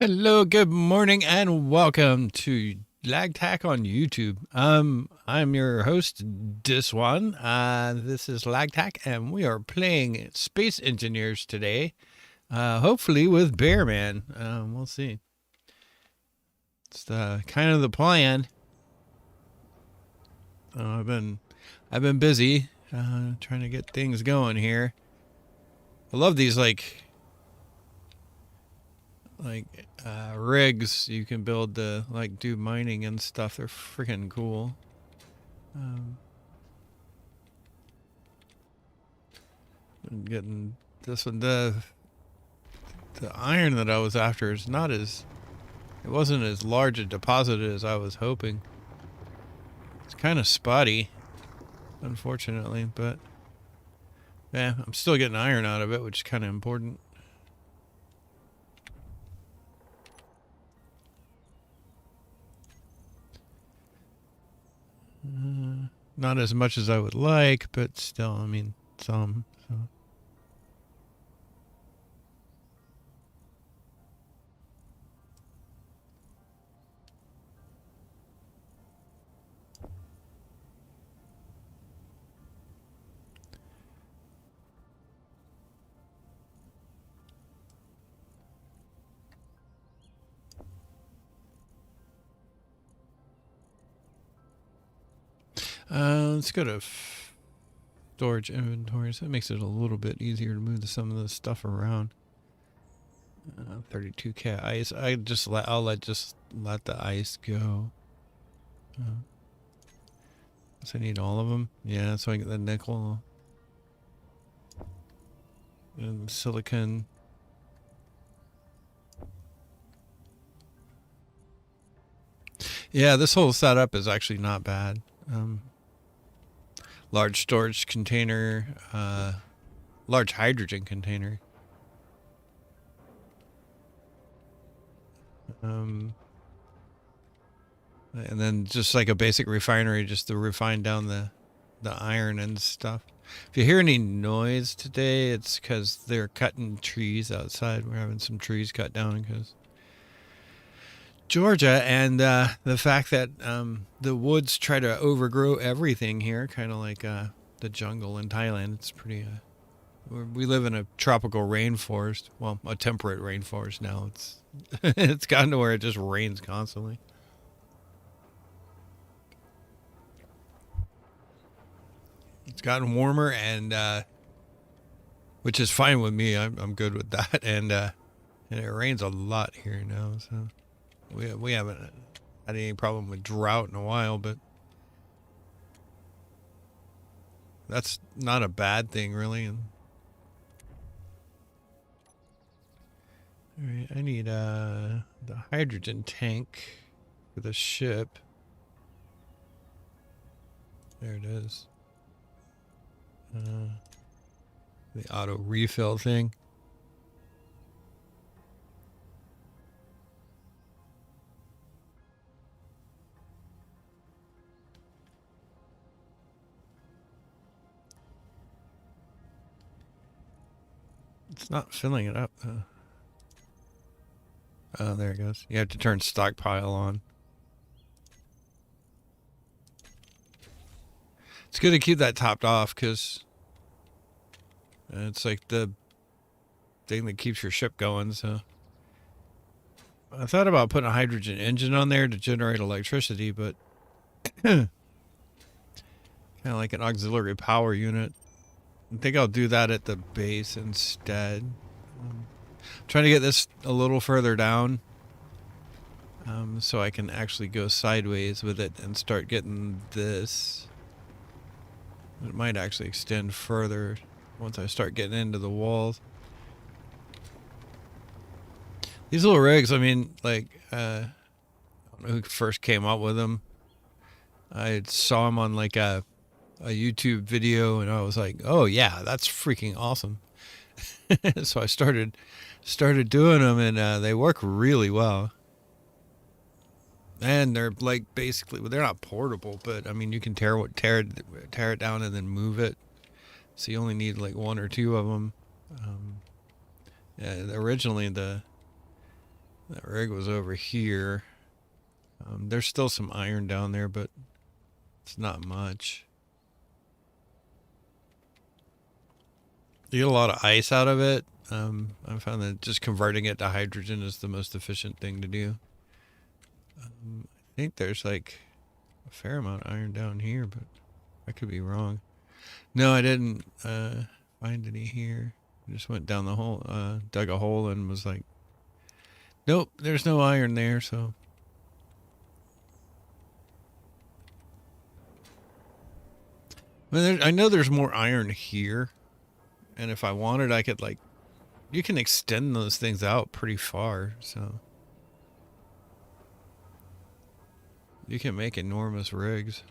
Hello, good morning, and welcome to LagTac on YouTube. I'm your host, Diswan. This is LagTac, and we are playing Space Engineers today. Hopefully with Bearman. We'll see. It's kind of the plan. I've been busy trying to get things going here. I love these rigs you can build to do mining and stuff. They're freaking cool. I'm getting this one. The iron that I was after is not as, it wasn't as large a deposit as I was hoping. It's kind of spotty, unfortunately, but yeah, I'm still getting iron out of it, which is kind of important. Not as much as I would like, but still, I mean, some. So. Let's go to storage inventories. That makes it a little bit easier to move some of the stuff around. 32k ice. I'll let the ice go. So I need all of them. Yeah, so I get the nickel and silicon. Yeah, this whole setup is actually not bad. Large storage container, large hydrogen container. And then just like a basic refinery, just to refine down the iron and stuff. If you hear any noise today, it's because they're cutting trees outside. We're having some trees cut down because Georgia, and the fact that the woods try to overgrow everything here, kind of like the jungle in Thailand. It's pretty. We live in a tropical rainforest. Well, a temperate rainforest now. It's it's gotten to where it just rains constantly. It's gotten warmer, and which is fine with me. I'm good with that, and it rains a lot here now, so. We haven't had any problem with drought in a while, but that's not a bad thing, really. All right, I need the hydrogen tank for the ship. There it is. The auto refill thing. It's not filling it up. Oh, there it goes. You have to turn stockpile on. It's good to keep that topped off because it's like the thing that keeps your ship going. So I thought about putting a hydrogen engine on there to generate electricity, but kind of like an auxiliary power unit. I think I'll do that at the base instead. Trying to get this a little further down so I can actually go sideways with it and start getting this. It might actually extend further once I start getting into the walls. These little rigs, I mean, I don't know who first came up with them. I saw them on like a YouTube video, and I was like, "Oh yeah, that's freaking awesome!" So I started doing them, and they work really well. And they're like basically, well, they're not portable, but I mean, you can tear it down and then move it. So you only need like one or two of them. Yeah, originally the That rig was over here. There's still some iron down there, but it's not much. You get a lot of ice out of it. I found that just converting it to hydrogen is the most efficient thing to do. I think there's like a fair amount of iron down here, but I could be wrong. No, I didn't find any here. I just went down the hole, dug a hole, and was like, nope, there's no iron there, so. I know there's more iron here, and if I wanted, I could, like, you can extend those things out pretty far, so. You can make enormous rigs.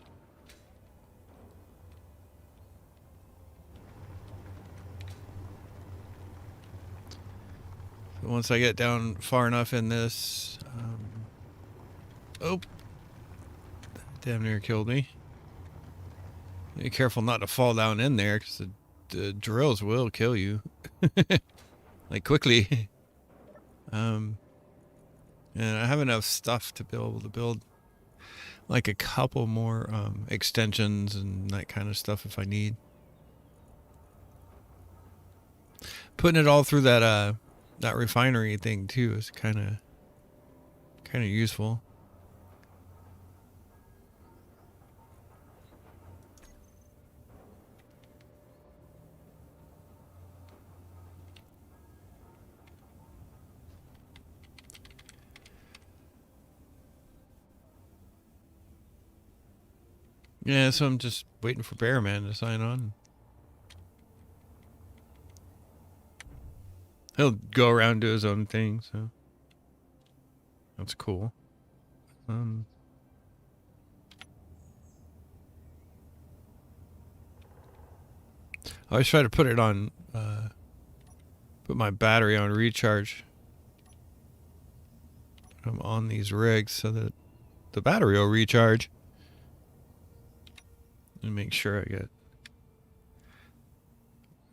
So once I get down far enough in this, oh, damn near killed me. Be careful not to fall down in there, because the drills will kill you. Like, quickly. And I have enough stuff to be able to build like a couple more extensions and that kind of stuff if I need. Putting it all through that that refinery thing too is kind of useful. Yeah, so I'm just waiting for Bearman to sign on. He'll go around do his own thing, so that's cool. I always try to put it on, put my battery on recharge. I'm on these rigs so that the battery will recharge. And make sure I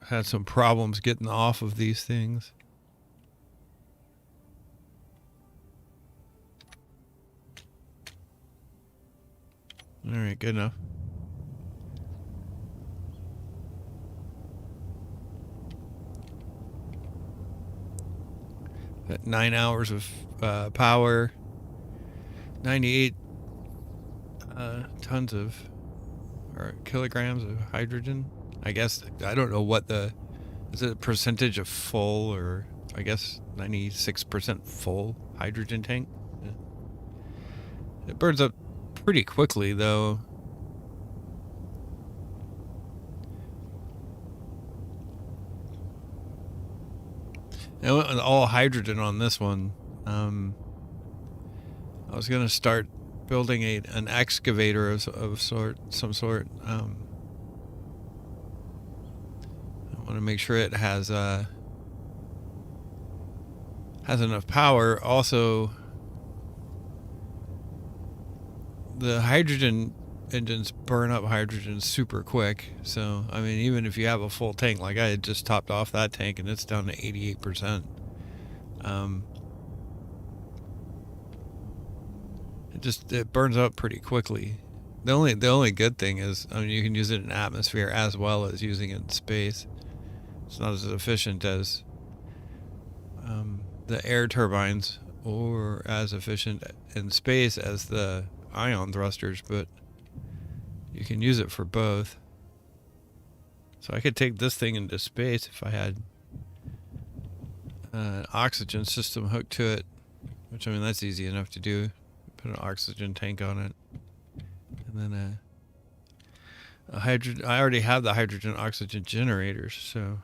had some problems getting off of these things. All right, good enough. Got 9 hours of power, 98 tons of, or kilograms of hydrogen. I guess, I don't know what is it a percentage of full, or I guess 96% full hydrogen tank? Yeah. It burns up pretty quickly though. I went with all hydrogen on this one. I was gonna start building an excavator of some sort. I want to make sure it has enough power. Also, the hydrogen engines burn up hydrogen super quick. So, I mean, even if you have a full tank, like I had just topped off that tank and it's down to 88%. It burns up pretty quickly. The only good thing is, I mean, you can use it in atmosphere as well as using it in space. It's not as efficient as the air turbines, or as efficient in space as the ion thrusters, but you can use it for both. So I could take this thing into space if I had an oxygen system hooked to it, which, I mean, that's easy enough to do. Put an oxygen tank on it, and then a hydrogen. I already have the hydrogen oxygen generators, so.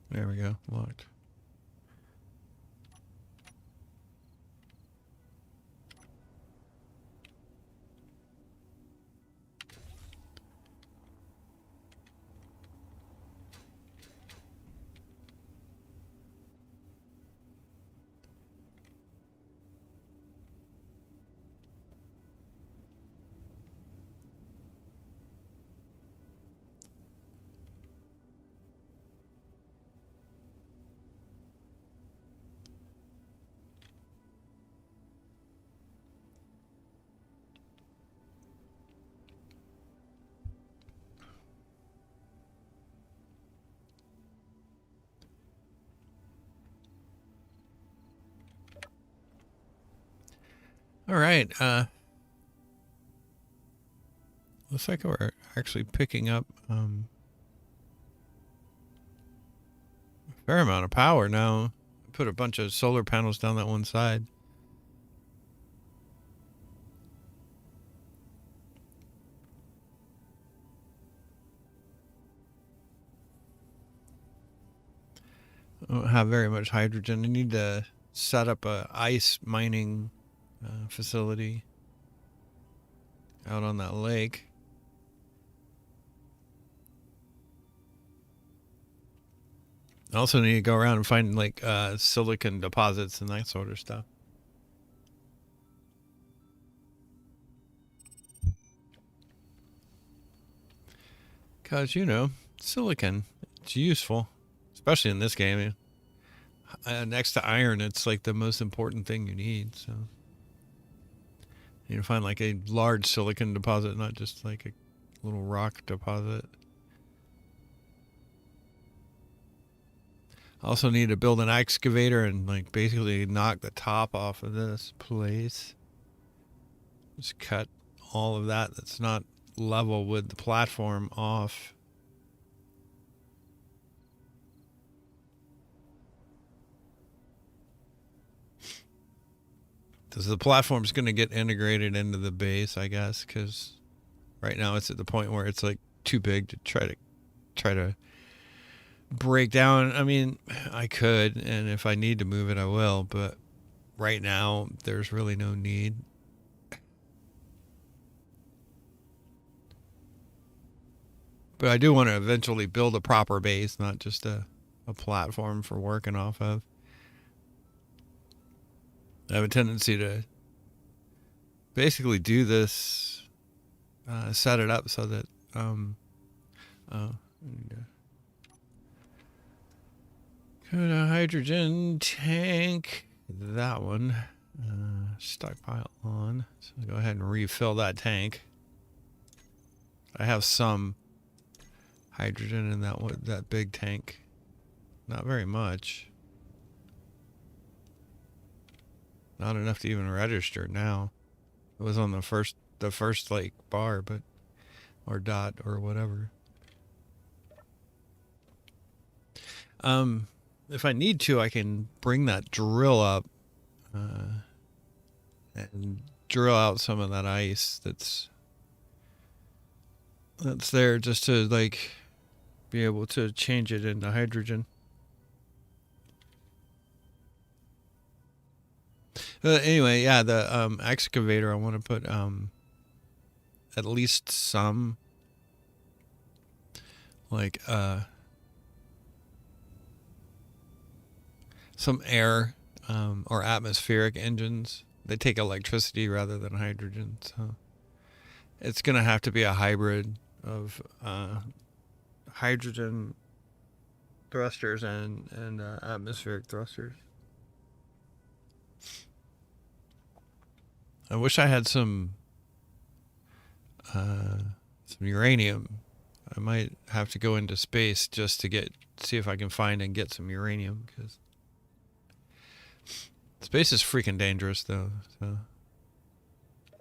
There we go. Locked. All right. Looks like we're actually picking up a fair amount of power now. Put a bunch of solar panels down that one side. I don't have very much hydrogen. I need to set up a ice mining facility out on that lake. I also need to go around and find like silicon deposits and that sort of stuff. Because, you know, silicon, it's useful, especially in this game. Next to iron, it's like the most important thing you need. So you need to find like a large silicon deposit, not just like a little rock deposit. Also need to build an excavator and like basically knock the top off of this place. Just cut all of that that's not level with the platform off. Because the platform's going to get integrated into the base, I guess, because right now it's at the point where it's like too big to try to break down. I mean, I could, and if I need to move it, I will, but right now there's really no need. But I do want to eventually build a proper base, not just a platform for working off of. I have a tendency to basically do this, set it up so that, got a hydrogen tank, that one, stockpile on, so I'll go ahead and refill that tank. I have some hydrogen in that big tank, not very much. Not enough to even register now. It was on the first like bar, but or dot or whatever. If I need to, I can bring that drill up and drill out some of that ice that's there, just to like be able to change it into hydrogen. Anyway, yeah, the excavator, I want to put at least some like some air or atmospheric engines. They take electricity rather than hydrogen, so it's gonna have to be a hybrid of hydrogen thrusters and atmospheric thrusters. I wish I had some uranium. I might have to go into space just to see if I can find and get some uranium, because space is freaking dangerous, though. So, I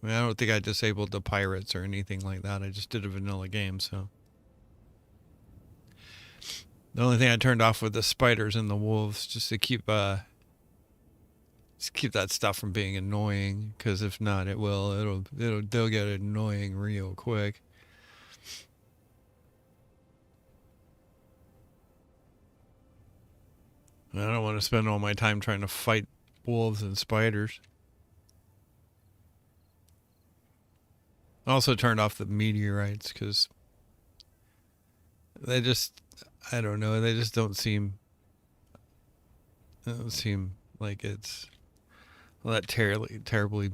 mean, I don't think I disabled the pirates or anything like that. I just did a vanilla game, so. The only thing I turned off was the spiders and the wolves, just to keep that stuff from being annoying, because if not, they'll get annoying real quick. I don't want to spend all my time trying to fight wolves and spiders. I also turned off the meteorites because they just, I don't know, they just don't seem like it's that terribly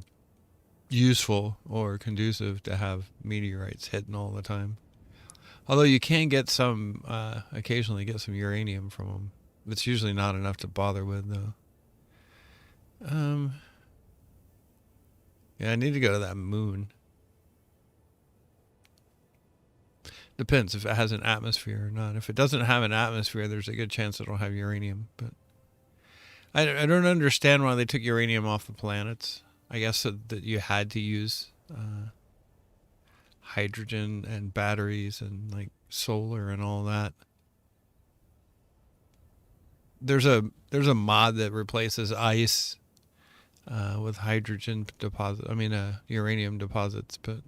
useful or conducive to have meteorites hitting all the time. Although you can get some, occasionally get some uranium from them. It's usually not enough to bother with, though. Yeah, I need to go to that moon. Depends if it has an atmosphere or not. If it doesn't have an atmosphere, there's a good chance it'll have uranium. But I don't understand why they took uranium off the planets. I guess that you had to use hydrogen and batteries and like solar and all that. There's a mod that replaces ice with hydrogen deposit. I mean, uranium deposits, but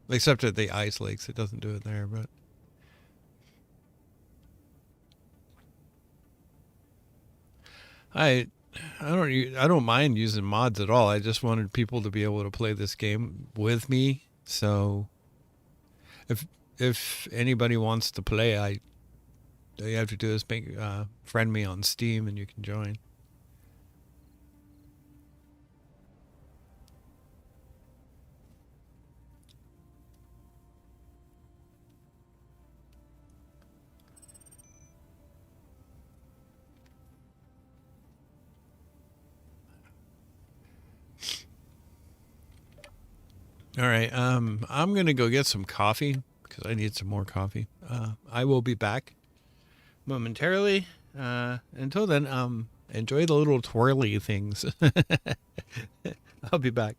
except at the ice lakes, it doesn't do it there. But I I don't mind using mods at all. I just wanted people to be able to play this game with me. So if anybody wants to play, all you have to do is make friend me on Steam and you can join. All right. I'm gonna go get some coffee because I need some more coffee. I will be back momentarily. Until then, enjoy the little twirly things. I'll be back.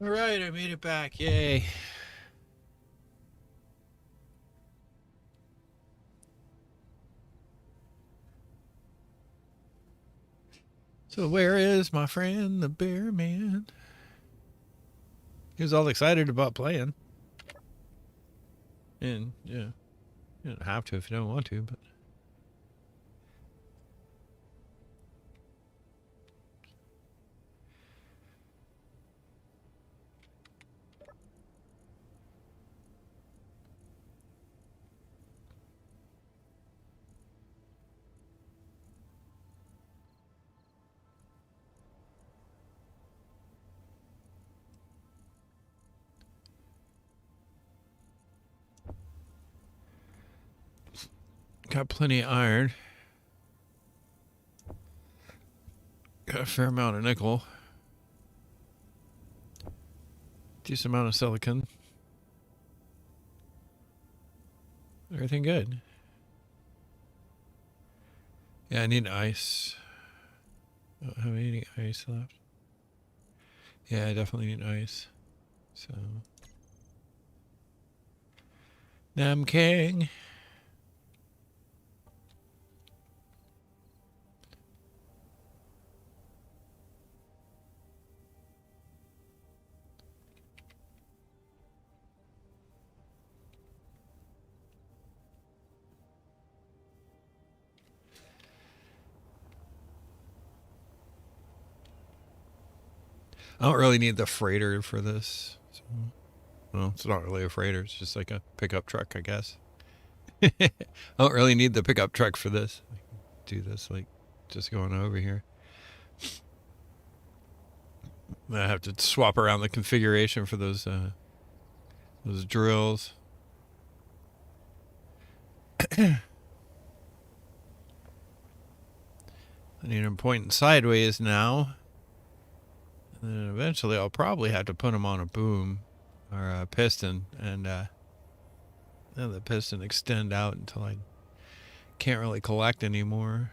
All right, I made it back. Yay. So where is my friend the Bearman? He was all excited about playing. And yeah, you don't have to if you don't want to, but got plenty of iron. Got a fair amount of nickel. Decent amount of silicon. Everything good. Yeah, I need ice. Don't have any ice left. Yeah, I definitely need ice. So Nam King. I don't really need the freighter for this. So, well, it's not really a freighter. It's just like a pickup truck, I guess. I don't really need the pickup truck for this. I can do this like just going over here. I have to swap around the configuration for those drills. I need them pointing sideways now. And then eventually I'll probably have to put them on a boom or a piston and let the piston extend out until I can't really collect anymore.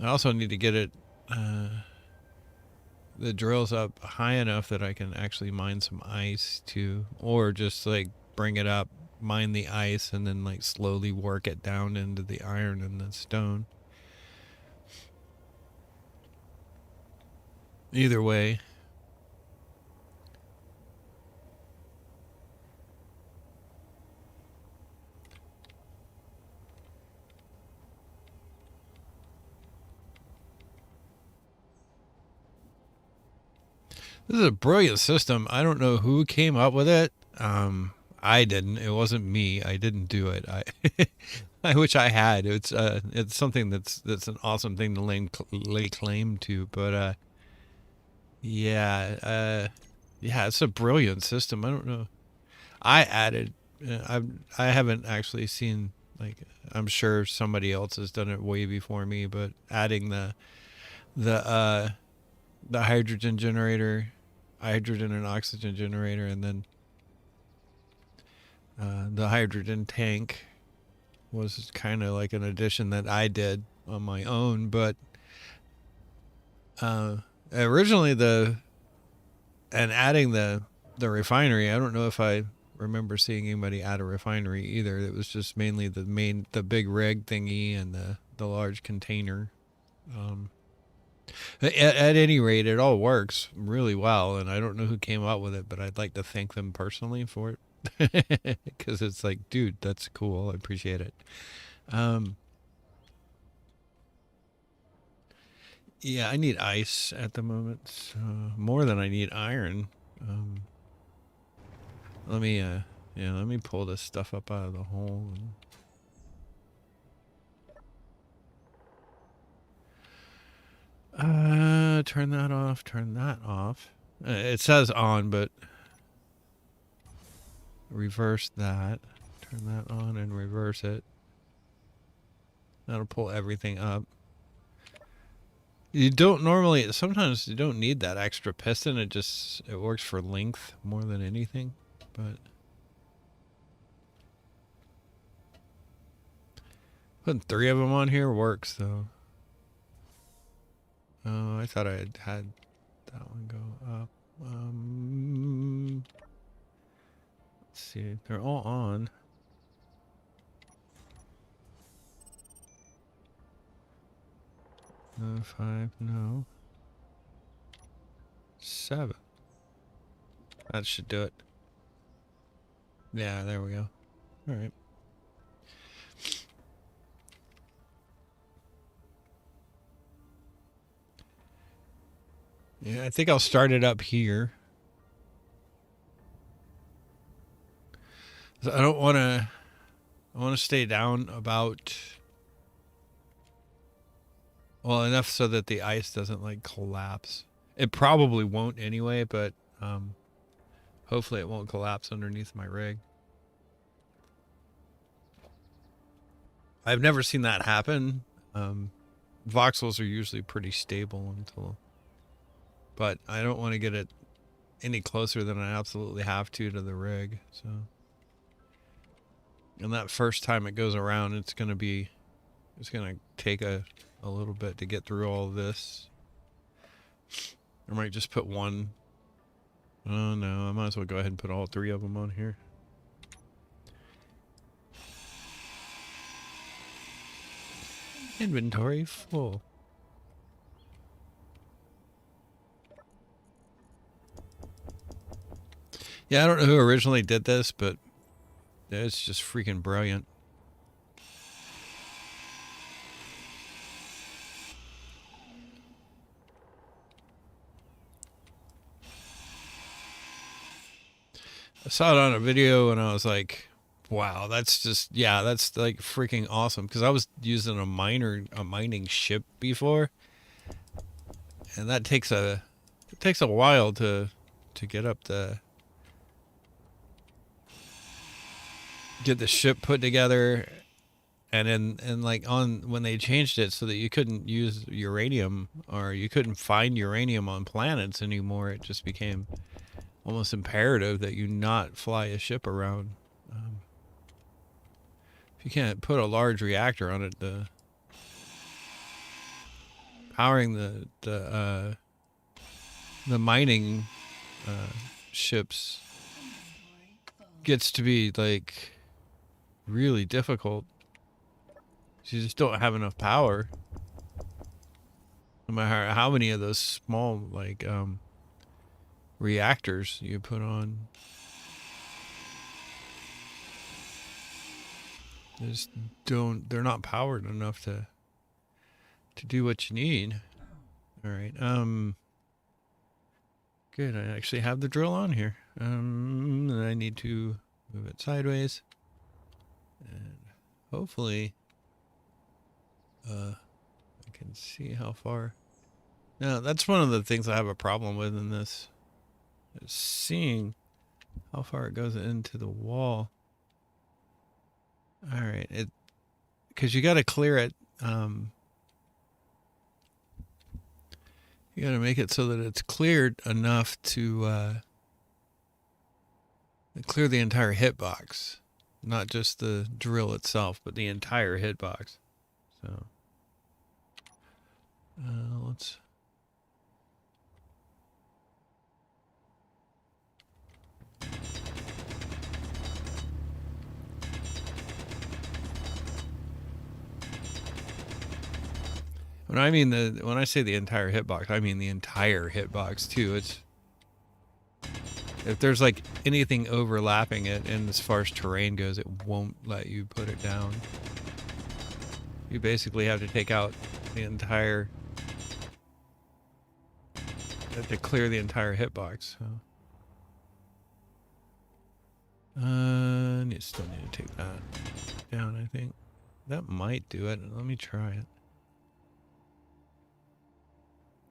I also need to get it the drills up high enough that I can actually mine some ice too, or just like bring it up, mine the ice, and then like slowly work it down into the iron and the stone. Either way. This is a brilliant system. I don't know who came up with it. I didn't. It wasn't me. I didn't do it. I wish I had. It's something that's an awesome thing to lay claim to. But yeah, yeah, it's a brilliant system. I don't know. I added. I haven't actually seen like. I'm sure somebody else has done it way before me. But adding the the hydrogen generator, hydrogen and oxygen generator, and then the hydrogen tank was kind of like an addition that I did on my own. But originally adding the refinery, I don't know if I remember seeing anybody add a refinery either. It was just mainly the big rig thingy and the large container. At any rate, it all works really well, and I don't know who came up with it, but I'd like to thank them personally for it because it's like, dude, that's cool. I appreciate it. Yeah, I need ice at the moment, more than I need iron. Let me, let me pull this stuff up out of the hole. Turn that off. Turn that off. It says on, but reverse that. Turn that on and reverse it. That'll pull everything up. You don't normally, sometimes you don't need that extra piston. It works for length more than anything. But putting 3 of them on here works though. Oh, I thought I had that one go up. Let's see. They're all on. No, 5, no. 7. That should do it. Yeah, there we go. All right. Yeah, I think I'll start it up here. So I don't want to. I want to stay down about, well, enough so that the ice doesn't like collapse. It probably won't anyway, but hopefully it won't collapse underneath my rig. I've never seen that happen. Voxels are usually pretty stable until, but I don't want to get it any closer than I absolutely have to the rig. So, and that first time it goes around, it's going to take a little bit to get through all of this. I might just put one. Oh no, I might as well go ahead and put all 3 of them on here. Inventory full. Yeah, I don't know who originally did this, but it's just freaking brilliant. I saw it on a video and I was like, wow, that's just, yeah, that's like freaking awesome. Because I was using a mining ship before, and that takes a while to get up get the ship put together, and like when they changed it so that you couldn't use uranium, or you couldn't find uranium on planets anymore, it just became almost imperative that you not fly a ship around. If you can't put a large reactor on it, powering the mining ships gets to be like really difficult. You just don't have enough power. No matter how many of those small like reactors you put on, they're not powered enough to do what you need. All right. Good. I actually have the drill on here. I need to move it sideways, and hopefully I can see how far. Now, that's one of the things I have a problem with in this, is seeing how far it goes into the wall. All right, because you got to clear it. You got to make it so that it's cleared enough to clear the entire hitbox, not just the drill itself, but the entire hitbox. So let's. When I say the entire hitbox, I mean the entire hitbox too. It's, if there's like anything overlapping it, and as far as terrain goes, it won't let you put it down. You basically have to take out the entire, to clear the entire hitbox. So. Still need to take that down, I think. That might do it. Let me try it.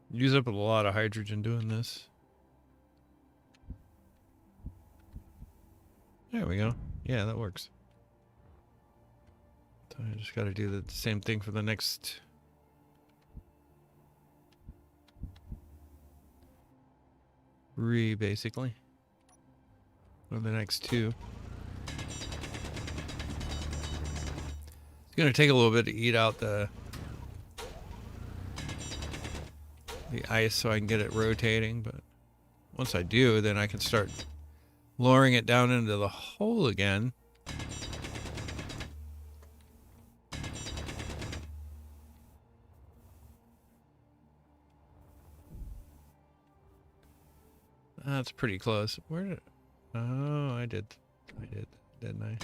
Use up a lot of hydrogen doing this. There we go. Yeah, that works. So I just got to do the same thing for the next. Basically. Or the next 2. It's going to take a little bit to eat out the the ice so I can get it rotating, but once I do, then I can start lowering it down into the hole again. That's pretty close. Where did... Oh, I did, didn't I?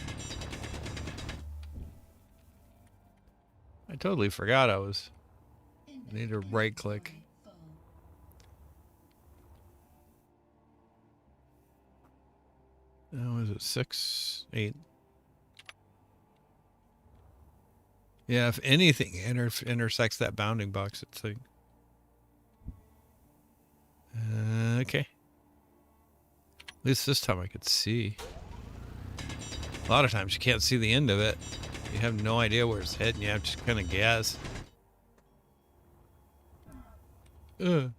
I totally forgot I need to right click. Was it 6, 8? Yeah, if anything intersects that bounding box, it's like... okay. At least this time I could see. A lot of times you can't see the end of it. You have no idea where it's heading. You have to kind of guess. 8.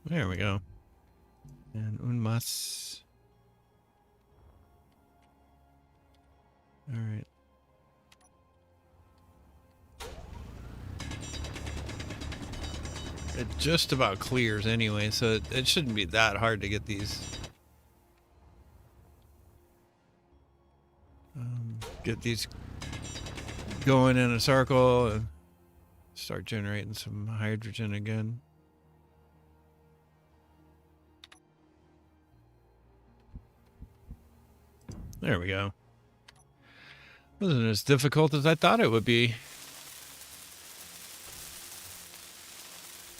There we go. And un más. All right. It just about clears anyway, so it shouldn't be that hard to get these. Get these going in a circle and start generating some hydrogen again. There we go. Wasn't as difficult as I thought it would be.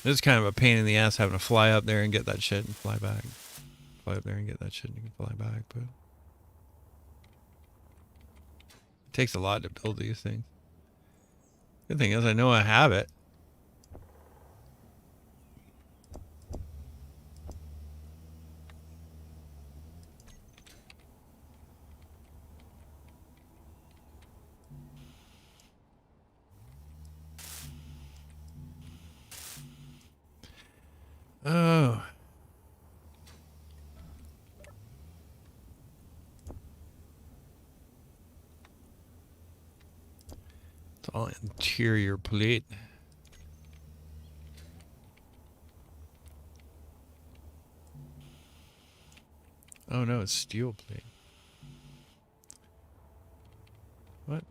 It's kind of a pain in the ass having to fly up there and get that shit and fly back. Fly up there and get that shit and fly back, but it takes a lot to build these things. Good thing is I know I have it. Oh. It's all interior plate. Oh no, it's steel plate. What?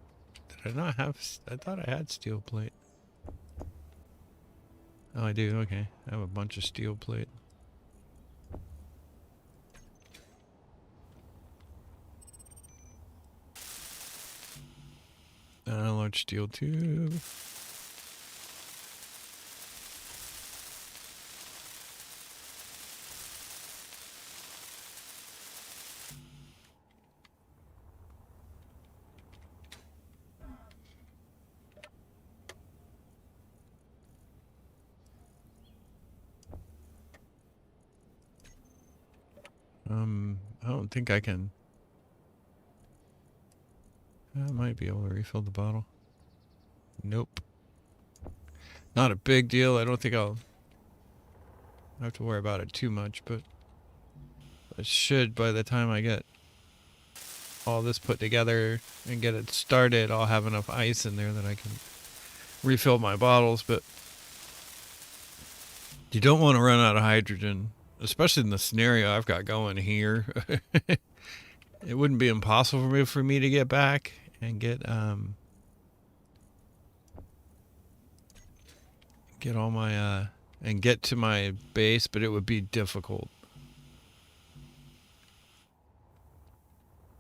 Did I not have... I thought I had steel plate. Oh, I do. Okay. I have a bunch of steel plate. Large steel tube. I don't think I can. I might be able to refill the bottle. Nope. Not a big deal. I don't think I'll have to worry about it too much, but I should by the time I get all this put together and get it started, I'll have enough ice in there that I can refill my bottles, but you don't want to run out of hydrogen, especially in the scenario I've got going here. It wouldn't be impossible for me to get back and get all my and get to my base, but it would be difficult.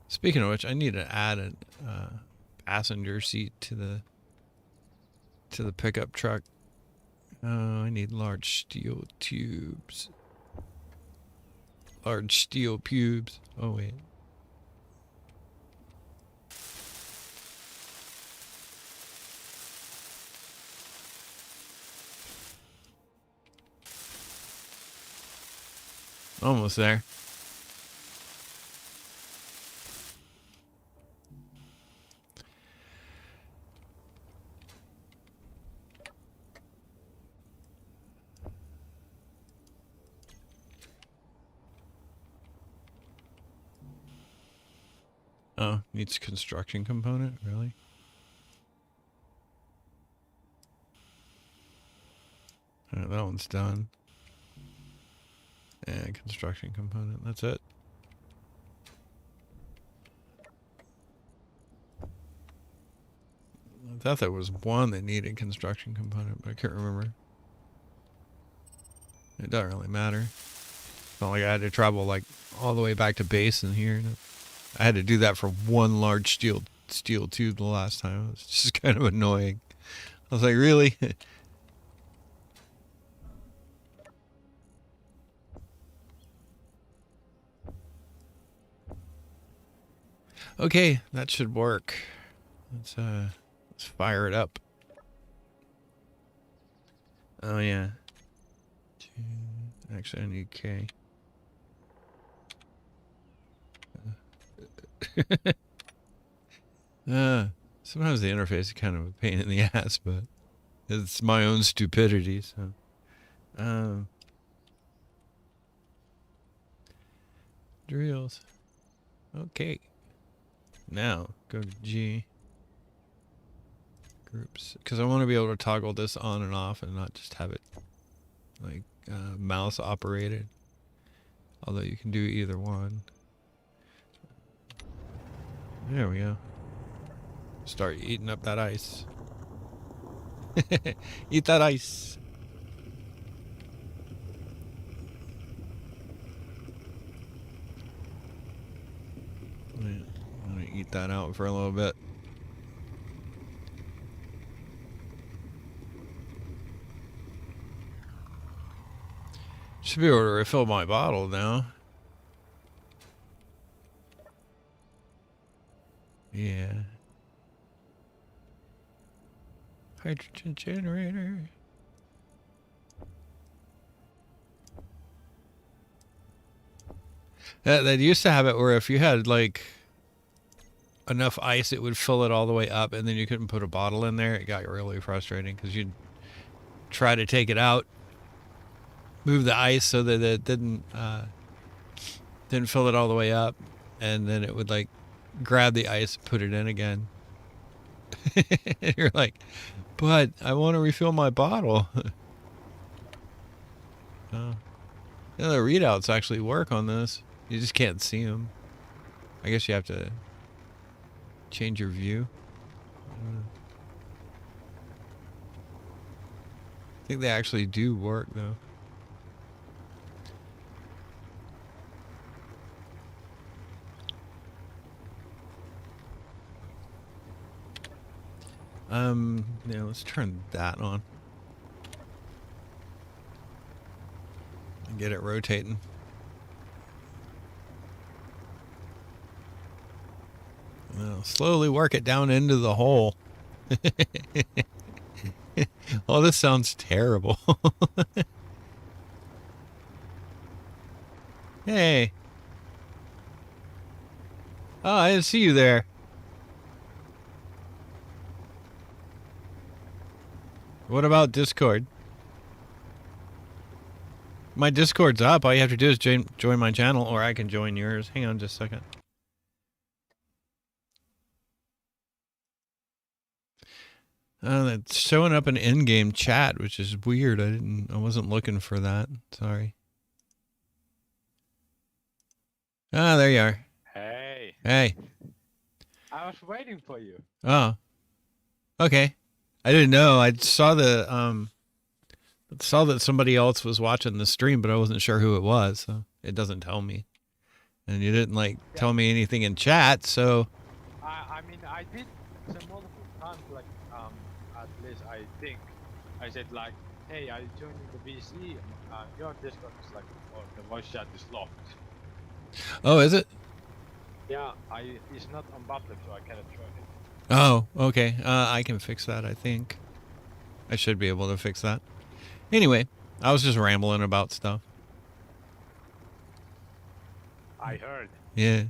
Speaking of which, I need to add a passenger seat to the pickup truck. Oh, I need large steel tubes. Large steel pubes. Oh wait. Almost there. Oh, needs construction component, really? Alright, that one's done. And construction component, that's it. I thought there was one that needed construction component, but I can't remember. It doesn't really matter. It's not like I had to travel like all the way back to base in here. I had to do that for one large steel tube the last time. It was just kind of annoying. I was like, really? Okay, that should work. Let's fire it up. Oh yeah. Actually, I need K. Sometimes the interface is kind of a pain in the ass, but it's my own stupidity, so. Drills. Okay. Now, go to G. Groups. Because I want to be able to toggle this on and off and not just have it, like, mouse operated. Although you can do either one. There we go. Start eating up that ice. Eat that ice. I'm gonna eat that out for a little bit. Should be able to refill my bottle now. Yeah. Hydrogen generator. That used to have it where if you had like enough ice, it would fill it all the way up, and then you couldn't put a bottle in there. It got really frustrating because you'd try to take it out, move the ice so that it didn't fill it all the way up, and then it would like grab the ice and put it in again. You're like, but I want to refill my bottle. Oh. Yeah, the readouts actually work on this. You just can't see them. I guess you have to change your view. I think they actually do work though. Yeah, let's turn that on. And get it rotating. Well, slowly work it down into the hole. Oh, this sounds terrible. Hey. Oh, I didn't see you there. What about Discord? My Discord's up. All you have to do is join my channel, or I can join yours. Hang on just a second. It's showing up an in-game chat, which is weird. I wasn't looking for that. Sorry. Ah, there you are. Hey. Hey. I was waiting for you. Oh. Okay. I didn't know. I saw that somebody else was watching the stream, but I wasn't sure who it was, so it doesn't tell me. And you didn't tell me anything in chat, so I mean, I did some multiple times, like at least I think I said like, hey, are you joining the VC? Your Discord is like, oh, the voice chat is locked. Oh, is it? Yeah, it's not on public, so I cannot join it. Oh, okay. I can fix that, I think. I should be able to fix that. Anyway, I was just rambling about stuff. I heard. Yeah.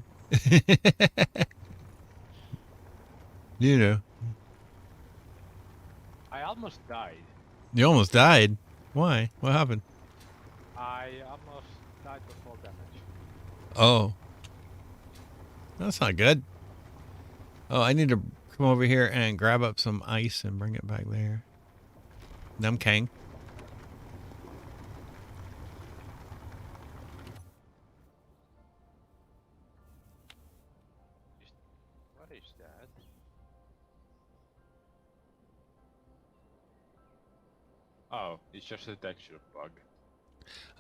You know. I almost died. You almost died? Why? What happened? I almost died of fall damage. Oh. That's not good. Oh, I need to come over here and grab up some ice and bring it back there. Num Kang. What is that? Oh, it's just a texture bug.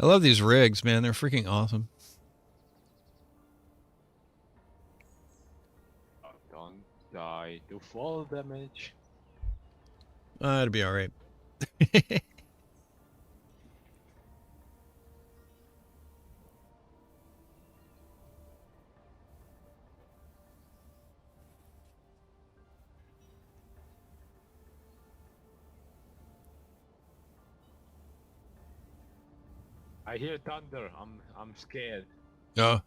I love these rigs, man. They're freaking awesome. Oh, don't die to fall damage. It'll be all right. I hear thunder. I'm scared. Oh,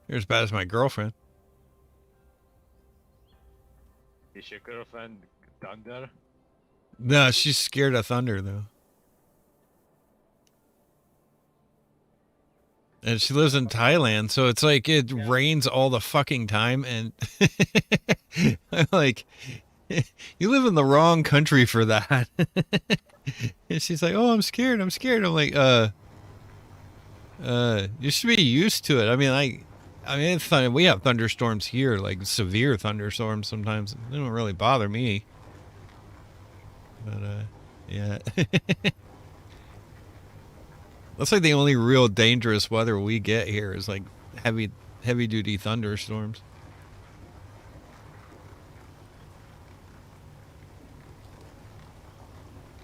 you're as bad as my girlfriend. Is your girlfriend thunder? No, she's scared of thunder though. And she lives in Thailand, so it's like it rains all the fucking time, and I'm like, you live in the wrong country for that. And she's like, "Oh, I'm scared. I'm scared." I'm like, you should be used to it. I mean, it's fun. We have thunderstorms here, like severe thunderstorms sometimes. They don't really bother me. But yeah. That's like the only real dangerous weather we get here is like heavy duty thunderstorms.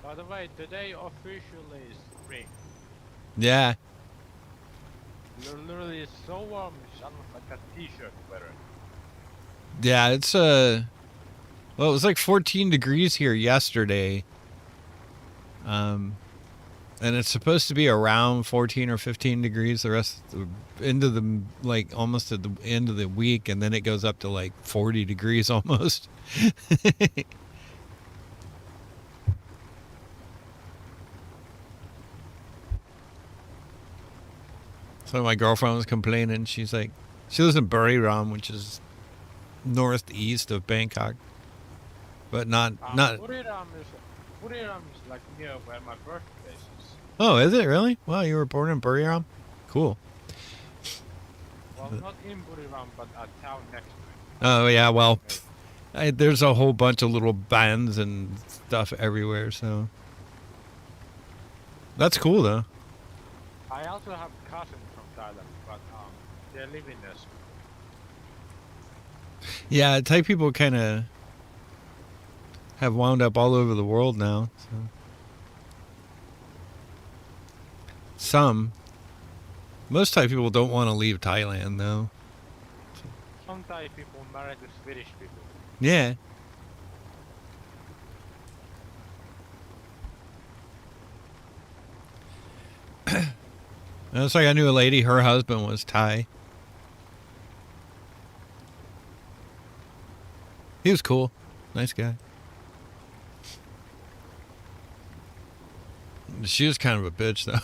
By the way, today officially is spring. Yeah. Literally, it's so warm. It's almost like a t-shirt weather. Yeah, it's well, it was like 14 degrees here yesterday. And it's supposed to be around 14 or 15 degrees the rest of the, into the like almost at the end of the week, and then it goes up to like 40 degrees almost. So my girlfriend was complaining. She's like, she lives in Buriram, which is northeast of Bangkok, but not. Buriram is like near where my birthplace is. Oh, is it really? Wow, you were born in Buriram? Cool. Well, not in Buriram, but a town next to it. Oh yeah, well, there's a whole bunch of little bands and stuff everywhere, so that's cool though. I also have cousins from Thailand, but they live in this. Yeah, Thai people kind of have wound up all over the world now. So. Most Thai people don't want to leave Thailand though. Some Thai people marry to Swedish people. Yeah. It's like I knew a lady, her husband was Thai. He was cool. Nice guy. She was kind of a bitch, though.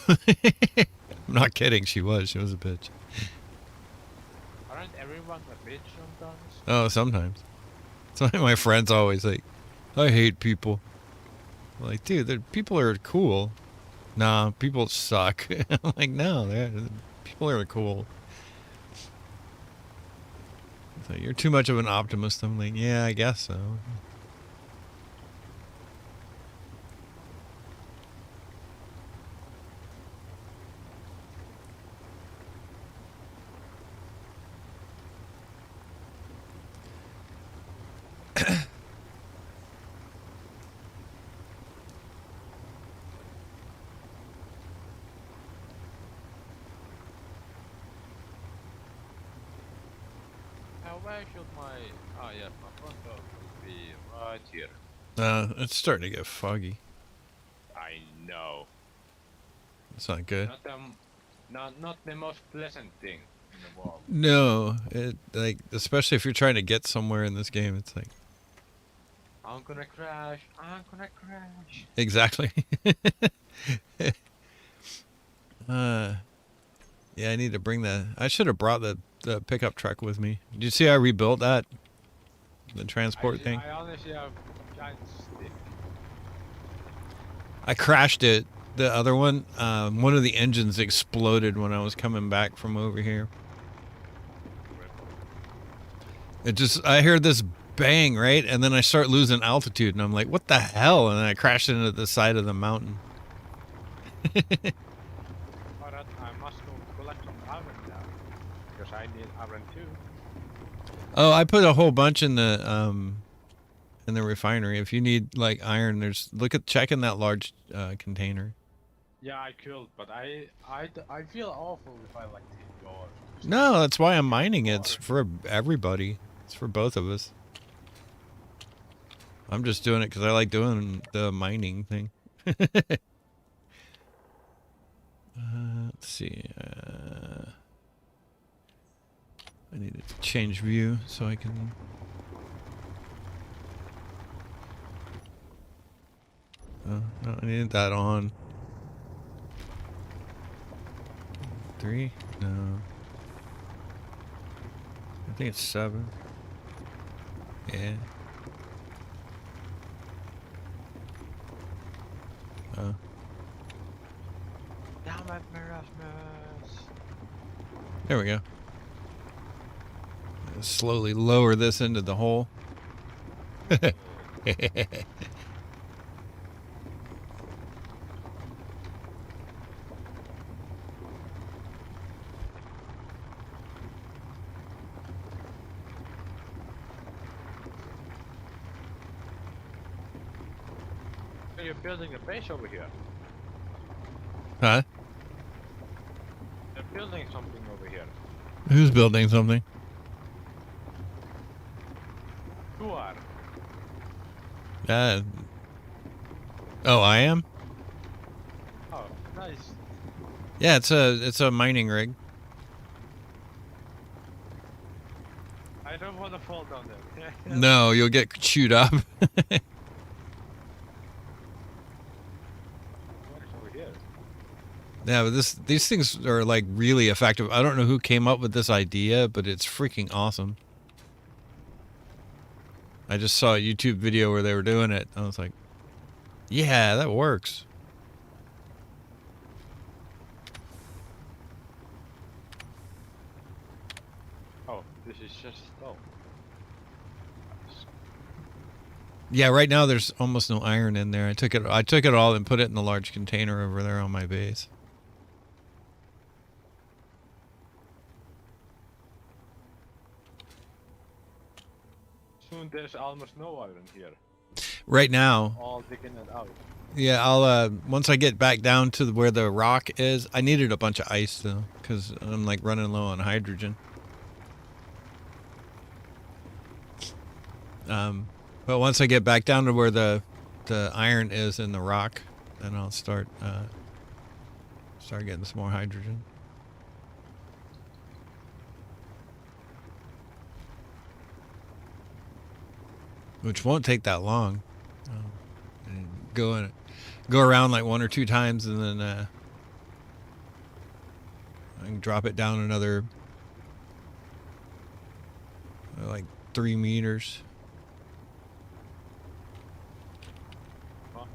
I'm not kidding. She was a bitch. Aren't everyone a bitch sometimes? Oh, sometimes. So my friends always like, I hate people. I'm like, dude, people are cool. Nah, people suck. I'm like, no, people are cool. So you're too much of an optimist. I'm like, yeah, I guess so. Where should my... Ah, yes, my front door should be right here. It's starting to get foggy. I know. It's not good. Not the most pleasant thing in the world. No, like especially if you're trying to get somewhere in this game, it's like I'm gonna crash. I'm gonna crash. exactly. Yeah, I need to bring the. I should have brought the the pickup truck with me. Did you see I rebuilt that? The transport thing? I honestly have giant stick. I crashed it. The other one, one of the engines exploded when I was coming back from over here. I heard this bang, right? And then I start losing altitude, and I'm like, what the hell? And then I crashed into the side of the mountain. Alright, I must go collect some iron now. Because I need iron too. Oh, I put a whole bunch in the refinery. If you need like iron, check in that large container. Yeah, I could, but I feel awful if I like take yours. No, that's why I'm mining it. It's for everybody. It's for both of us. I'm just doing it because I like doing the mining thing. Let's see. I need to change view so I can... Oh, no, I needed that on. 3? No. I think it's 7. Yeah. Oh. Damn it, Erasmus. There we go. Slowly lower this into the hole. You're building a base over here. Huh? They're building something over here. Who's building something? Who are? Oh, I am? Oh, nice. Yeah, it's a mining rig. I don't want to fall down there. No, you'll get chewed up. What is over here? Yeah, but these things are like really effective. I don't know who came up with this idea, but it's freaking awesome. I just saw a YouTube video where they were doing it. I was like, yeah, that works. Oh, this is just stone. Yeah, right now there's almost no iron in there. I took it all and put it in the large container over there on my base. Soon there's almost no iron here. Right now. All digging it out. Yeah, I'll once I get back down to where the rock is. I needed a bunch of ice though, because I'm like running low on hydrogen. But once I get back down to where the iron is in the rock, then I'll start getting some more hydrogen. Which won't take that long. And go around like 1 or 2 times, and then I can drop it down another like 3 meters. Oh, okay.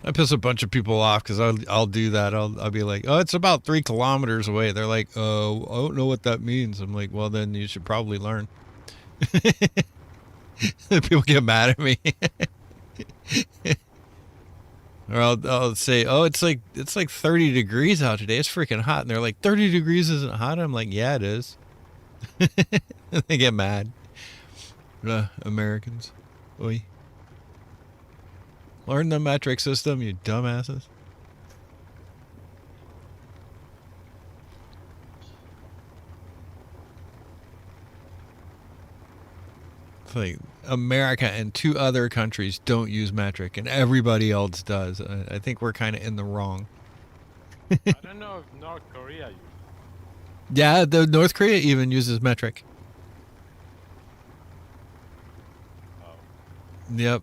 I piss a bunch of people off because I'll do that. I'll be like, oh, it's about 3 kilometers away. They're like, oh, I don't know what that means. I'm like, well, then you should probably learn. People get mad at me. Or I'll say, oh, it's like 30 degrees out today. It's freaking hot. And they're like, 30 degrees isn't hot. I'm like, yeah, it is. They get mad. Americans. Oy. Learn the metric system, you dumbasses. It's like America and 2 other countries don't use metric, and everybody else does. I think we're kind of in the wrong. I don't know if North Korea uses it. Yeah, the North Korea even uses metric. Yep.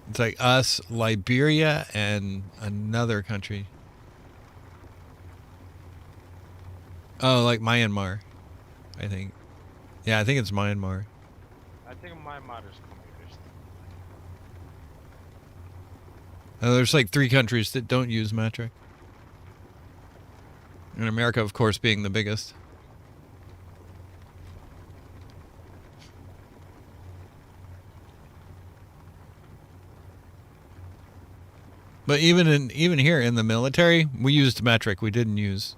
It's like us, Liberia, and another country. Oh, like Myanmar, I think. Yeah, I think it's Myanmar. I think my mother's communist. There's like 3 countries that don't use metric. And America, of course, being the biggest. But even here in the military, we used metric. We didn't use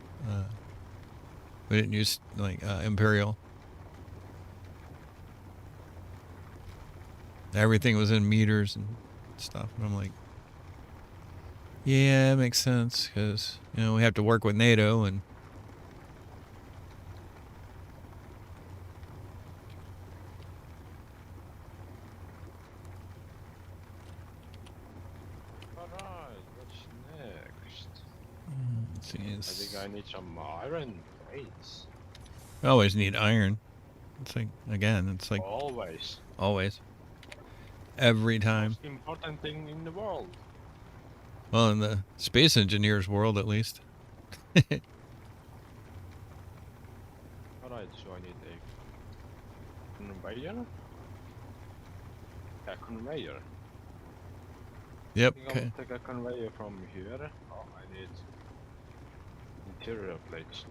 like imperial. Everything was in meters and stuff. And I'm like, yeah, it makes sense because we have to work with NATO and. Alright, what's next? Let's see, I think I need some iron plates. I always need iron. It's like it's like Always. always, every time. Most important thing in the world. Well, in the space engineers world, at least. Alright, so I need a conveyor. A conveyor. Yep. I think I'll take a conveyor from here. Oh, I need interior plates.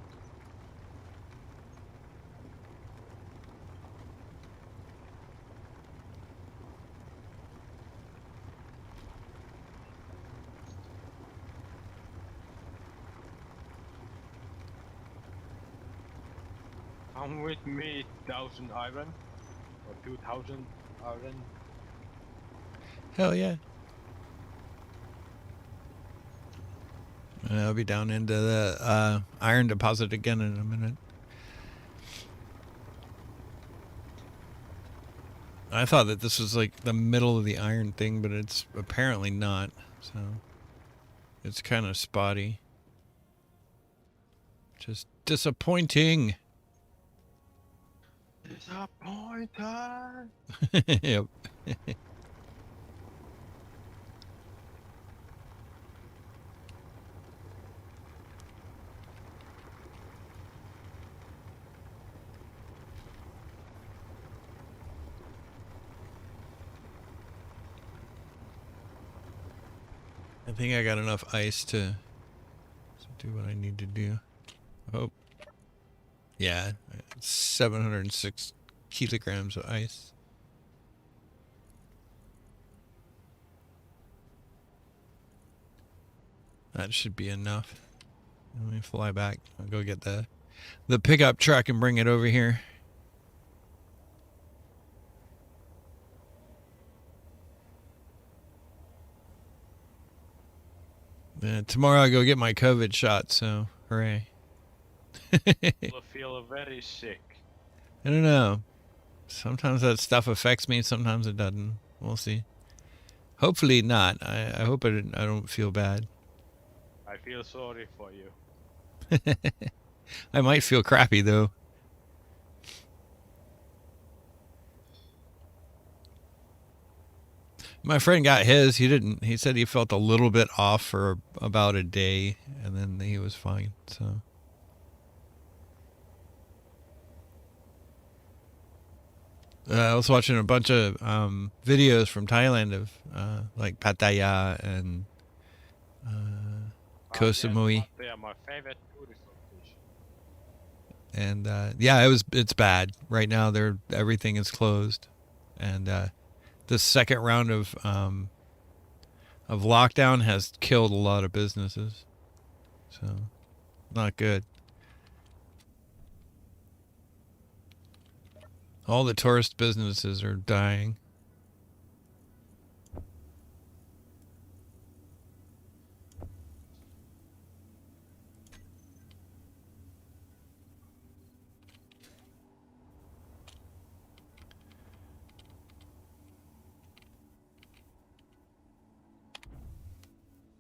Come with me, 1,000 iron or 2,000 iron. Hell yeah. I'll be down into the iron deposit again in a minute. I thought that this was like the middle of the iron thing, but it's apparently not. So it's kind of spotty. Just disappointing. Disappointed. Yep. I think I got enough ice to do what I need to do. Oh. Yeah, 706 kilograms of ice. That should be enough. Let me fly back. I'll go get the pickup truck and bring it over here. Tomorrow I go get my COVID shot, so hooray. You'll feel very sick. I don't know. Sometimes that stuff affects me, sometimes it doesn't. We'll see. Hopefully not. I hope I don't feel bad. I feel sorry for you. I might feel crappy though. My friend got his. He didn't. He said he felt a little bit off for about a day, and then he was fine. So. I was watching a bunch of videos from Thailand of like Pattaya and Koh Samui. Yes, they are my favorite tourist location. And yeah, it's bad right now. Everything is closed, and the second round of lockdown has killed a lot of businesses. So, not good. All the tourist businesses are dying.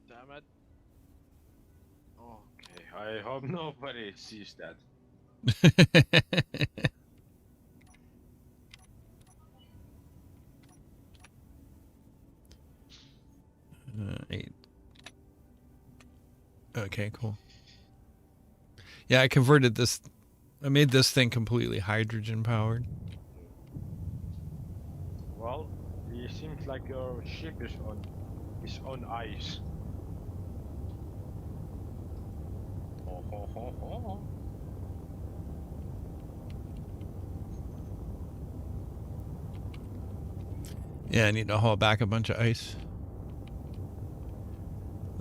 Damn it. Okay, I hope nobody sees that. 8. Okay, cool. Yeah, I converted this. I made this thing completely hydrogen powered. Well, it seems like your ship is on ice. Ho ho ho ho. Yeah, I need to haul back a bunch of ice.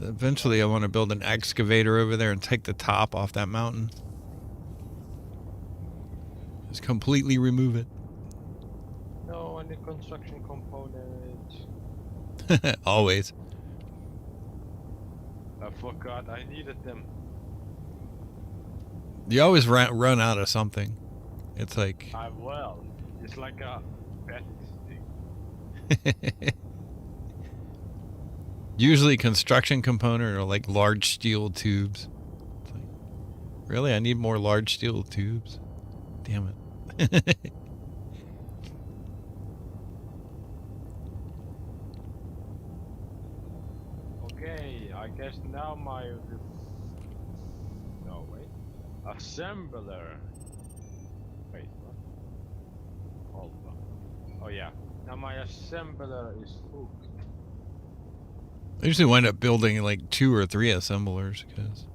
Eventually, I want to build an excavator over there and take the top off that mountain. Just completely remove it. No, any construction components. Always. I forgot I needed them. You always run out of something. It's like... Well, it's like a pet thing. Usually construction component or like large steel tubes. It's like, really? I need more large steel tubes? Damn it. Okay, I guess now my... No, wait. Assembler. Wait, what? Hold on. Oh yeah. Now my assembler is hooked. I usually wind up building like 2 or 3 assemblers because...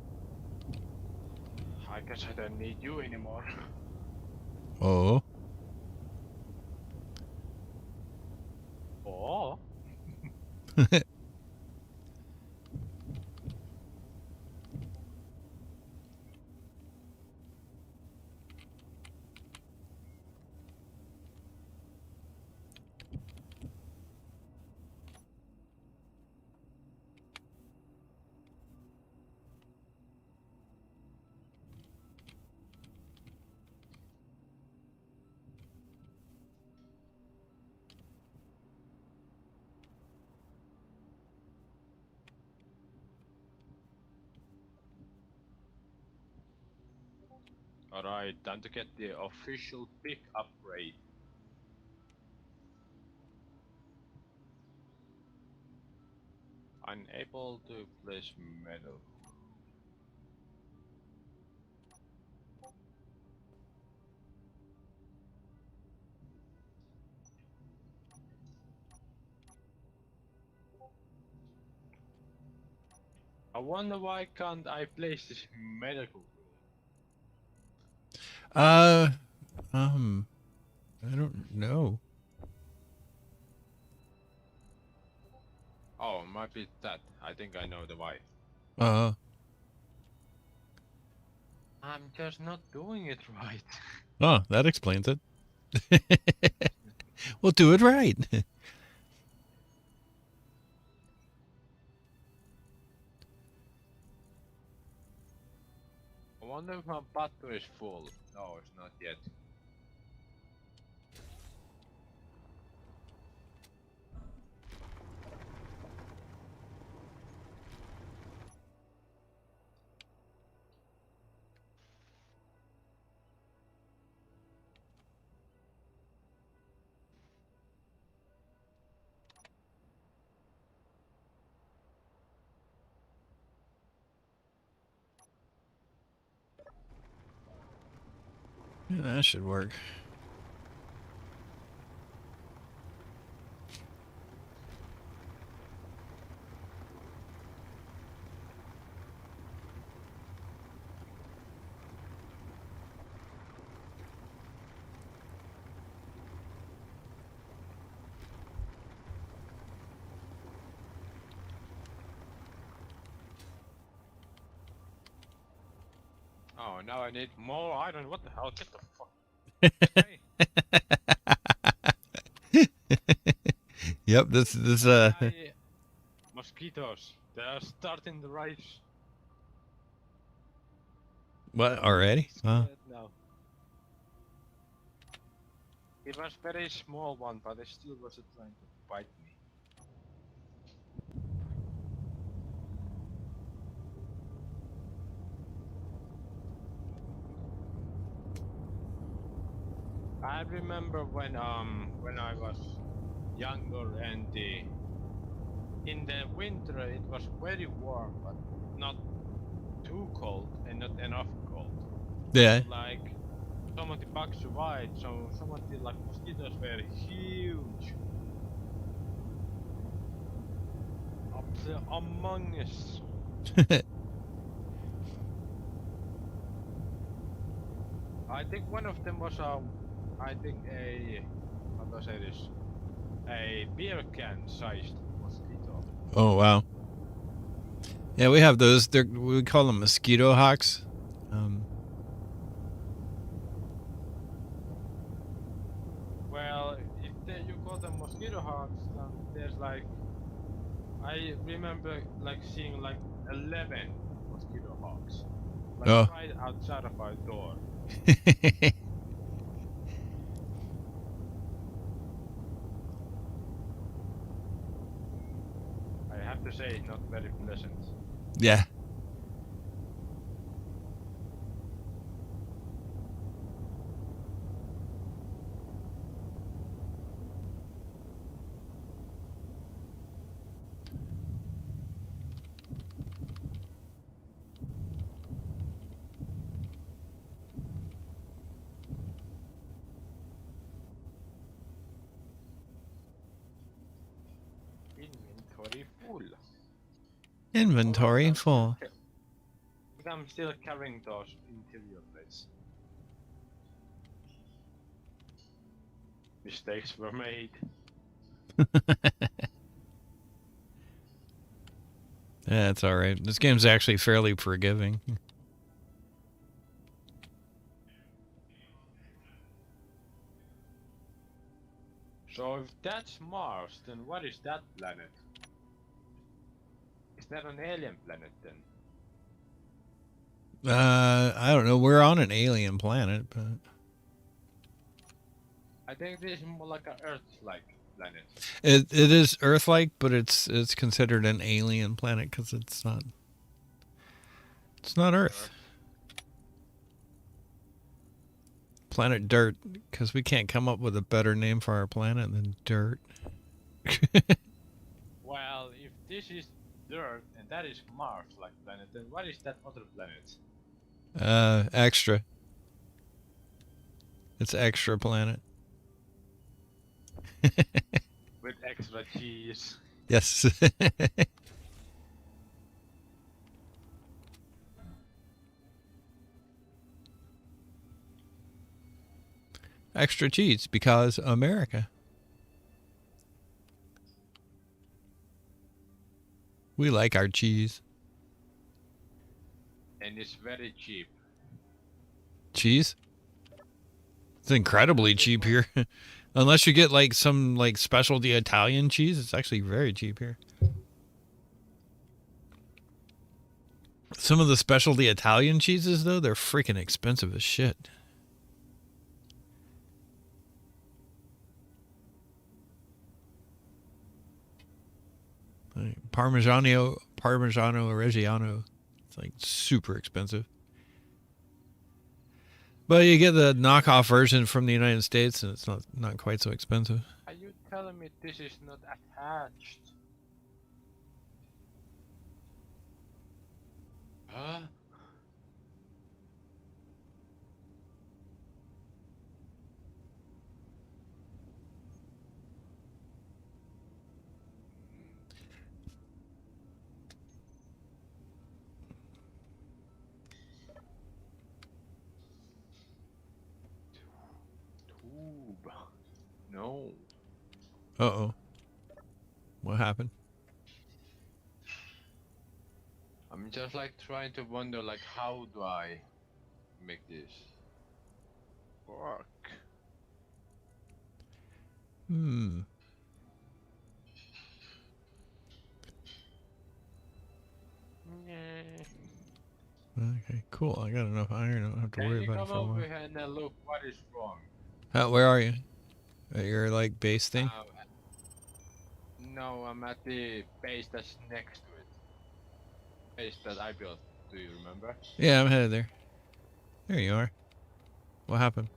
I guess I don't need you anymore. Oh. Oh. Alright, time to get the official pick upgrade. Unable to place metal. I wonder why can't I place this medical room? I don't know. Oh, might be that. I think I know the why. I'm just not doing it right. Oh, that explains it. Well, do it right. I wonder if my battery is full. No, it's not yet. Yeah, that should work. Oh, now I need more iron. What the hell? Get the fuck. Hey. Yep, this Hey, mosquitoes. They are starting to rise. what already? Scared now. It was very small one, but it still was trying to bite me. I remember when I was younger and in the winter it was very warm but not too cold and not enough cold. Yeah. So like some of the bugs survived, so some of the like mosquitoes were huge. Up there among us. I think one of them was I think a how do I say this? A beer can sized mosquito. Oh wow. Yeah, we have those. We call them mosquito hawks. Well, if you call them mosquito hawks, then there's like I remember like seeing like 11 mosquito hawks, like Oh. right outside of our door. I have to say, not very pleasant. Yeah. Inventory full. Inventory Alright, full. I'm still carrying those interior plates. Mistakes were made. Yeah, it's all right. This game's actually fairly forgiving. So if that's Mars, then what is that planet? Is that an alien planet then? I don't know. We're on an alien planet, but I think this is more like an Earth-like planet. it is Earth-like, but it's considered an alien planet because it's not Earth. Planet Dirt, because we can't come up with a better name for our planet than Dirt. Well, if this is Dirt and that is Mars-like planet, then what is that other planet? Extra. It's Extra Planet. With extra cheese. Yes. Extra cheese because America. We like our cheese. And it's very cheap. Cheese? It's incredibly cheap here. Unless you get like some like specialty Italian cheese, it's actually very cheap here. Some of the specialty Italian cheeses though, they're freaking expensive as shit. Like Parmigiano Reggiano. It's like super expensive. But you get the knockoff version from the United States, and it's not quite so expensive. Are you telling me this is not attached? Huh? Tube. No. Uh-oh. What happened? I'm just like trying to wonder like how do I make this work? Hmm. Okay, cool. I got enough iron. I don't have to worry about it for a Can you come while. over here and look what is wrong? Where are you? At your like base thing? No, I'm at the base that's next to it. Base that I built. Do you remember? Yeah, I'm headed there. There you are. What happened?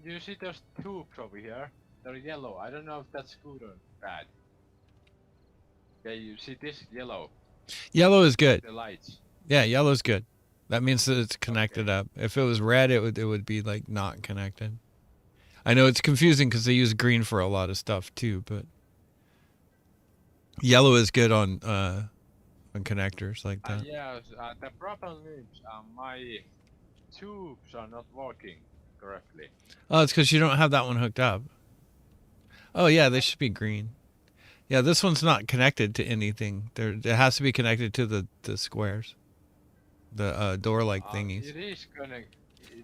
You see those tubes over here? They're yellow. I don't know if that's good or bad. Yeah, you see this yellow, Yellow is good. the lights. Yeah, yellow's good. That means that it's connected Okay. up. If it was red, it would be like not connected. I know it's confusing because they use green for a lot of stuff too, but yellow is good on connectors like that. Yes, the problem is my tubes are not working correctly. Oh, it's because you don't have that one hooked up. Oh yeah, they should be green. Yeah, this one's not connected to anything. It has to be connected to the squares, the door-like thingies. It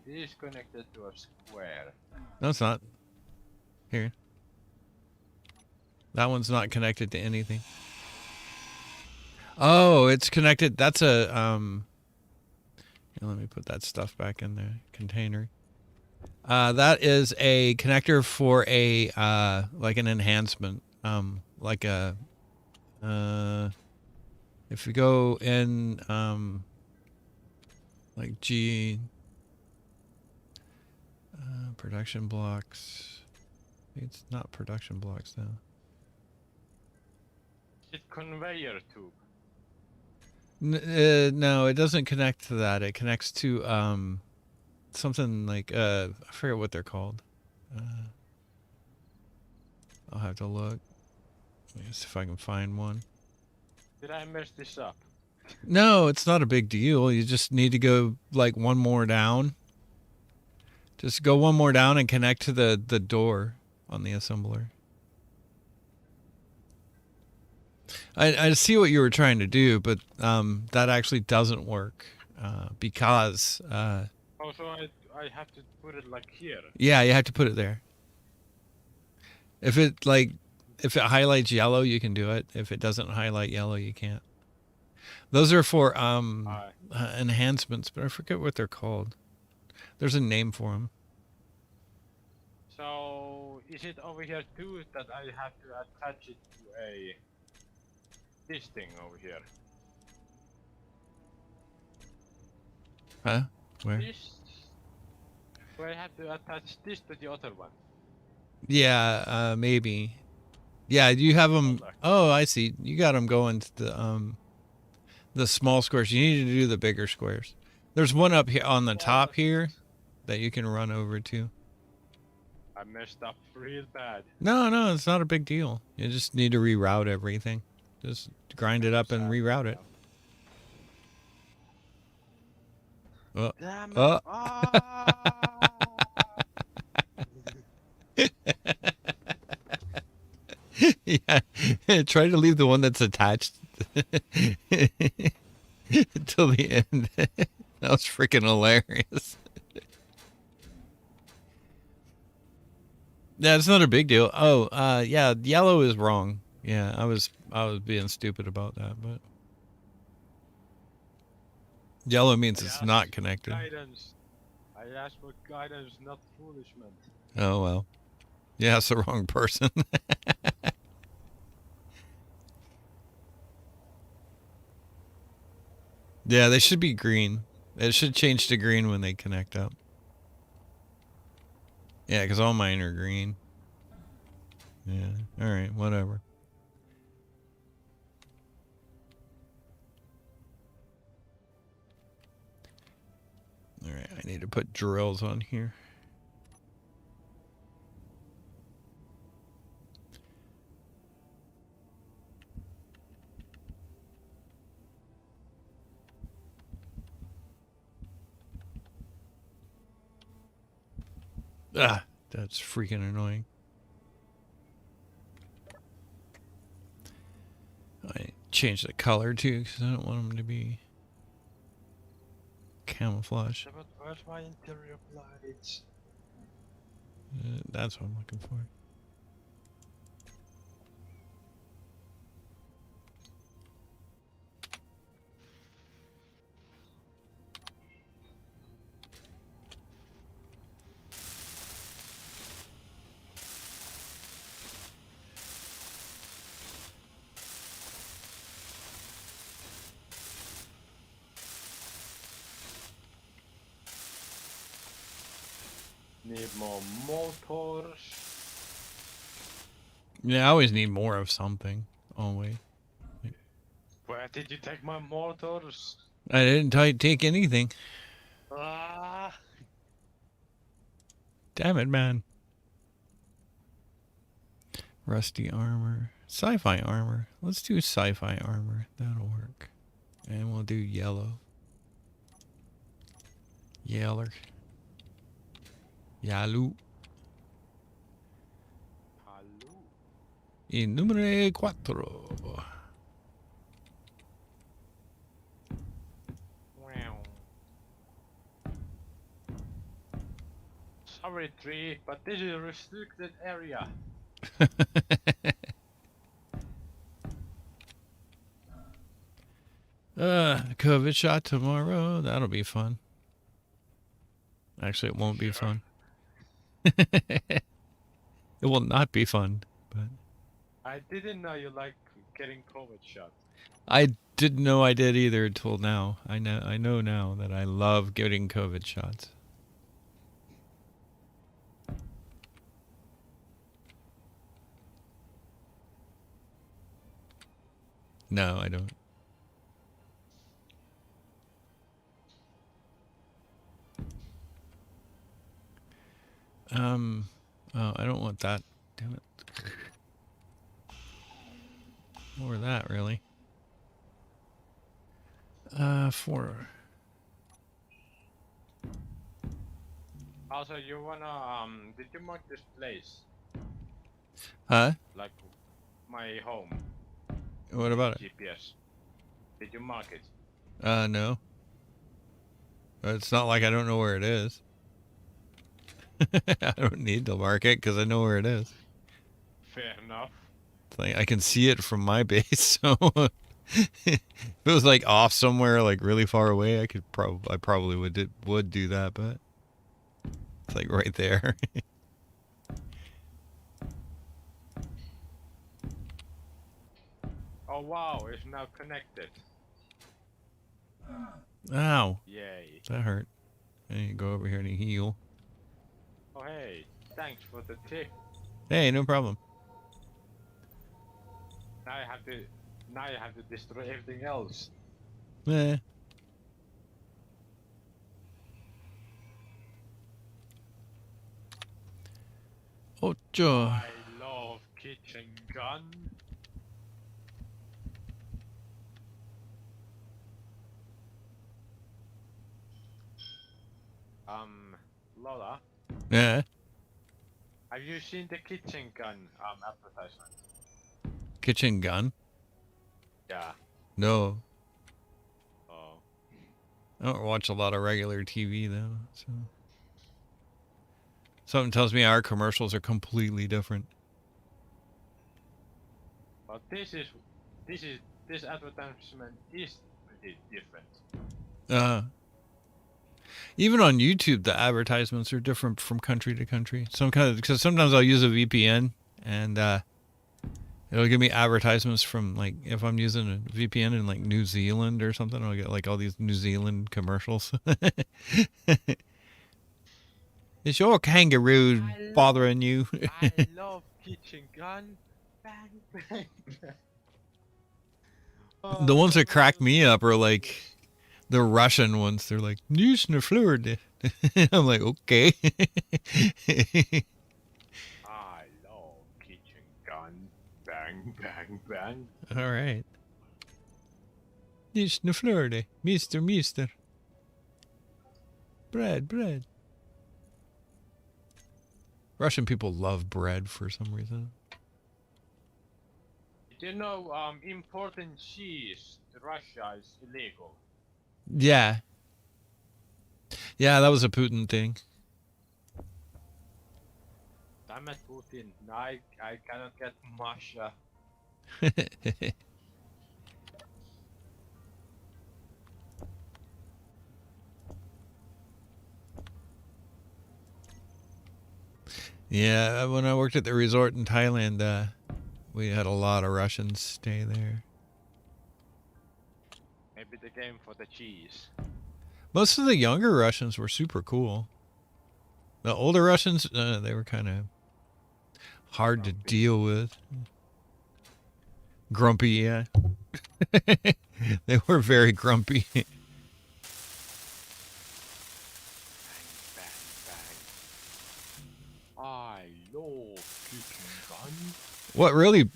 is connected to a square. No, it's not. Here. That one's not connected to anything. Oh, it's connected. That's a here, let me put that stuff back in the container. That is a connector for a like an enhancement. Like a if you go in like G production blocks. It's not production blocks now. It's conveyor tube. No, it doesn't connect to that. It connects to something like I forget what they're called. I'll have to look. Let me see if I can find one. Did I mess this up? No, it's not a big deal. You just need to go like one more down. Just go one more down and connect to the door on the assembler. I see what you were trying to do, but that actually doesn't work because Oh, so I have to put it like here. yeah, you have to put it there. If it highlights yellow, you can do it. If it doesn't highlight yellow, you can't. Those are for enhancements, but I forget what they're called. There's a name for them. So is it over here too that I have to attach it to this thing over here? Huh? Where? This. Do I have to attach this to the other one? Yeah, maybe. Yeah, you have them. Oh, I see. You got them going to the small squares. You need to do the bigger squares. There's one up here on the top here that you can run over to. I messed up real bad. No, it's not a big deal. You just need to reroute everything. Just grind it up and reroute it. Oh. Damn it. Oh. Yeah, try to leave the one that's attached till the end. That was freaking hilarious. Yeah, it's not a big deal. Oh, yeah, yellow is wrong. Yeah, I was being stupid about that, but yellow means it's not connected. Guidance. I asked for guidance, not foolishment. Oh well. Yeah, it's the wrong person. Yeah, they should be green. It should change to green when they connect up. Yeah, because all mine are green. Yeah, alright, whatever. Alright, I need to put drills on here. Ah, that's freaking annoying. I changed the color too because I don't want them to be camouflage. But where's my interior lights? That's what I'm looking for. Need more motors. Yeah, I always need more of something. Always. Where did you take my motors? I didn't take anything. Ah! Damn it, man. Rusty armor. Sci-fi armor. Let's do sci-fi armor. That'll work. And we'll do yellow. Yeller. Yellow. Hello. Il numero 4. Wow. Sorry, tree, but this is a restricted area. COVID shot tomorrow. That'll be fun. Actually, it won't be fun. It will not be fun, but I didn't know you like getting COVID shot. I didn't know I did either until now. I know now that I love getting COVID shots. No, I don't. Oh, I don't want that. Damn it. More of that, really. 4. Also, you wanna did you mark this place? Huh? Like my home What about it? GPS. Did you mark it? No. It's not like I don't know where it is. I don't need to mark it because I know where it is. Fair enough. It's like I can see it from my base, so if it was like off somewhere, like really far away, I probably would do that, but it's like right there. Oh wow, it's now connected. Ow, Yay. that hurt. I need to go over here and heal. Oh hey, thanks for the tip. Hey, no problem. Now you have to destroy everything else. Eh. Ocho. I love kitchen gun. Lola, Yeah. have you seen the kitchen gun advertisement? Kitchen gun? Yeah. No. Oh. I don't watch a lot of regular TV though, so something tells me our commercials are completely different. But this advertisement is pretty different. Even on YouTube, the advertisements are different from country to country. Because sometimes I'll use a VPN and it'll give me advertisements from, like, if I'm using a VPN in like New Zealand or something, I'll get like all these New Zealand commercials. Is your kangaroo bothering you? I love kitchen gun. Bang bang bang. The ones that crack me up are like the Russian ones. They're like, Nizhny Florida. I'm like, okay. I love kitchen gun. Bang bang bang. All right. Nizhny Florida. Mister. Bread. Russian people love bread for some reason. Did you know importing cheese to Russia is illegal? Yeah. Yeah, that was a Putin thing. Damn it, Putin. I cannot get Masha. Yeah, when I worked at the resort in Thailand, we had a lot of Russians stay there. Maybe the game for the cheese. Most of the younger Russians were super cool. The older Russians, they were kind of hard to Grumpy. deal with. Grumpy, yeah. They were very grumpy. Bang, bang, bang. I love kicking guns. What really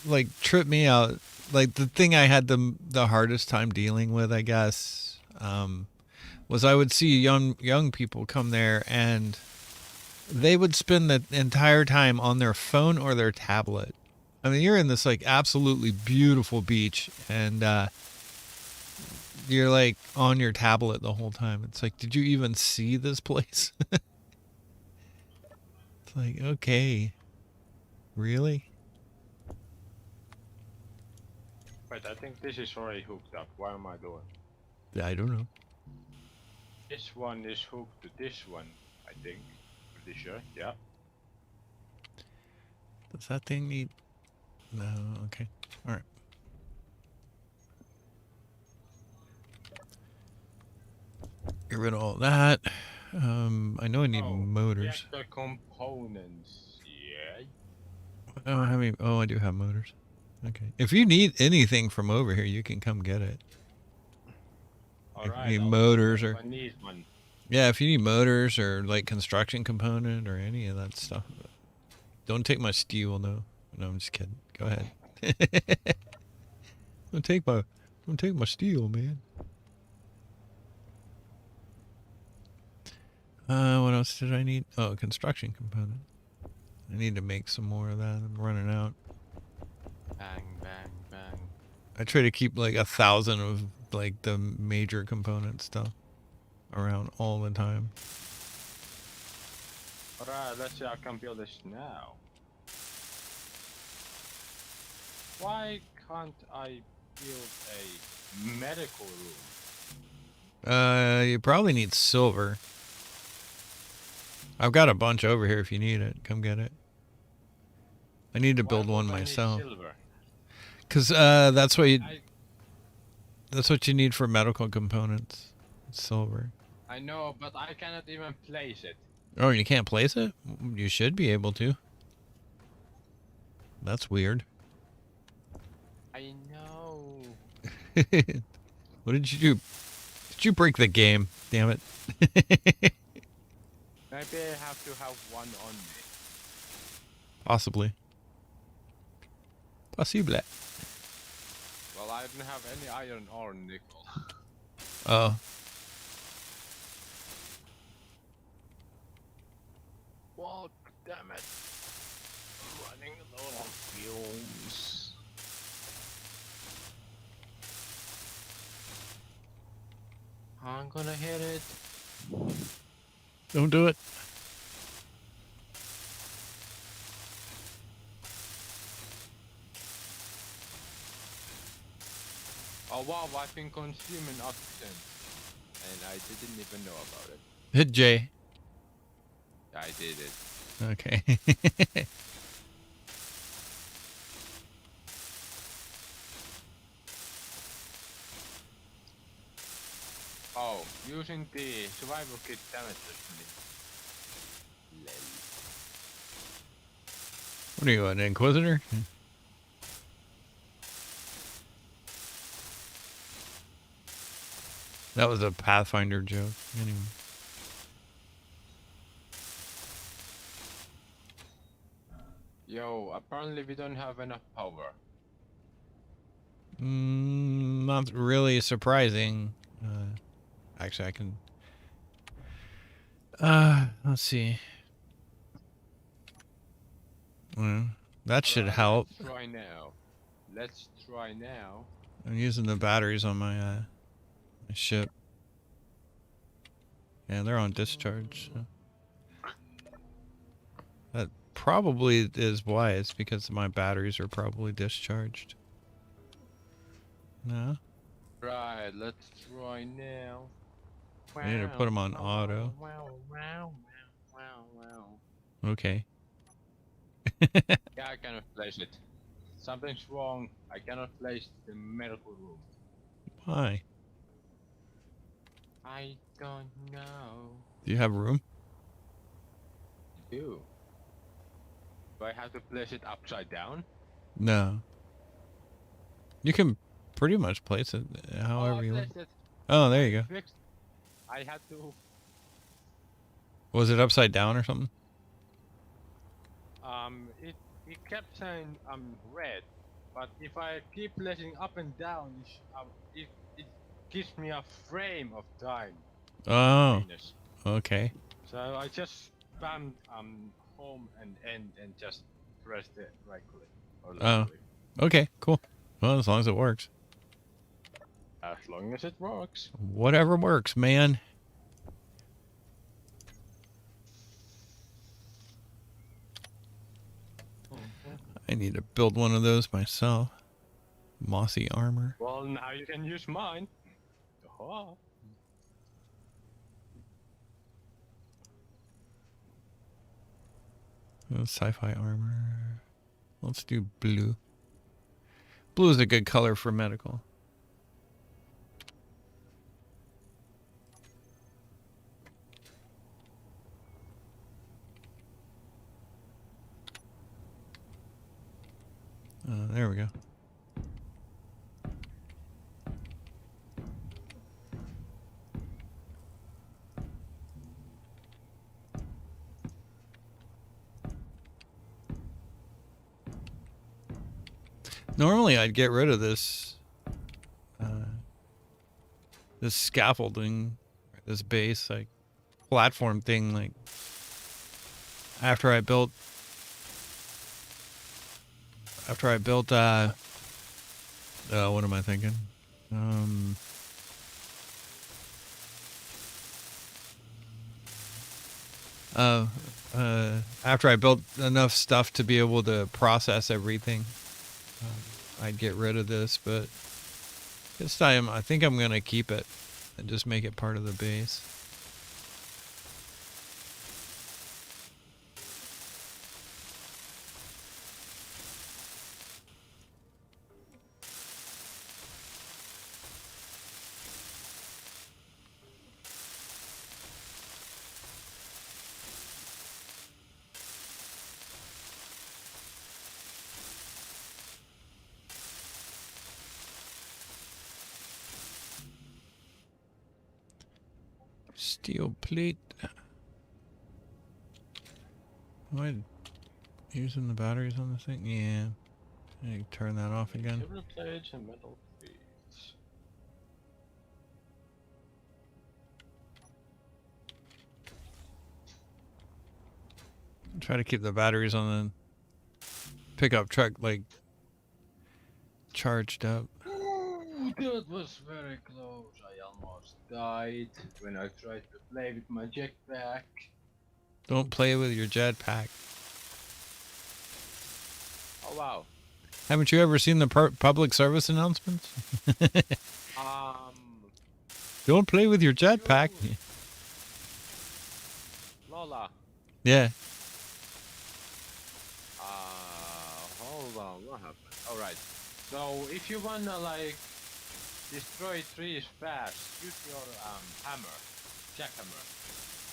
like tripped me out, like the thing I had the hardest time dealing with, I guess, was I would see young people come there and they would spend the entire time on their phone or their tablet. I mean, you're in this like absolutely beautiful beach and you're like on your tablet the whole time. It's like, did you even see this place? It's like, okay, really? Wait, I think this is already hooked up. What am I doing? I don't know. This one is hooked to this one, I think. Pretty sure, yeah. Does that thing need? No. Okay. All right. Get rid of all that. I know I need motors. Yeah, the components, yeah. I don't have any. Oh, I do have motors. Okay. If you need anything from over here, you can come get it. Alright, Need motors or I need one. yeah, if you need motors or like construction component or any of that stuff. Don't take my steel, no. No, I'm just kidding. Go ahead. don't take my steel, man. What else did I need? Oh, a construction component. I need to make some more of that. I'm running out. Bang, bang, bang. I try to keep like 1,000 of like the major component stuff around all the time. Alright, let's see how I can build this now. Why can't I build a medical room? You probably need silver. I've got a bunch over here if you need it. Come get it. I need to build one myself. Cause that's what you need for medical components. Silver. I know, but I cannot even place it. Oh, you can't place it? You should be able to. That's weird. I know. What did you do? Did you break the game? Damn it. Maybe I have to have one on me. Possibly. Possible. Well, I don't have any iron or nickel. Oh. Well, damn it. I'm running low on fumes. I'm gonna hit it. Don't do it. Oh wow, I've been consuming oxygen. And I didn't even know about it. Hit J. I did it. Okay. Oh, using the survival kit damages me. Lel. What are you, an Inquisitor? That was a Pathfinder joke. Anyway. Yo, apparently we don't have enough power. Not really surprising. Actually, I can. Let's see. Well, that should help. Let's try now. Let's try now. I'm using the batteries on my my ship. Yeah, they're on discharge. So. That probably is why. It's because my batteries are probably discharged. No? Right, let's try now. I need to put them on auto. Okay. Yeah, I cannot place it. Something's wrong. I cannot place the medical room. Why? I don't know. Do you have room? Ew. Do I have to place it upside down? No. You can pretty much place it Oh, however I you want. placed it. Oh, there you go. Fixed. I had to. Was it upside down or something? It kept saying red, but if I keep placing up and down, it gives me a frame of time. Oh, Venus. okay. So I just spammed home and end and just pressed the right click or left Oh, click. okay, cool. Well, as long as it works. As long as it works. Whatever works, man. I need to build one of those myself. Mossy armor. Well, now you can use mine. Oh. Sci-fi armor. Let's do blue. Blue is a good color for medical. There we go. Normally, I'd get rid of this this scaffolding, this base, like platform thing, like after I built what am I thinking? After I built enough stuff to be able to process everything, I'd get rid of this, but this time I think I'm gonna keep it and just make it part of the base. Steel plate. Am I using the batteries on this thing? Yeah. I turn that off again. Silver plates and metal plates. Try to keep the batteries on the pickup truck like charged up. Ooh, that was very close. I almost died when I tried to play with my jetpack. Don't play with your jetpack. Oh wow. Haven't you ever seen the public service announcements? Don't play with your jetpack. Lola. Yeah. Hold on, what happened? Alright. So if you wanna like destroy trees fast, use your hammer. Jackhammer.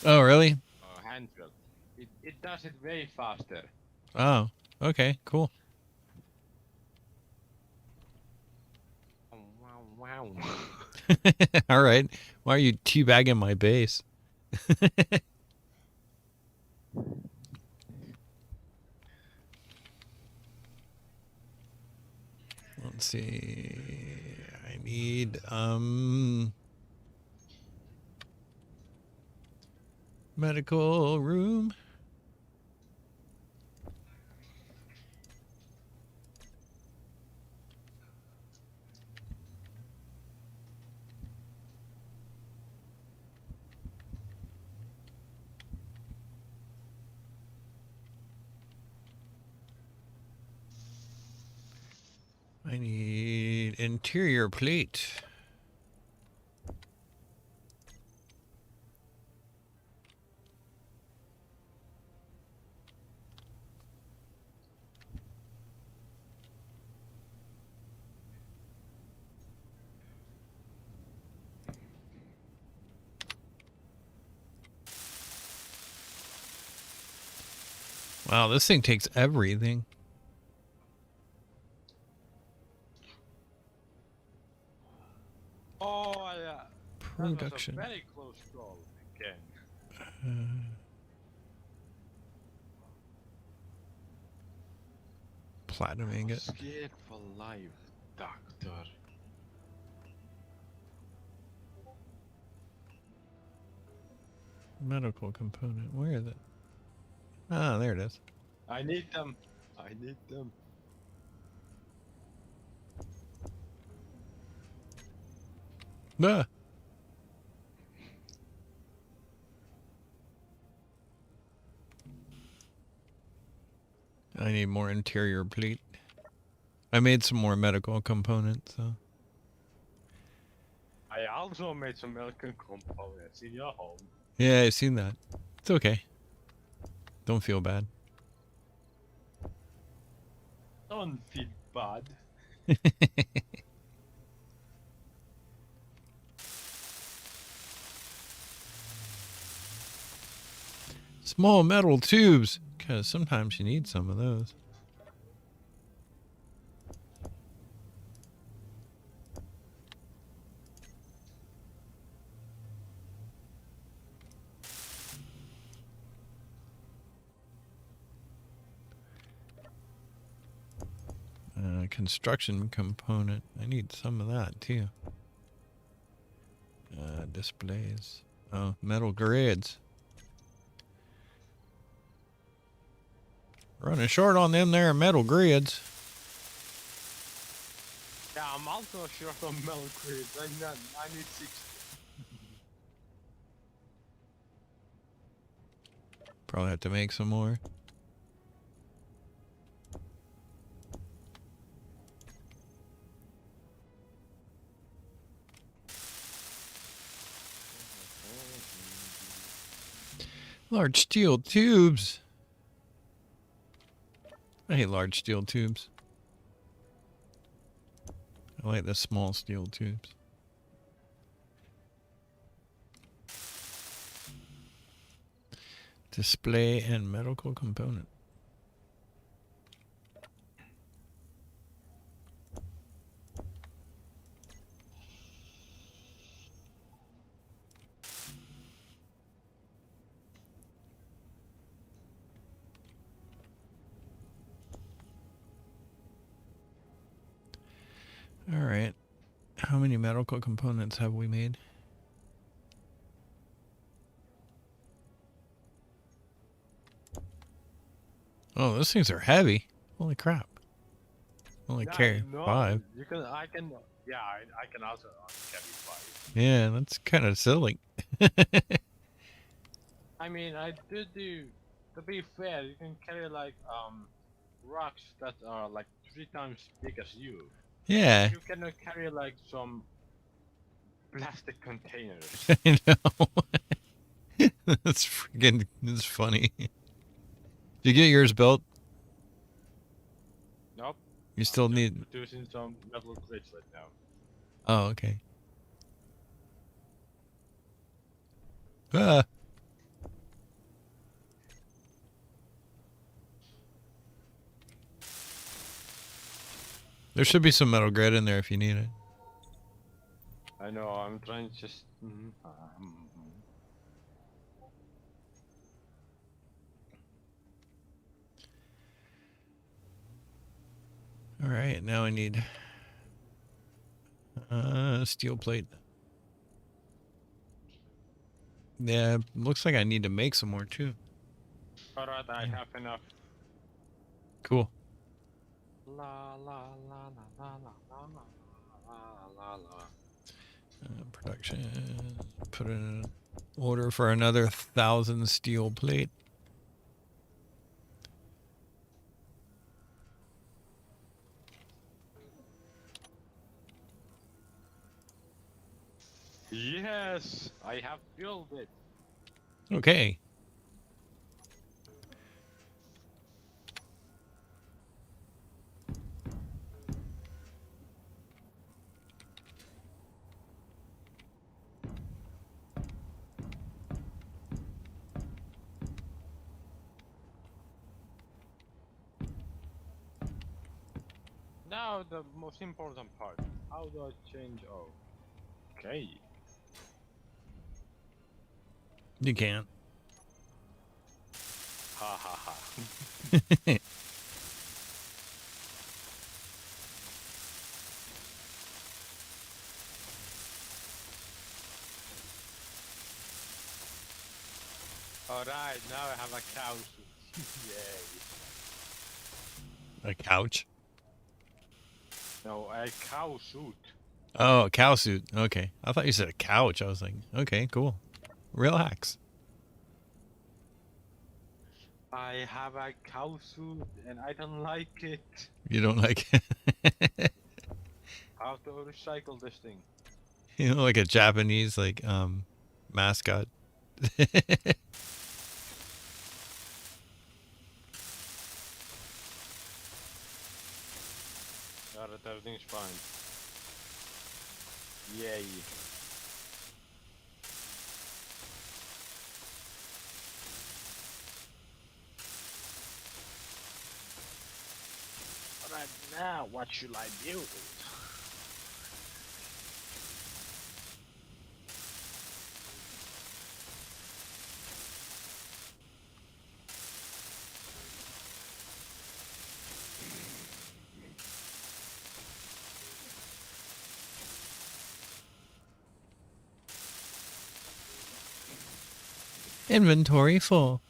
Oh, really? Or hand drill. It does it way faster. Oh, okay, cool. Wow. All right. Why are you teabagging my base? Let's see. I need medical room. I need interior plate. Wow, this thing takes everything. Oh, yeah. That was a Production. very close call again. Platinum ingot. Scared for life, doctor. Medical component. Where is it? Ah, there it is. I need them. I need them. Ah. I need more interior plate. I made some more medical components, so. I also made some milk components in your home. Yeah, I've seen that. It's okay. Don't feel bad. Don't feel bad. Small metal tubes, because sometimes you need some of those. Construction component. I need some of that too. Displays. Oh, metal grids. Running short on them there metal grids. Yeah, I'm also short on milk grids. I need 60. Probably have to make some more. Large steel tubes. I hate large steel tubes. I like the small steel tubes. Display and medical component. All right. How many medical components have we made? Oh, those things are heavy. Holy crap. Only carry 5. You can. I can. Yeah, I can also carry 5. Yeah, that's kind of silly. I mean, I did do. To be fair, you can carry like rocks that are like 3 times big as you. Yeah, You cannot carry like some plastic containers. I know. That's funny. Did you get yours built? Nope. You still I'm just need. producing some metal grids right now. Oh, okay. Ah. There should be some metal grid in there if you need it. I know. I'm trying to just. All right, now I need steel plate. Yeah, looks like I need to make some more too. Alright, I have enough. Cool. La la la la la la la la la. Production. Put in an order for another 1,000 steel plate. Yes, I have built it. Okay. about the most important part? How do I change? Oh, okay. You can't. Ha ha ha. Alright, now I have a cow suit. Yay. A couch? No, a cow suit. Oh, a cow suit. Okay. I thought you said a couch. I was like, okay, cool. Relax. I have a cow suit and I don't like it. You don't like How to recycle this thing? you know, like a Japanese mascot. Alright, everything's fine. Yay. Alright, now what should I build? Inventory full.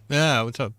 Yeah, what's up?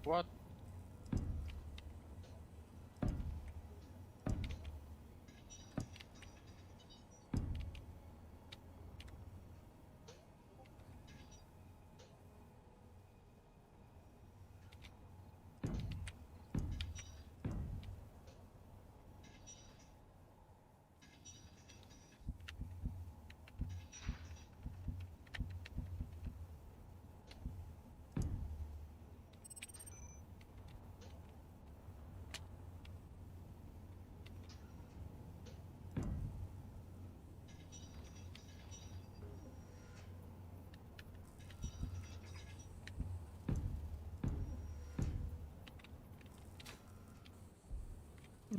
What?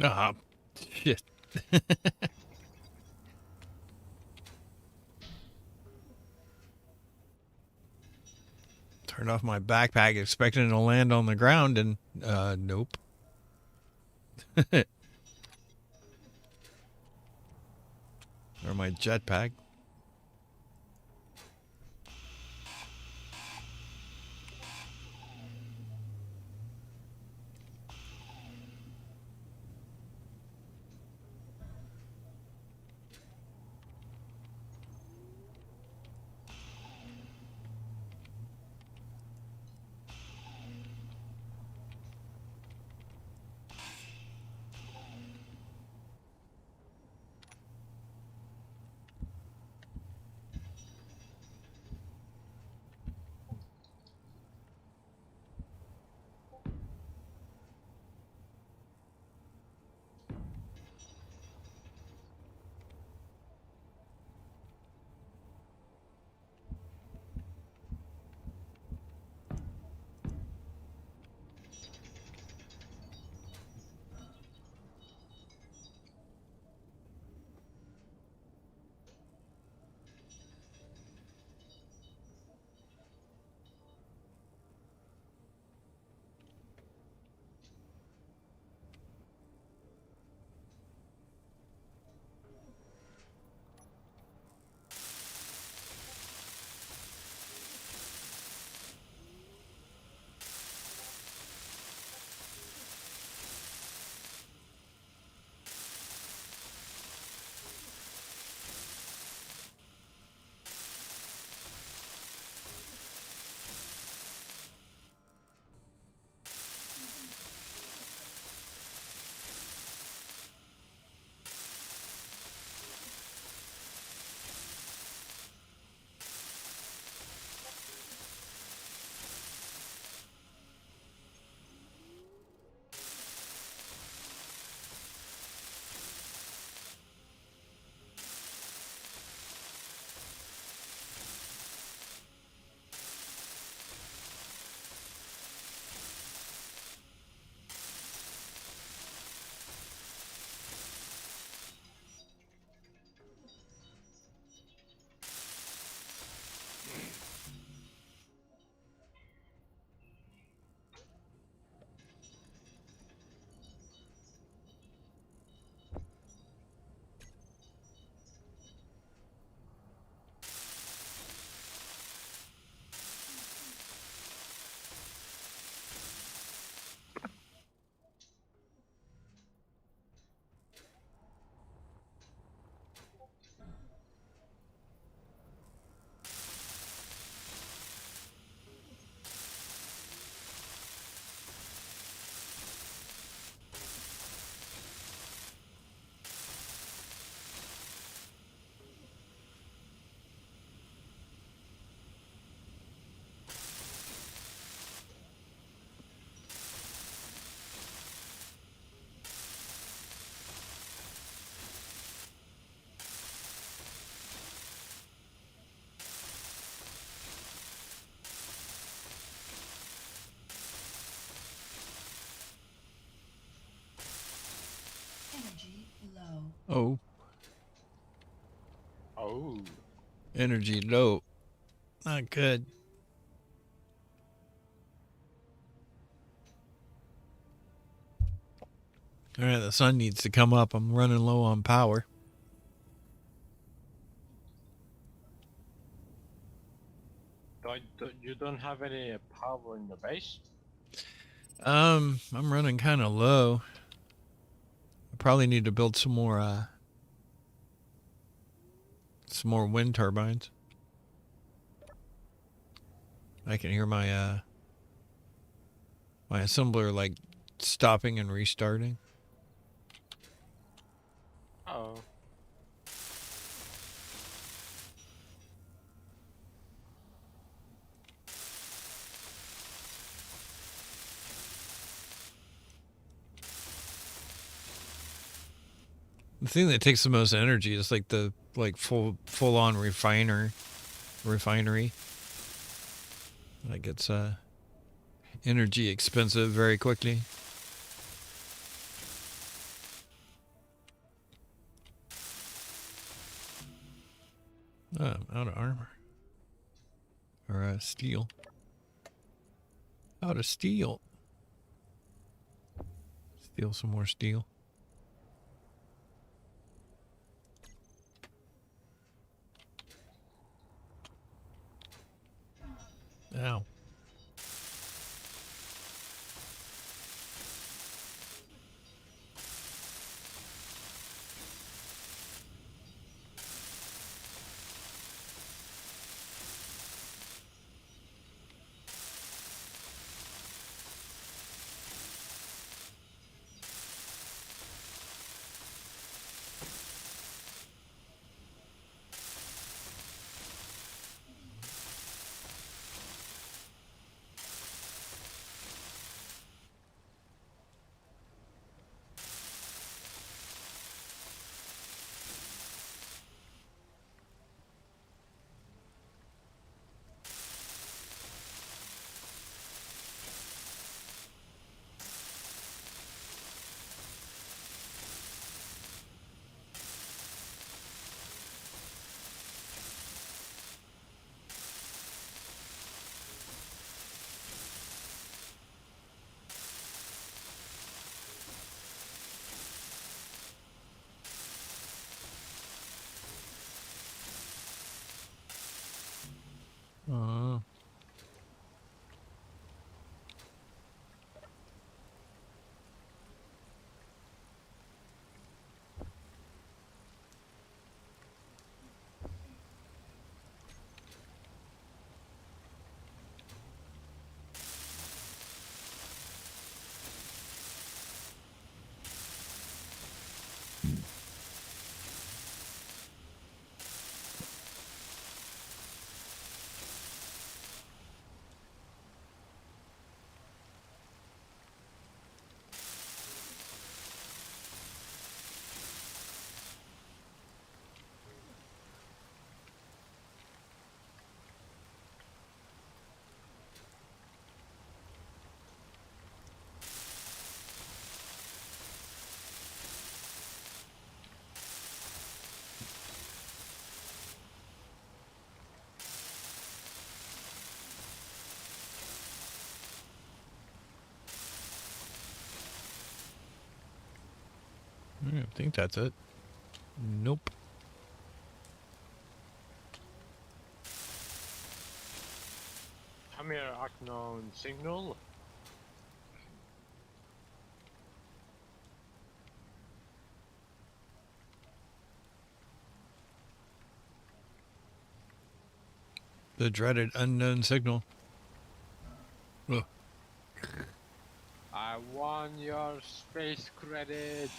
Ah, shit. Turned off my backpack expecting it to land on the ground and nope. Or my jetpack. Energy low. Oh, Oh. energy low. Not good. All right, the sun needs to come up. I'm running low on power. You don't have any power in the base? I'm running kind of low. I probably need to build some more wind turbines. I can hear my assembler like stopping and restarting. Oh. The thing that takes the most energy is like the full on refinery. Like it's energy expensive very quickly. Oh, I'm out of armor. Or steel. Out of steel. Steal some more steel. Ow. Oh. I think that's it. Nope. Come here, unknown signal. The dreaded unknown signal. Ugh. I won your space credits.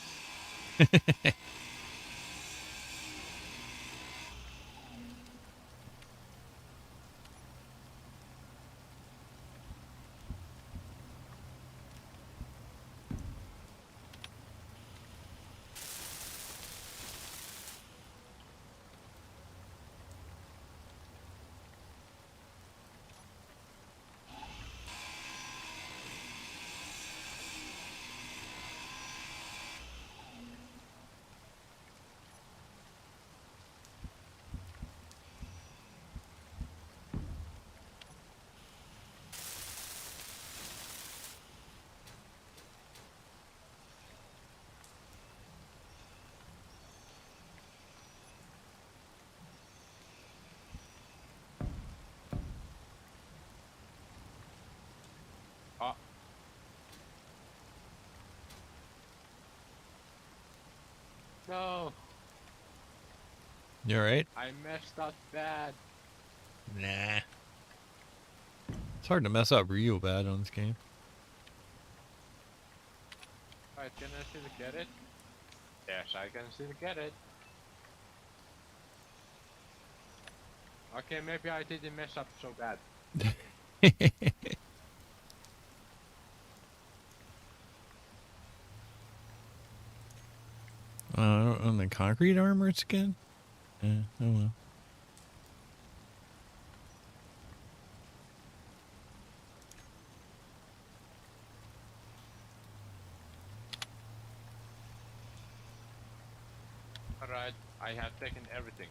Oh. No, You alright? I messed up bad. Nah. It's hard to mess up real bad on this game. Alright, can I still get it? Yes, I can still get it. Okay, maybe I didn't mess up so bad. On the concrete armor skin? Yeah, oh well. Alright, I have taken everything.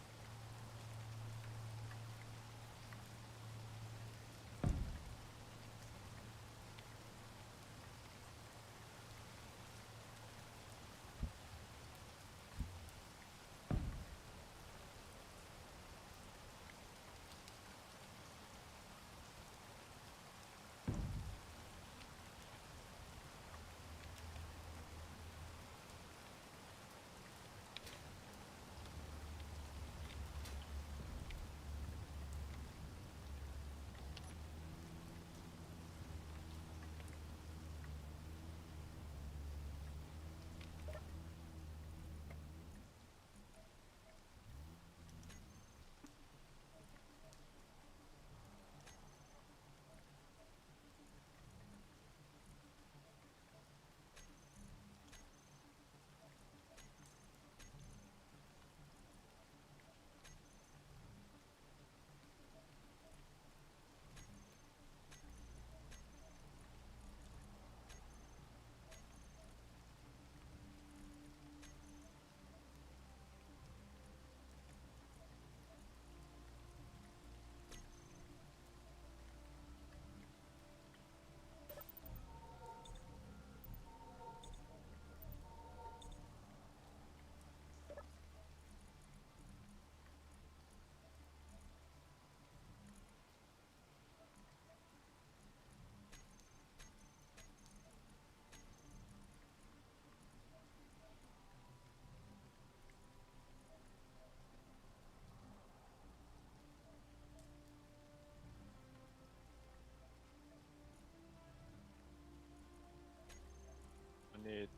need.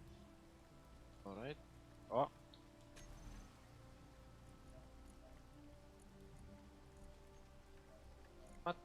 Alright. Oh. What?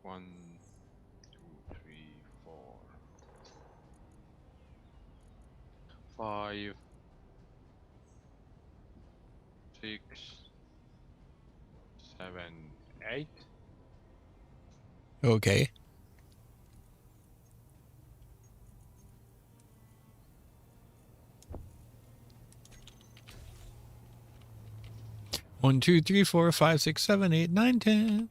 One, two, three, four, 5, 6, 7, 8. Okay. One, two, three, four, 5, 6, 7, 8, 9, 10.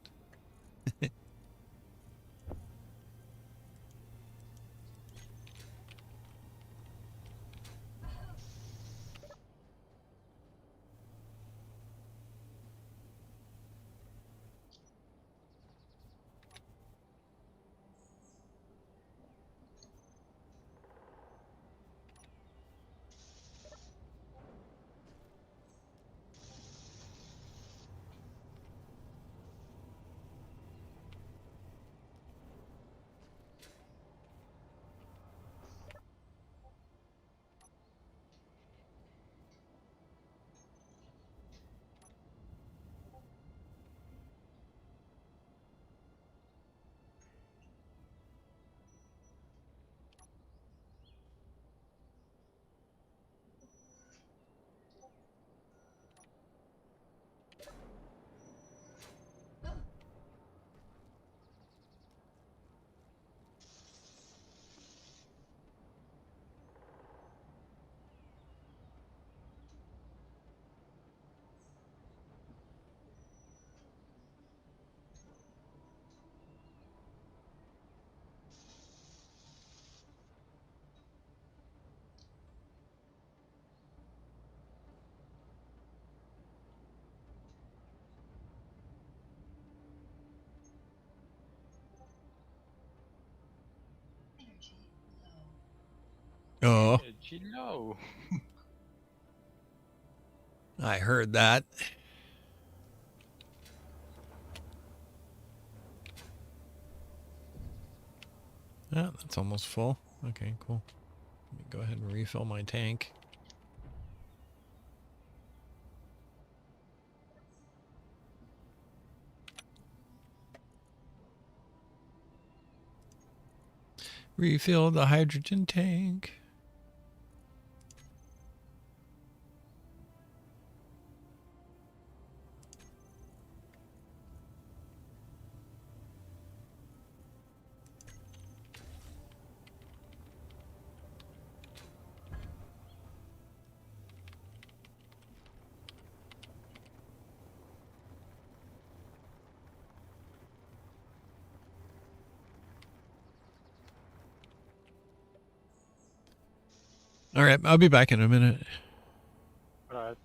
Oh, Chill low. I heard that. Yeah, that's almost full. Okay, cool. Let me go ahead and refill my tank. Refill the hydrogen tank. All right, I'll be back in a minute. Alright.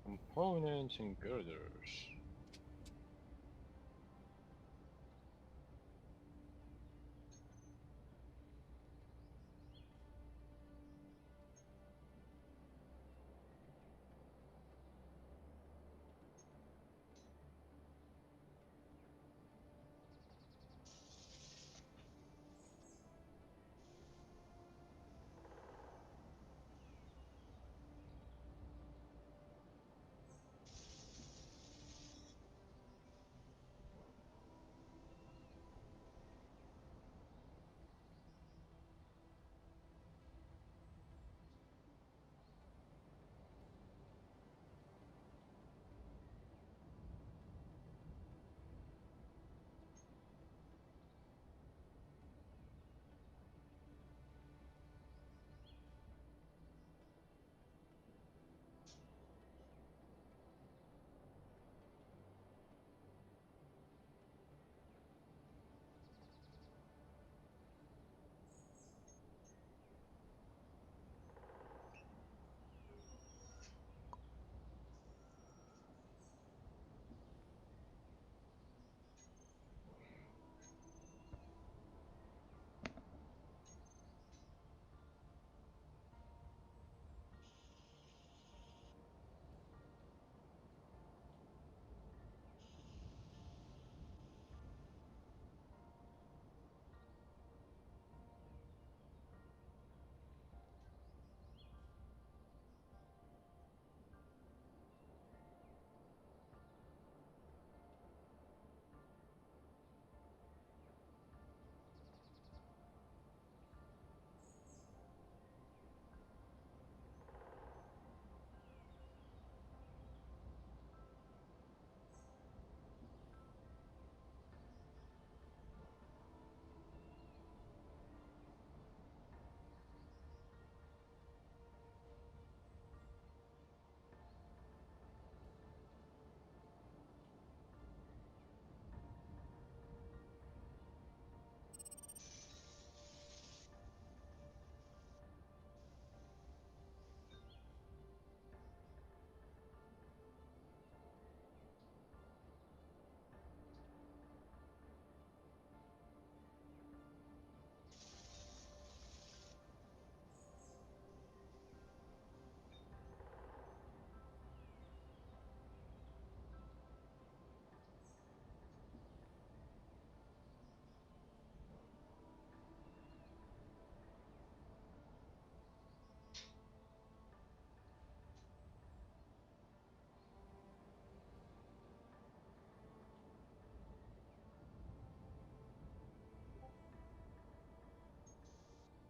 Components and girders.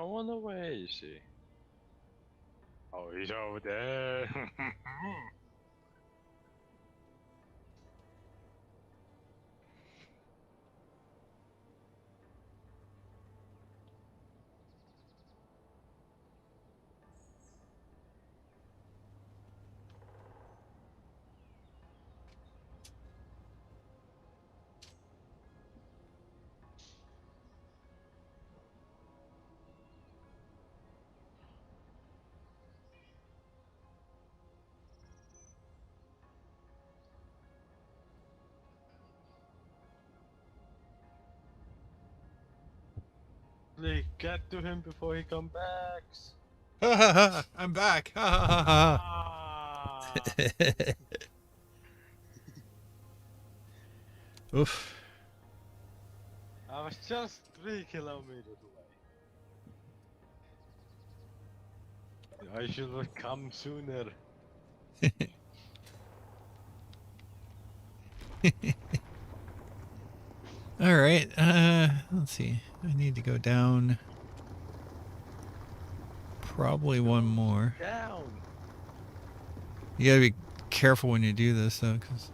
I wonder where is he? Oh, he's over there. Quickly, get to him before he comes back. I'm back. Ha ha ha Ah! ha. Oof. I was just 3 kilometers away. I should have come sooner. All right. Let's see. I need to go down. Probably one more. Down. You gotta be careful when you do this, though, because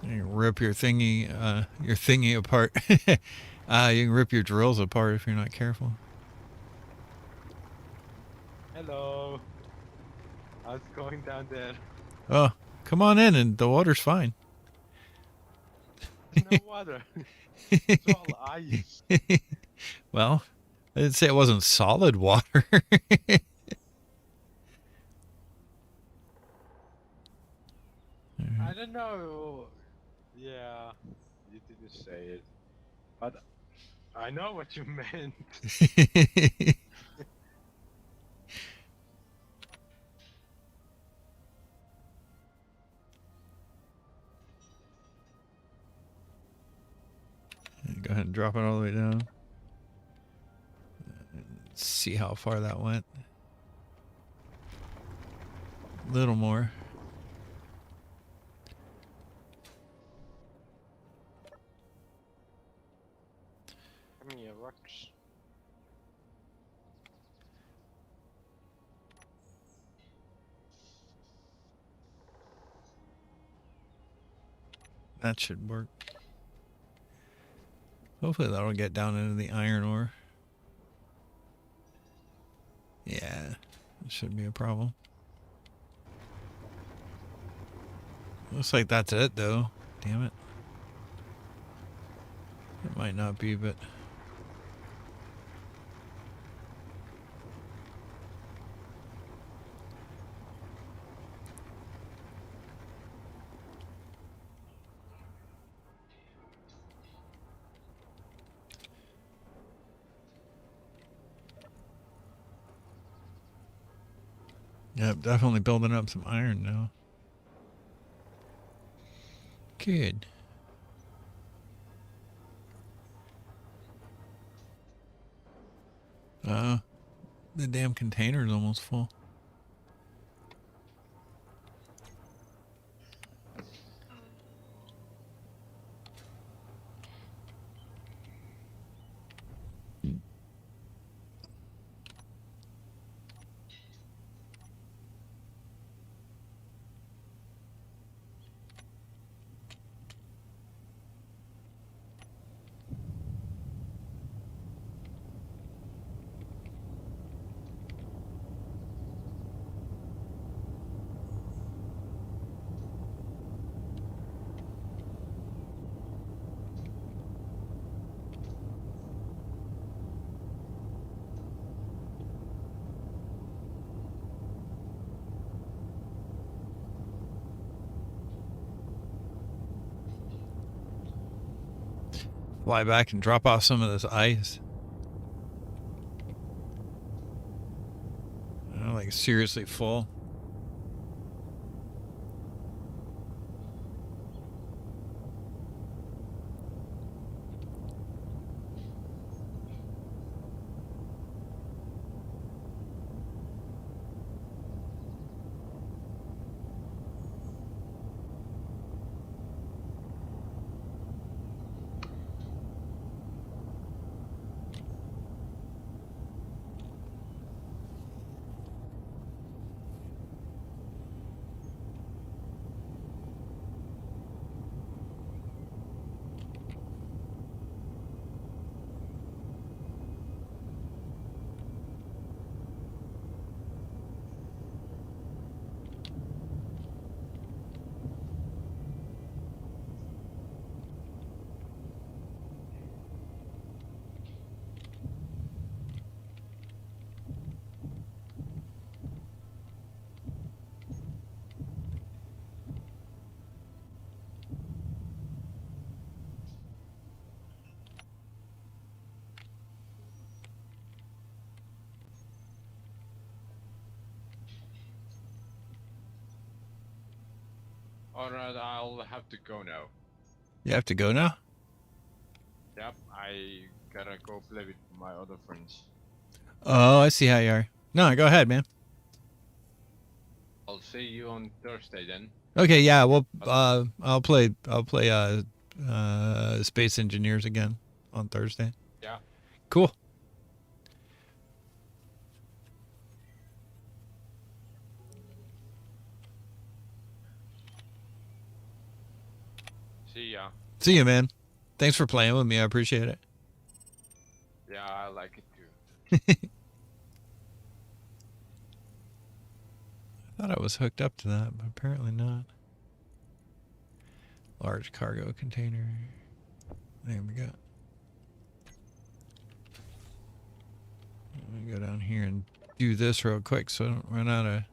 you can rip your thingy apart. You can rip your drills apart if you're not careful. Hello. I was going down there. Oh, come on in, and the water's fine. There's no water. It's all ice. Well, I didn't say it wasn't solid water. I don't know. Yeah, you didn't say it. But I know what you meant. Go ahead and drop it all the way down. See how far that went. A little more. Come here, rocks. That should work. Hopefully that'll get down into the iron ore. Yeah, it shouldn't be a problem. Looks like that's it, though. Damn it. It might not be, but... Yep, definitely building up some iron now. Good. The damn container's almost full. Fly back and drop off some of this ice. Like seriously full. Alright, I'll have to go now. You have to go now? Yep, I gotta go play with my other friends. Oh, I see how you are. No, go ahead, man. I'll see you on Thursday then. Okay, yeah, well, I'll play Space Engineers again on Thursday. Yeah. Cool. See ya. See you, man. Thanks for playing with me. I appreciate it. Yeah, I like it too. I thought I was hooked up to that, but apparently not. Large cargo container. There we go. Let me go down here and do this real quick so I don't run out of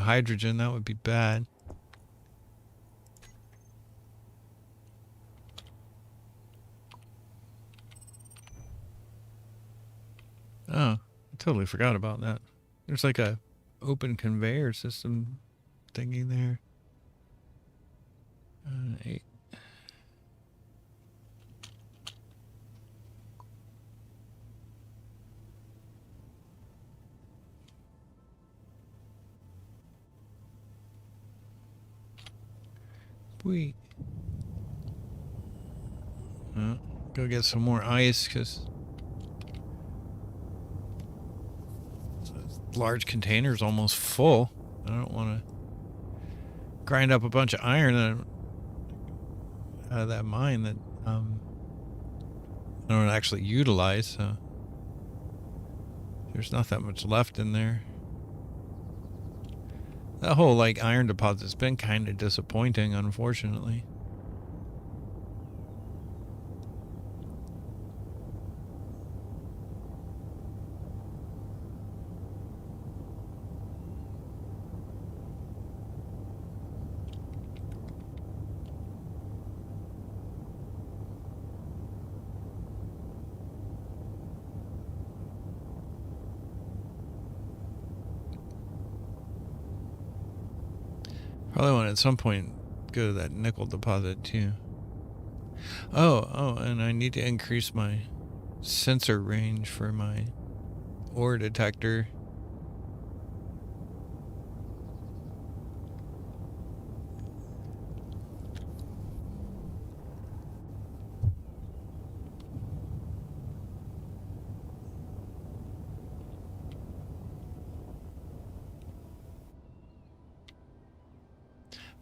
hydrogen. That would be bad. Oh, I totally forgot about that. There's like a open conveyor system thingy there. 8. Sweet. Go get some more ice because large container's almost full. I don't want to grind up a bunch of iron out of that mine that I don't actually utilize. So there's not that much left in there. That whole like iron deposit's been kind of disappointing, unfortunately. Probably want to at some point go to that nickel deposit too. Oh, and I need to increase my sensor range for my ore detector.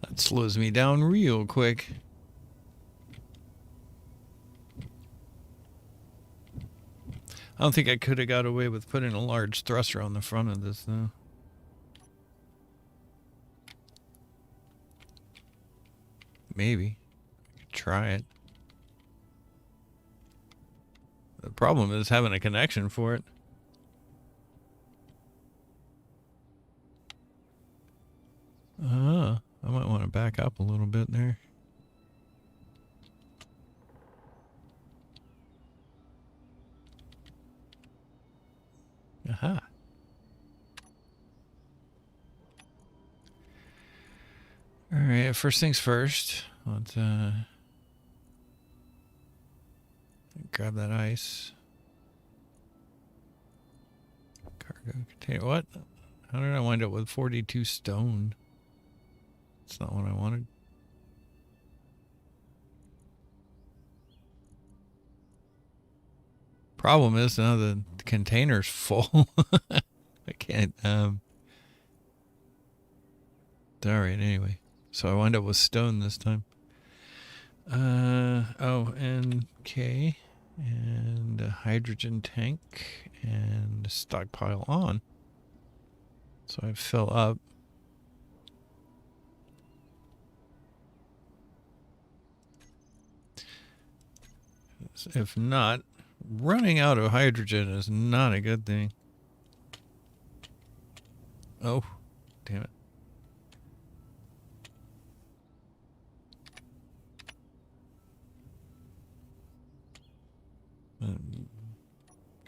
That slows me down real quick. I don't think I could have got away with putting a large thruster on the front of this, though. Maybe. I could try it. The problem is having a connection for it. I might want to back up a little bit there. Aha. All right, first things first. Let's grab that ice. Cargo container. What? How did I wind up with 42 stone? That's not what I wanted. Problem is now the container's full. I can't. All right. Anyway, so I wind up with stone this time. and K, and a hydrogen tank, and a stockpile on. So I fill up. If not, running out of hydrogen is not a good thing. Oh, damn it.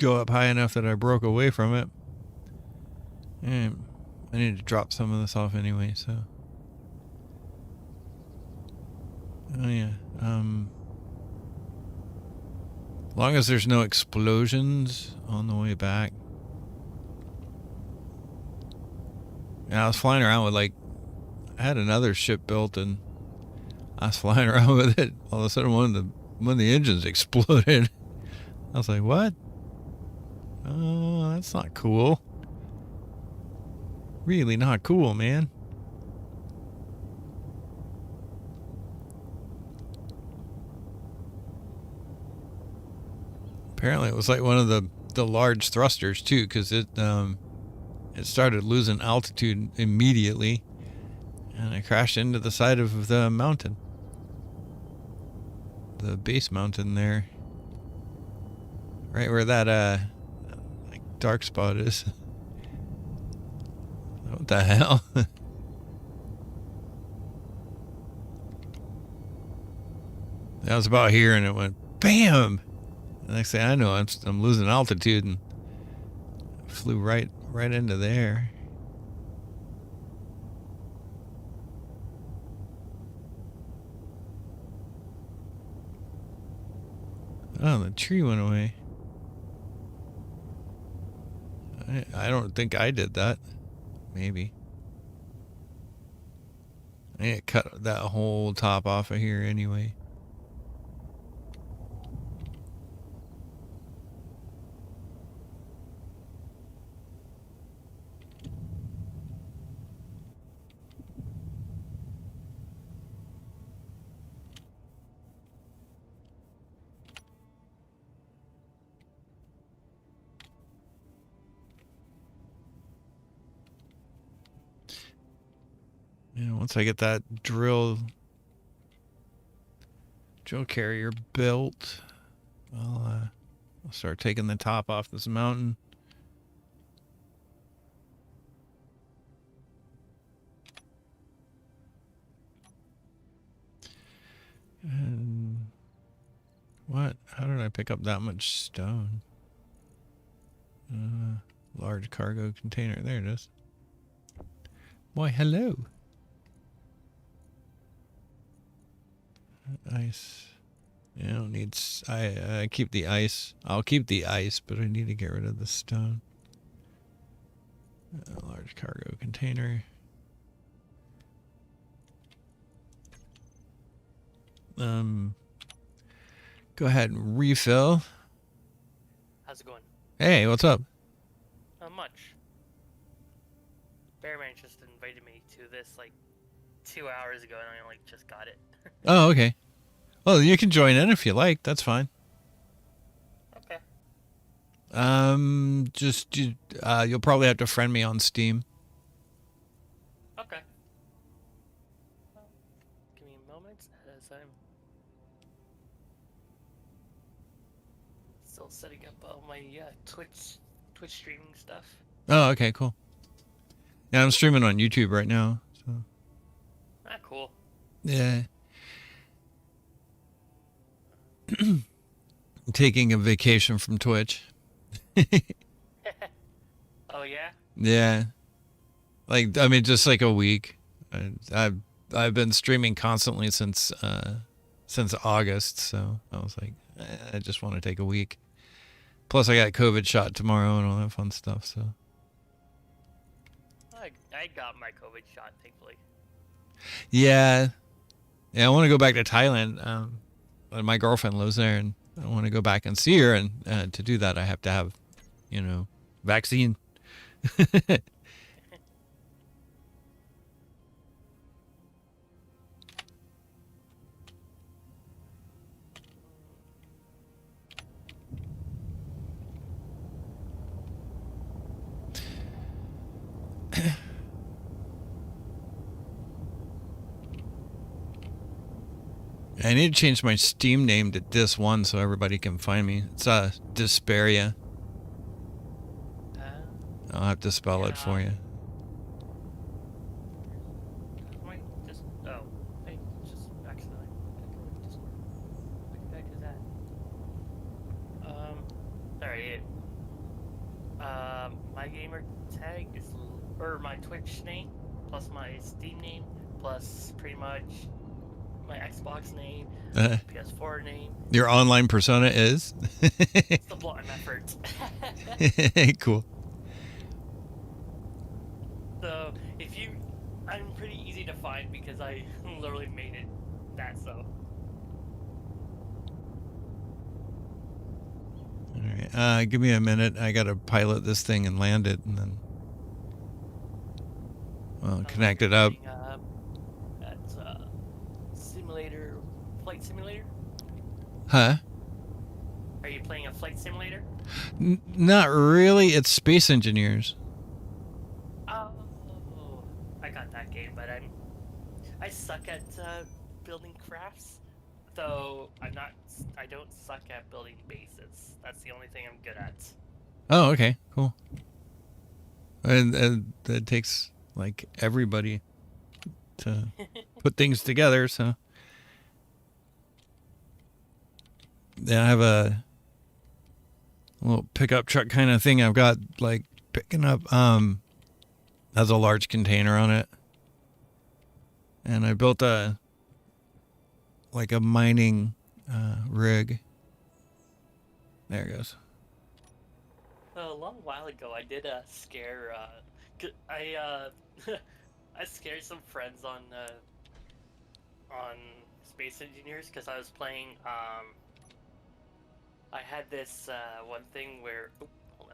go up high enough that I broke away from it. And I need to drop some of this off anyway, so. Oh yeah. As long as there's no explosions on the way back. And I was flying around with like, I had another ship built and I was flying around with it. All of a sudden one of the engines exploded. I was like, what? Oh, that's not cool. Really not cool, man. Apparently it was like one of the large thrusters too, because it started losing altitude immediately, and I crashed into the side of the mountain, the base mountain there, right where that like dark spot is. What the hell? That was about here, and it went bam. The next thing I know, I'm losing altitude and flew right into there. Oh, the tree went away. I don't think I did that. Maybe. I need to cut that whole top off of here anyway. Yeah, once I get that drill carrier built, I'll start taking the top off this mountain. And what? How did I pick up that much stone? Large cargo container. There it is. Why, hello. Ice. I don't need. I keep the ice. I'll keep the ice, but I need to get rid of the stone. A large cargo container. Go ahead and refill. How's it going? Hey, what's up? Not much. Bearman just invited me to this like 2 hours ago, and I like just got it. Oh, okay. Well, you can join in if you like. That's fine. Okay. You'll probably have to friend me on Steam. Okay. Well, give me a moment as I'm still setting up all my Twitch streaming stuff. Oh, okay, cool. Yeah, I'm streaming on YouTube right now. So. Ah, cool. Yeah. I'm taking a vacation from Twitch. Oh yeah? Yeah. Like, I mean, just like a week. I've been streaming constantly since August, so I was like, I just want to take a week. Plus, I got COVID shot tomorrow and all that fun stuff. So. I got my COVID shot, thankfully. Yeah. I want to go back to Thailand. My girlfriend lives there, and I want to go back and see her. And to do that, I have to have, vaccine. I need to change my Steam name to Dis1 so everybody can find me. It's Disperia. I'll have to spell it for you. Wait, hey, just accidentally. What did I do that? Sorry. my gamer tag is, or my Twitch name, plus my Steam name, plus pretty much my Xbox name, PS4 name. Your online persona is? It's the blot effort. Cool. So if you, I'm pretty easy to find because I literally made it that so. All right. Give me a minute. I gotta pilot this thing and land it, and then connect it up. That's simulator, flight simulator. Huh? Are you playing a flight simulator? Not really. It's Space Engineers. Oh, I got that game, but I suck at building crafts. Though I don't suck at building bases. That's the only thing I'm good at. Oh, okay, cool. And that takes like everybody to put things together. So yeah, I have a little pickup truck kind of thing. I've got like picking up has a large container on it, and I built a mining rig. There it goes. A long while ago, I did scare. I I scared some friends on Space Engineers because I was playing. I had this one thing where. Oh, hold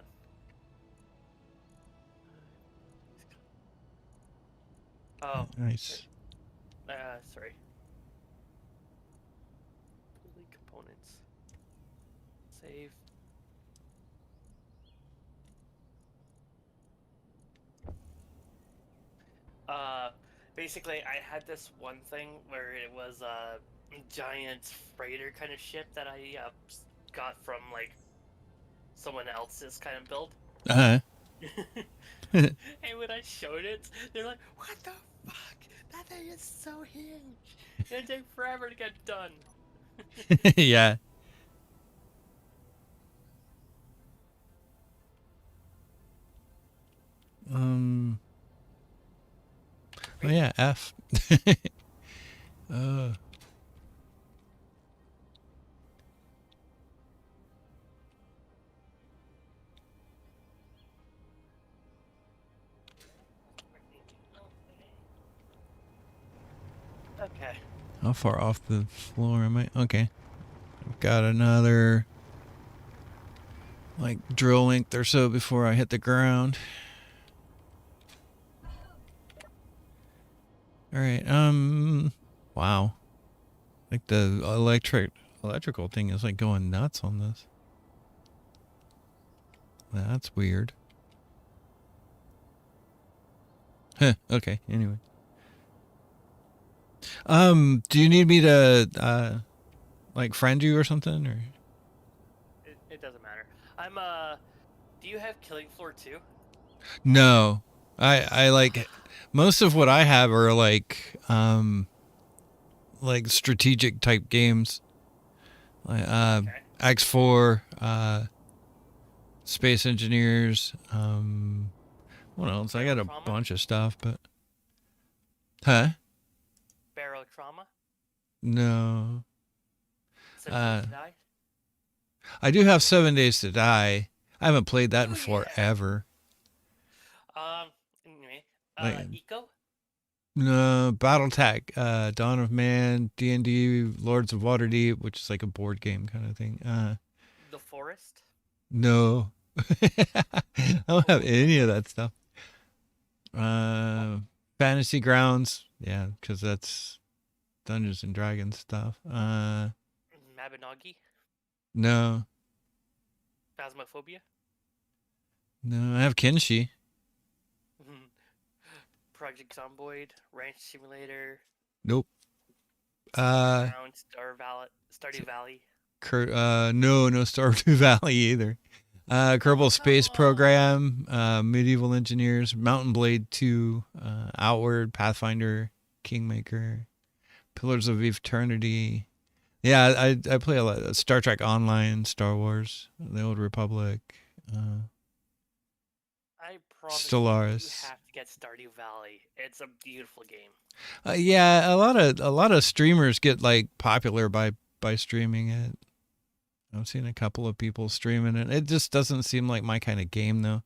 on. Oh. Nice. Sorry. Delete components. Save. Basically, I had this one thing where it was a giant freighter kind of ship that I got from like someone else's kind of build. And when I showed it, they're like, "What the fuck? That thing is so huge! It'll take forever to get done." Yeah. Oh yeah, F. Okay. How far off the floor am I? Okay. I've got another like drill length or so before I hit the ground. All right. Wow. Like the electrical thing is like going nuts on this. That's weird. Huh. Okay. Anyway. Do you need me to like friend you or something, or? It doesn't matter. I'm do you have Killing Floor 2? No. I like most of what I have are like strategic type games. Like Okay. X4, Space Engineers, what else? I got a Trauma? bunch of stuff, but huh? Barrel Trauma? No. 7 Days to Die? I do have 7 Days to Die. I haven't played that in Oh, yeah. forever. Anyway, Like- Eco? No, BattleTech, Dawn of Man, D&D, Lords of Waterdeep, which is like a board game kind of thing. The Forest? No. I don't have any of that stuff. Fantasy Grounds, yeah, because that's Dungeons and Dragons stuff. Mabinogi? No. Phasmophobia? No, I have Kenshi. Project Zomboid? Ranch Simulator? Nope. Ground, Stardew Valley? No Stardew Valley either. Kerbal Space Program, Medieval Engineers, Mountain Blade 2, Outward, Pathfinder, Kingmaker, Pillars of Eternity. Yeah, I play a lot of Star Trek Online, Star Wars, The Old Republic. I promise Stellaris. you have to get Stardew Valley. It's a beautiful game. Yeah, a lot of streamers get like popular by streaming it. I've seen a couple of people streaming it. It just doesn't seem like my kind of game though.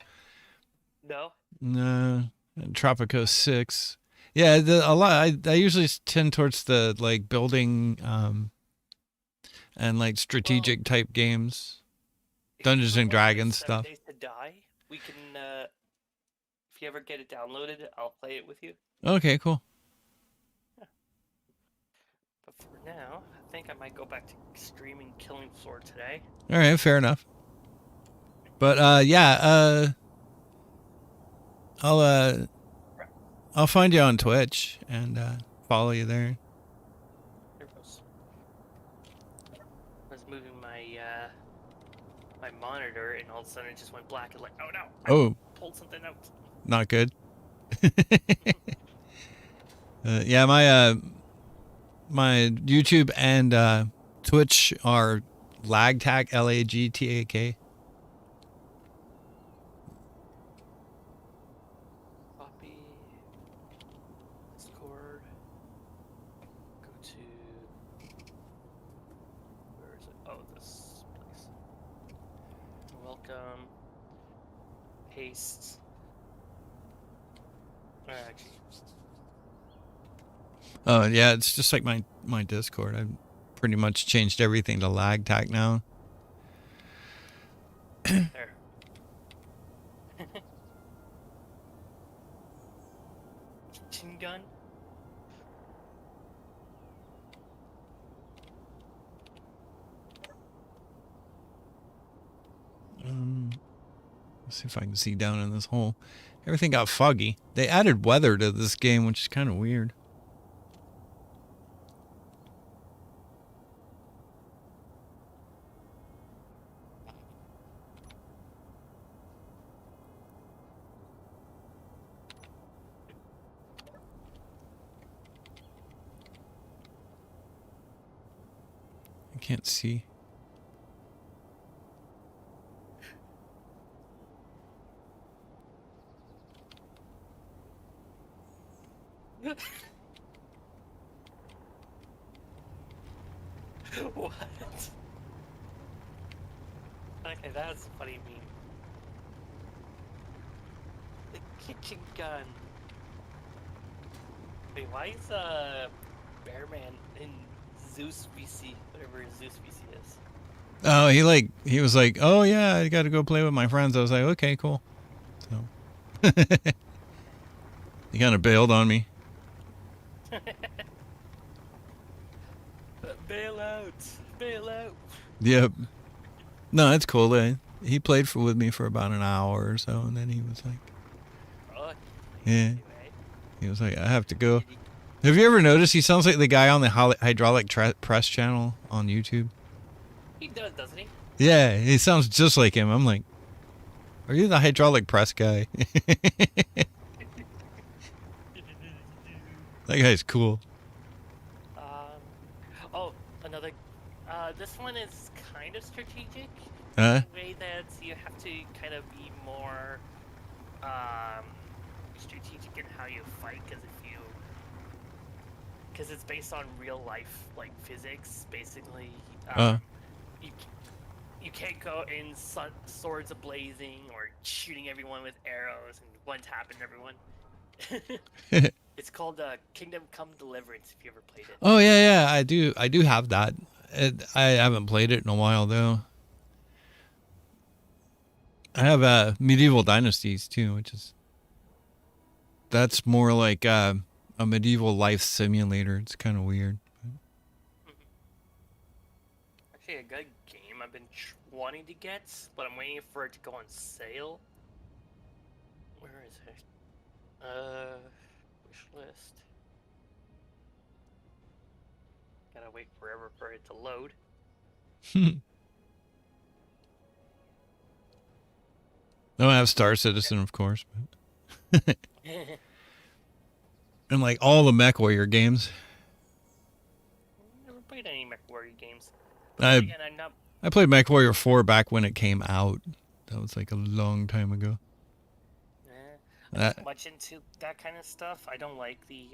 No? No, Tropico 6. Yeah, a lot. I usually tend towards the like building and like strategic type games, Dungeons and Dragons 7 stuff. Days to Die. We can, if you ever get it downloaded, I'll play it with you. Okay, cool. But for now, I think I might go back to streaming Killing Floor today. All right, fair enough. But yeah, I'll find you on Twitch and follow you there. Here goes. I was moving my my monitor, and all of a sudden it just went black. It's like, oh no! Oh, Pulled something out. not good. Yeah, my YouTube and Twitch are Lagtak, Lagtak. Copy. Discord. Go to. Where is it? Oh, this place. Welcome. Paste. Actually. Oh yeah, it's just like my Discord. I've pretty much changed everything to Lagtak now. There. Kitchen gun? Let's see if I can see down in this hole. Everything got foggy. They added weather to this game, which is kind of weird. I can't see. What? Okay, that's a funny meme. The kitchen gun. Wait, why is Bearman in Zeus VC, whatever Zeus VC is? Oh, he was like, oh yeah, I got to go play with my friends. I was like, okay, cool. So he kind of bailed on me. Bail out! Bail out! Yep. No, it's cool. He played with me for about an hour or so, and then he was like, Oh, yeah. anyway. He was like, I have to go. Have you ever noticed he sounds like the guy on the hydraulic press channel on YouTube? He does, doesn't he? Yeah, he sounds just like him. I'm like, are you the hydraulic press guy? That guy's cool. Oh, another. This one is kind of strategic. Huh? In the way that you have to kind of be more strategic in how you fight, because it's based on real life like physics, basically. You can't go in swords ablazing or shooting everyone with arrows and one-tapping everyone. It's called Kingdom Come Deliverance. If you ever played it. Oh yeah, I do have that. I haven't played it in a while though. I have Medieval Dynasties too, that's more like a medieval life simulator. It's kind of weird. Actually, a good game I've been wanting to get, but I'm waiting for it to go on sale. Where is it? Wish list. Gotta wait forever for it to load. No, I have Star Citizen, of course, but and like all the MechWarrior games. Never played any MechWarrior games. I Again, I'm not. played MechWarrior 4 back when it came out. That was like a long time ago. That, much into that kind of stuff. I don't like the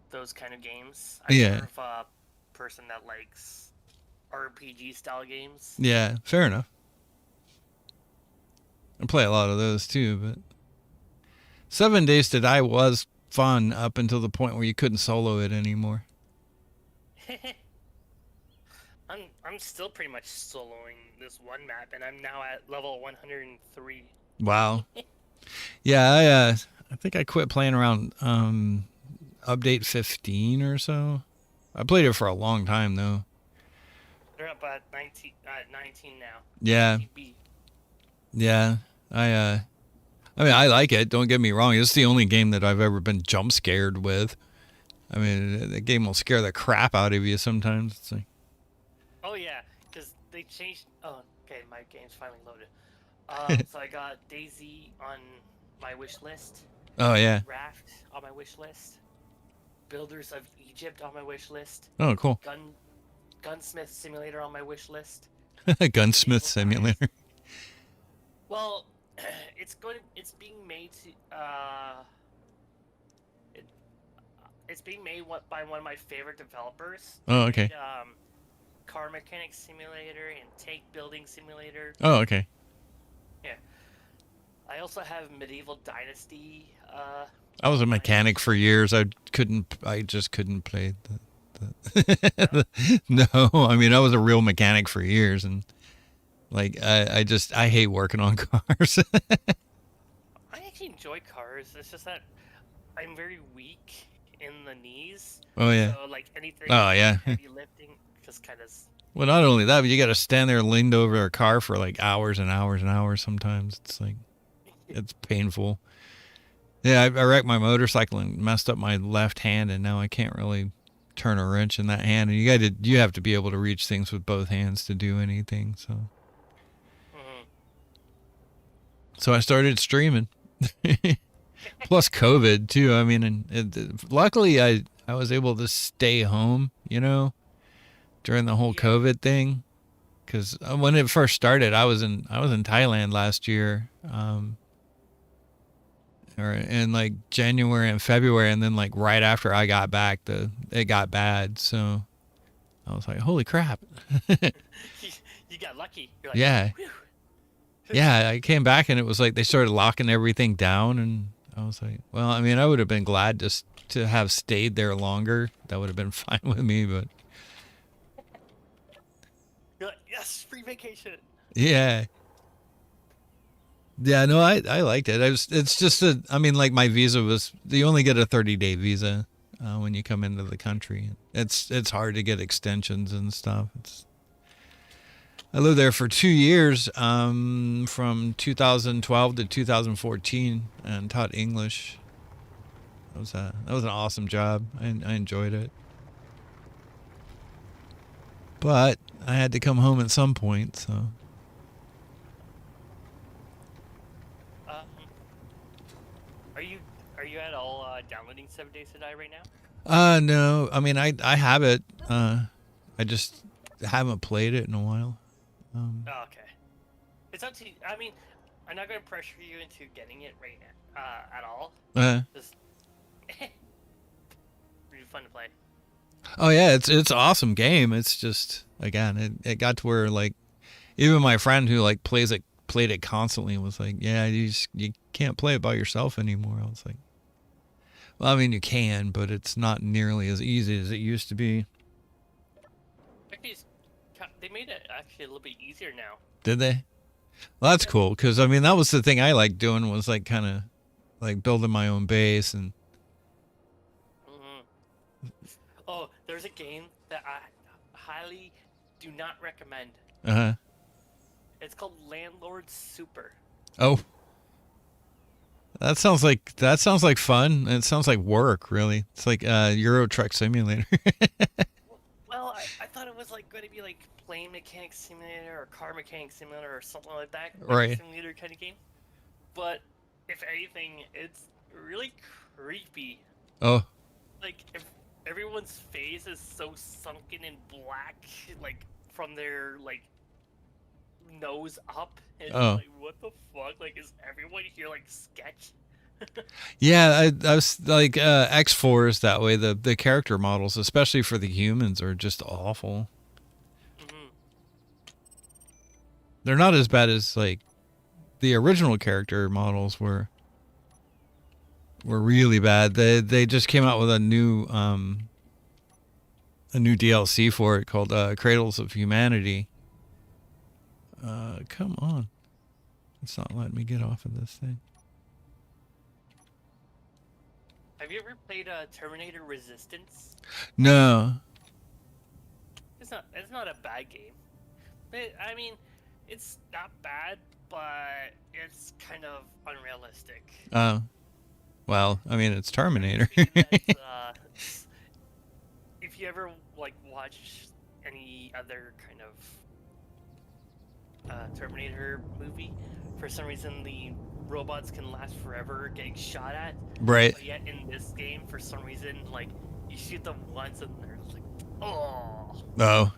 those kind of games. I'm yeah, more of a person that likes RPG style games. yeah, fair enough. I play a lot of those too, but 7 Days to Die was fun up until the point where you couldn't solo it anymore. I'm still pretty much soloing this one map, and I'm now at level 103. Wow. Yeah, I think I quit playing around update 15 or so. I played it for a long time though. They're up at 19 now. Yeah, 19B. yeah. I mean, I like it. Don't get me wrong. It's the only game that I've ever been jump scared with. I mean, the game will scare the crap out of you sometimes. It's like, Oh yeah, because they changed. Oh, okay, my game's finally loaded. So I got Daisy on my wish list, oh yeah. Raft on my wish list, Builders of Egypt on my wish list, Oh, cool. Gunsmith Simulator on my wish list. Gunsmith Simulator. Well, it's being made to it's being made by one of my favorite developers. Oh, They okay. made, Car Mechanic Simulator and Tank Building Simulator. Oh, okay. I also have Medieval Dynasty. I was a mechanic for years. I just couldn't play the no, I mean, I was a real mechanic for years, and like, I hate working on cars. I actually enjoy cars. It's just that I'm very weak in the knees. Oh, yeah. So like anything Oh, yeah. heavy lifting just kind of. Well, not only that, but you got to stand there leaned over a car for like hours and hours and hours sometimes. It's like, it's painful. Yeah, I wrecked my motorcycle and messed up my left hand, and now I can't really turn a wrench in that hand. And you have to be able to reach things with both hands to do anything. So I started streaming. Plus COVID too. I mean, and luckily I was able to stay home, during the whole COVID thing. Because when it first started, I was in Thailand last year, or in like January and February, and then like right after I got back, it got bad. So I was like, holy crap! You got lucky. You're like, Yeah, whew. yeah. I came back and it was like they started locking everything down, and I was like, well, I mean, I would have been glad just to have stayed there longer. That would have been fine with me, but You're like, yes, free vacation. yeah. Yeah, no, I liked it. It's just I mean, like my visa you only get a 30-day visa when you come into the country. It's hard to get extensions and stuff. I lived there for 2 years, from 2012 to 2014, and taught English. That was an awesome job. I enjoyed it. But I had to come home at some point, so. Are you at all downloading 7 Days to Die right now? No. I mean, I have it. I just haven't played it in a while. Oh, okay. It's up to you. I mean, I'm not going to pressure you into getting it right now, at all. Just really fun to play. Oh yeah, it's an awesome game. It's just, again, it got to where like even my friend who like played it constantly was like, yeah, you can't play it by yourself anymore. I was like, well, I mean, you can, but it's not nearly as easy as it used to be. Actually, they made it actually a little bit easier now. Did they? Well, that's cool, because I mean, that was the thing I liked doing, was like kind of like building my own base. And Oh, there's a game that I highly do not recommend. It's called Landlord Super. Oh, that sounds like fun. It sounds like work, really. It's like Euro Truck Simulator. Well, I thought it was like going to be like Plane Mechanic Simulator or Car Mechanic Simulator or something like that. Like Right. a simulator kind of game. But if anything, it's really creepy. Oh, Like if everyone's face is so sunken in black, like from their like nose up. And Oh. like, what the fuck? Like, is everyone here like sketch? Yeah, I was like X4 is that way. The character models, especially for the humans, are just awful. Mm-hmm. They're not as bad as like the original character models were really bad. They just came out with a new DLC for it called Cradles of Humanity. Come on. It's not letting me get off of this thing. Have you ever played Terminator Resistance? No. It's not a bad game. I mean, it's not bad, but it's kind of unrealistic. Well, I mean, it's Terminator. If you ever like watch any other kind of Terminator movie, for some reason the robots can last forever getting shot at. Right. But yet in this game, for some reason, like you shoot them once and they're just like, oh. Oh.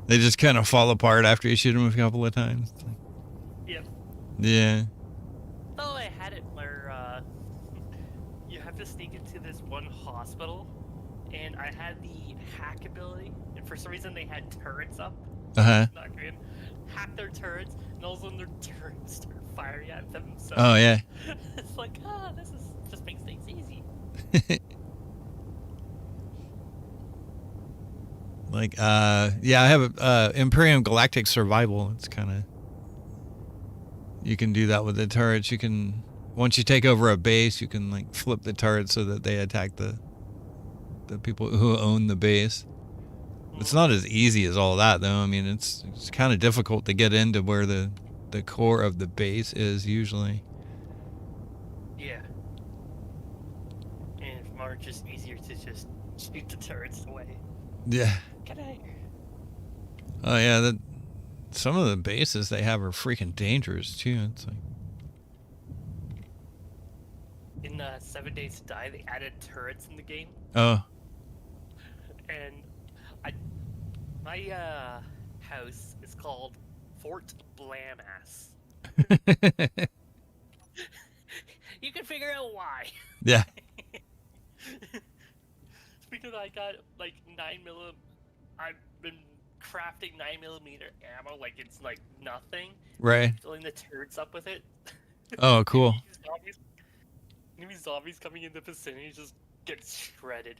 They just kind of fall apart after you shoot them a couple of times. Yep. Yeah. Oh, I had it where you have to sneak into this one hospital, and I had the hack ability, and for some reason they had turrets up. Uh-huh. Not good. Hack their turrets, and all of a sudden their turrets start firing at them. So Oh, yeah. it's like, this is just makes things easy. Like, yeah, I have Imperium Galactic Survival. It's kind of, you can do that with the turrets. You can, once you take over a base, you can like flip the turrets so that they attack the people who own the base. It's not as easy as all that, though. I mean, it's kind of difficult to get into where the core of the base is usually. Yeah. And it's more just easier to just shoot the turrets away. Yeah. Get out of here. Oh yeah, some of the bases they have are freaking dangerous too. It's like, In 7 Days to Die, they added turrets in the game, oh, and my house is called Fort Blamass. You can figure out why. yeah, It's because I got like 9mm. I've been crafting 9mm ammo like it's like nothing. right. Filling the turrets up with it. Oh, cool. Enemy zombies coming in the vicinity just get shredded.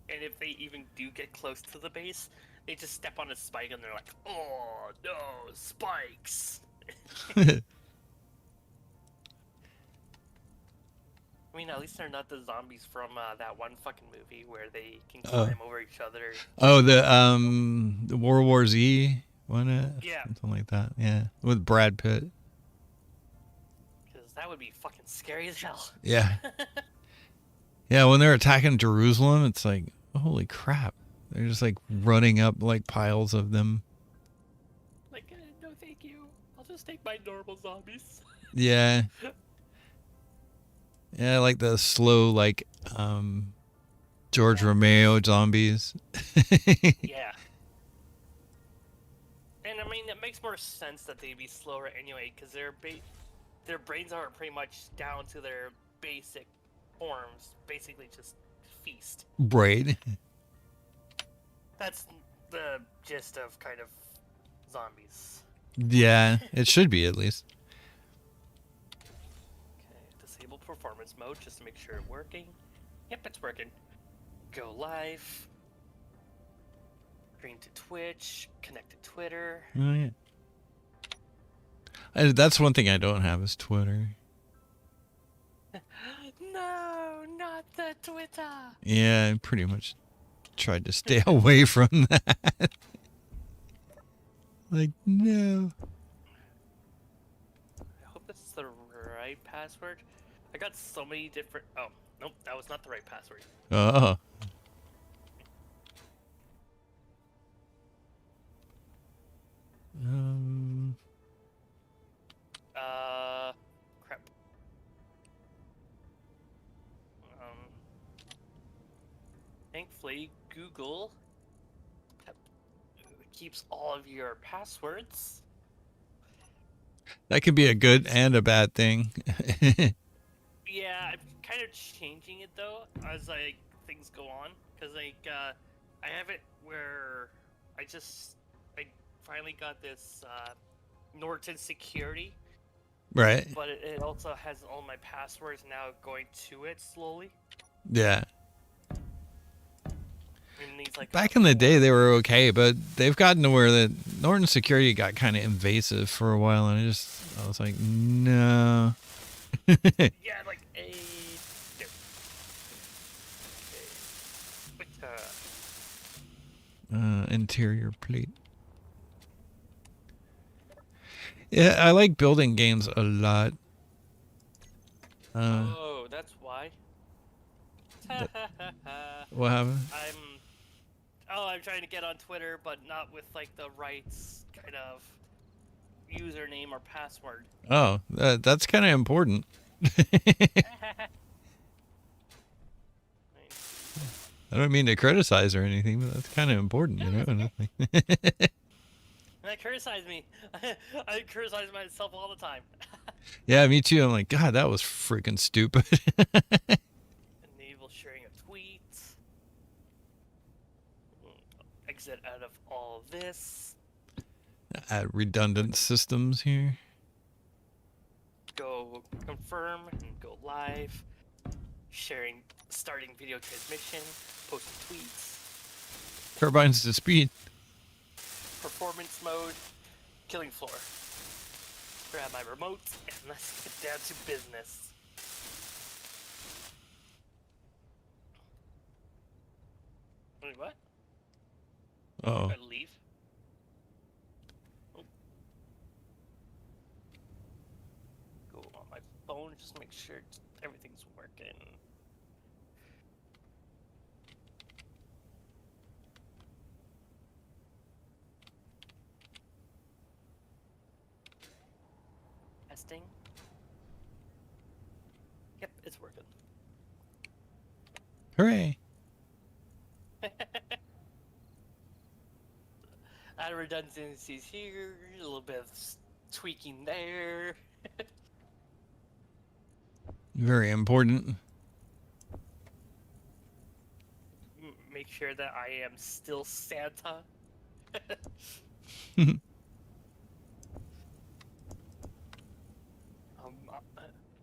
And if they even do get close to the base, they just step on a spike and they're like, oh no, spikes! I mean, at least they're not the zombies from that one fucking movie where they can climb over each other. Oh, the World War Z, wasn't it? Yeah. Something like that. Yeah, with Brad Pitt. Because that would be fucking scary as hell. Yeah. Yeah, when they're attacking Jerusalem, it's like, holy crap. They're just like running up like piles of them. Like, no thank you. I'll just take my normal zombies. Yeah. Yeah, like the slow, like, George Romero zombies. Yeah. And I mean, it makes more sense that they'd be slower anyway, because their brains are pretty much down to their basic forms, basically just feast. Right. That's the gist of kind of zombies. Yeah, it should be at least. Okay, disable performance mode just to make sure it's working. Yep, it's working. Go live. Stream to Twitch. Connect to Twitter. Oh, yeah. That's one thing I don't have is Twitter. No, not the Twitter. Yeah, I pretty much tried to stay away from that. Like, no. I hope this is the right password. I got so many different... Oh, nope, that was not the right password. Oh. Crap. Thankfully, Google keeps all of your passwords. That could be a good and a bad thing. Yeah, I'm kind of changing it though as like things go on, because like I have it where I finally got this Norton security, Right. but it also has all my passwords now going to it slowly. Yeah. And these like Back in the day, they were okay, but they've gotten to where the Norton security got kind of invasive for a while, and I was like, no. yeah, like a Interior plate. Yeah, I like building games a lot. oh, that's why. What happened? I'm trying to get on Twitter, but not with like the right kind of username or password. Oh, that's kind of important. I don't mean to criticize or anything, but that's kind of important, you know. That criticize me. I criticize myself all the time. Yeah, me too. I'm like, God, that was freaking stupid. Enable sharing of tweets. Exit out of all this. Add redundant systems here. Go confirm and go live. Starting video transmission. Posting tweets. Turbines to speed. Performance mode. Killing floor. Grab my remote and let's get down to business. Wait, what? Oh. I leave. Oh. Go on my phone, just make sure everything's working. Testing. Yep, it's working. Hooray. Add redundancies here, a little bit of tweaking there. Very important. Make sure that I am still Santa.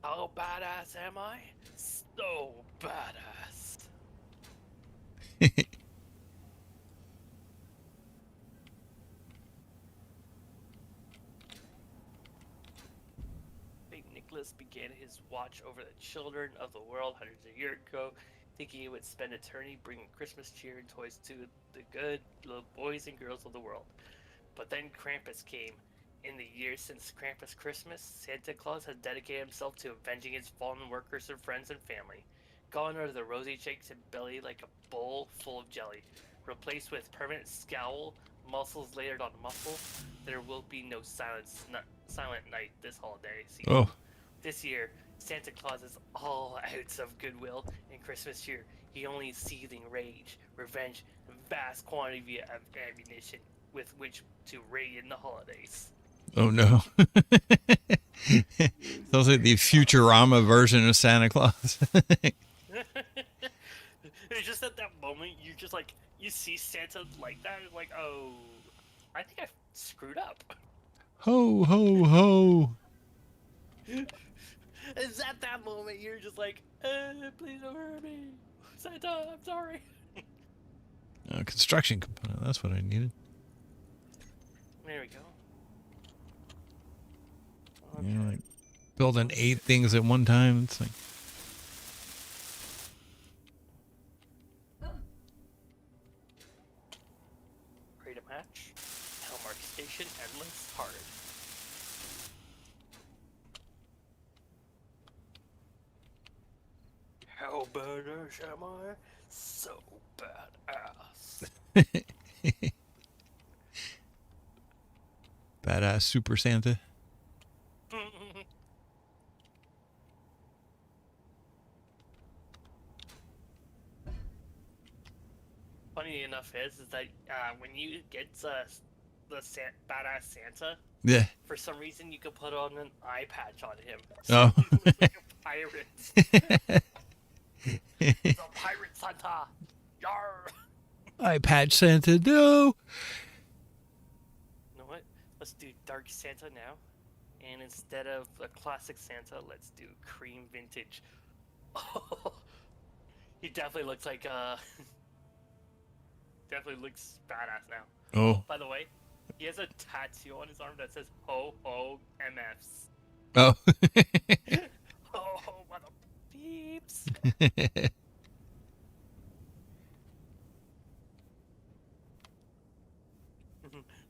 How badass am I? So badass. St. Nicholas began his watch over the children of the world hundreds of years ago, thinking he would spend eternity bringing Christmas cheer and toys to the good little boys and girls of the world. But then Krampus came. In the years since Krampus Christmas, Santa Claus has dedicated himself to avenging his fallen workers and friends and family. Gone are the rosy cheeks and belly like a bowl full of jelly. Replaced with permanent scowl, muscles layered on muscle, there will be no silent night this holiday season. Oh. This year, Santa Claus is all out of goodwill and Christmas cheer. He only seething rage, revenge, and vast quantity of ammunition with which to raid in the holidays. Oh no. Sounds like the Futurama version of Santa Claus. It's just at that moment you just like you see Santa like that and like, oh, I think I screwed up. Ho ho ho. It's at that moment you're just like, please don't hurt me, Santa, I'm sorry. Construction component, that's what I needed. There we go. Okay. You know, like building 8 things at one time. It's like Create a match. Hellmark Station endless hard. How badass am I? So badass. badass Super Santa. Funny enough, stuff is that when you get the badass Santa, Yeah. for some reason you can put on an eye patch on him. Oh. So he looks like a pirate. It's a pirate Santa. Yar. I patch Santa. No. You know what? Let's do Dark Santa now. And instead of a classic Santa, let's do cream vintage. Oh, he definitely looks like definitely looks badass now. Oh. By the way, he has a tattoo on his arm that says "Ho Ho MFs." Oh. Ho Ho mother beeps.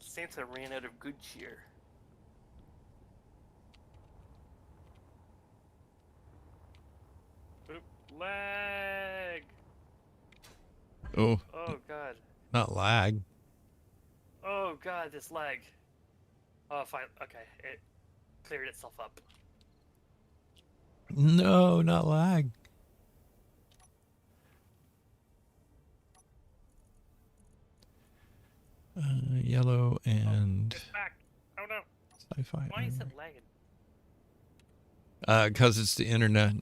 Santa ran out of good cheer. Oop, lag. Oh. Oh god. Not lag. Oh god, this lag. Oh, fine. Okay, it cleared itself up. No, not lag. Yellow and It's back. Oh no. sci-fi. Why is it lagging? Because it's the internet.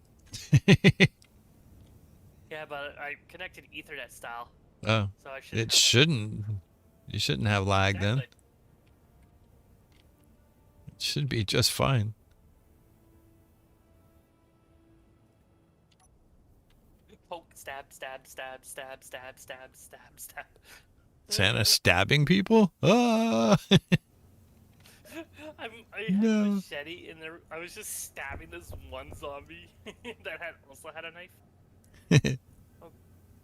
Yeah, but I connected Ethernet style, Oh, so I should. it shouldn't. You shouldn't have lag then. Exactly. It should be just fine. Poke, stab, stab, stab, stab, stab, stab, stab, stab. Santa stabbing people? Ah! I had No. a machete in there. I was just stabbing this one zombie that also had a knife. Oh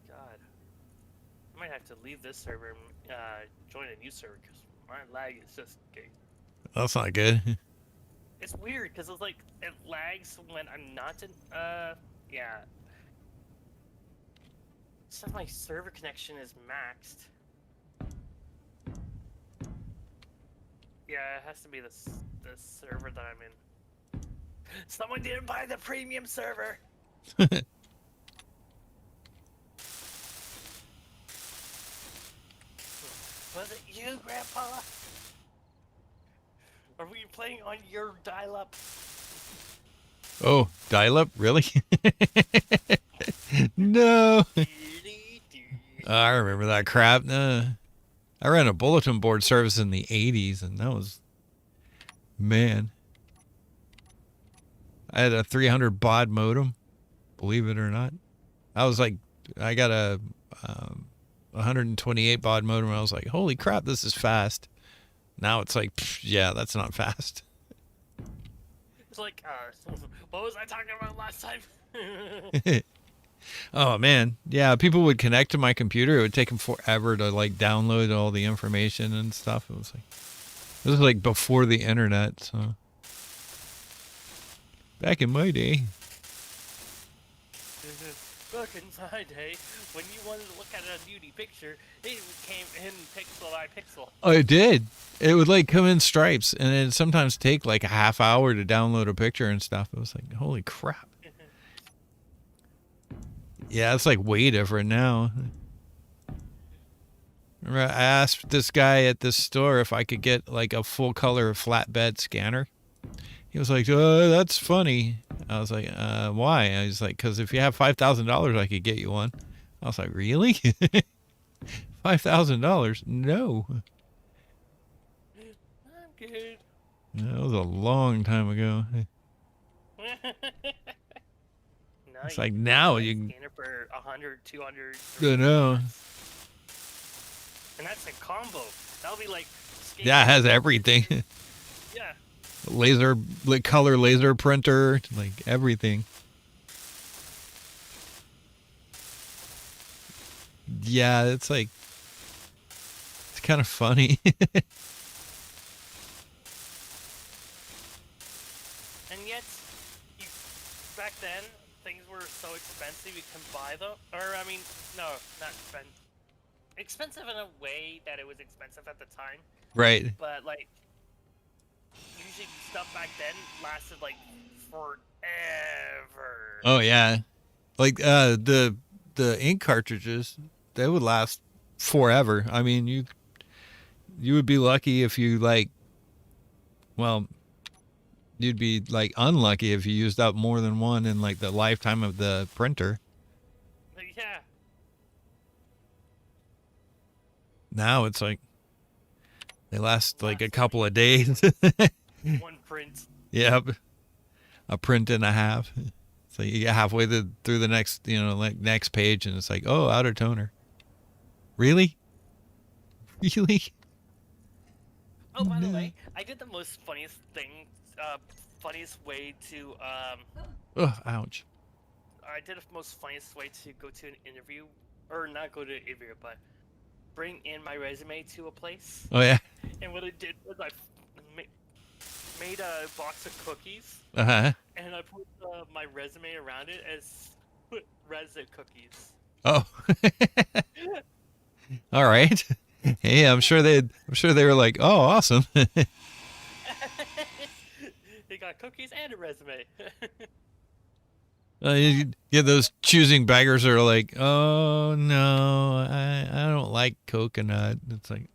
god. I might have to leave this server and join a new server because my lag is just gay. That's not good. It's weird because it's like it lags when I'm not in. Yeah. So my server connection is maxed. Yeah, it has to be this server that I'm in. Someone didn't buy the premium server. Was it you, Grandpa? Are we playing on your dial-up? Oh, dial-up? Really? No. I remember that crap. I ran a bulletin board service in the 80s, and that was... Man. I had a 300 baud modem, believe it or not. I got a 128 baud modem, and I was like, holy crap, this is fast. Now it's like, yeah, that's not fast. It's like, what was I talking about last time? Oh man, yeah, people would connect to my computer. It would take them forever to like download all the information and stuff. It was like before the internet. So back in my day. Back in my day, when you wanted to look at a nudie picture, it came in pixel by pixel. Oh, it did. It would like come in stripes, and it'd sometimes take like a half hour to download a picture and stuff. It was like, holy crap. Yeah, it's like way different now. Remember, I asked this guy at this store if I could get like a full color flatbed scanner. He was like, that's funny. I was like, why? I was like, because if you have $5,000, I could get you one. I was like, really? $5,000? No. I'm good. That was a long time ago. It's like now you can... Scanner for 100, 200. I know. And that's a combo. That'll be like... Yeah, it has everything. Yeah. Color laser printer, like everything. Yeah, it's like... It's kind of funny. And yet, back then, things were so expensive you can buy them. Or, I mean, no, not expensive. Expensive in a way that it was expensive at the time. Right. But, like, usually stuff back then lasted, like, forever. Oh, yeah. Like, the ink cartridges, they would last forever. I mean, you would be lucky if you like, well, you'd be like unlucky if you used up more than one in like the lifetime of the printer. Yeah. Now it's like they last like a couple of days. One print. Yep, a print and a half. So you get halfway through the next, like next page, and it's like, oh, out of toner. Really? Really? Oh, by the No. way, I did the most funniest thing, funniest way to, Ugh, ouch. I did the most funniest way to go to an interview, or not go to an interview, but bring in my resume to a place. Oh yeah. And what I did was I made a box of cookies, Uh-huh. and I put my resume around it as resin cookies. Oh. All right. Hey, I'm sure they were like, oh, awesome. They got cookies and a resume. Yeah, those choosing beggars are like, oh no, I don't like coconut. It's like,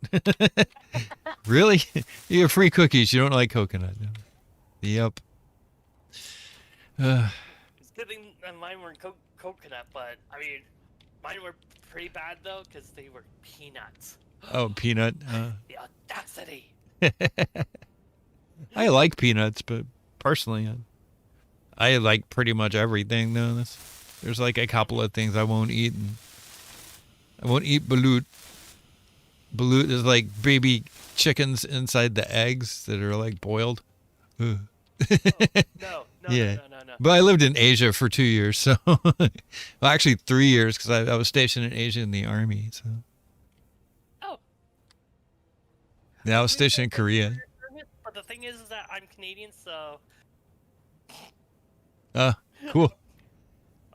really? You get free cookies. You don't like coconut? Yep. It's good thing mine weren't coconut, but I mean, mine were pretty bad though because they were peanuts. Oh, peanut. The audacity. I like peanuts, but personally, I like pretty much everything. Though there's like a couple of things I won't eat. And I won't eat balut. Balut is like baby chickens inside the eggs that are like boiled. Ugh. No, Yeah. no. But I lived in Asia for 2 years, so well, actually 3 years because I was stationed in Asia in the army. So Oh. yeah, I was stationed in Korea. But the thing is that I'm Canadian, so Cool.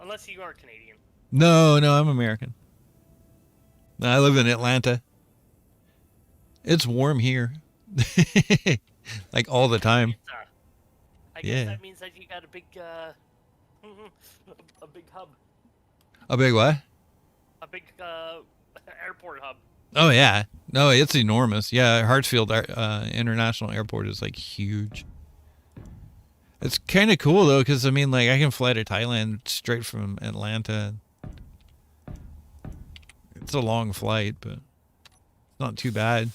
unless you are Canadian. No, I'm American. No, I live in Atlanta. It's warm here, like all the time. I guess Yeah. that means that you got a big, a big hub, A big what? a big airport hub. Oh yeah, no, it's enormous. Yeah, Hartsfield International Airport is like huge. It's kind of cool though, because I mean, like I can fly to Thailand straight from Atlanta. It's a long flight, but it's not too bad.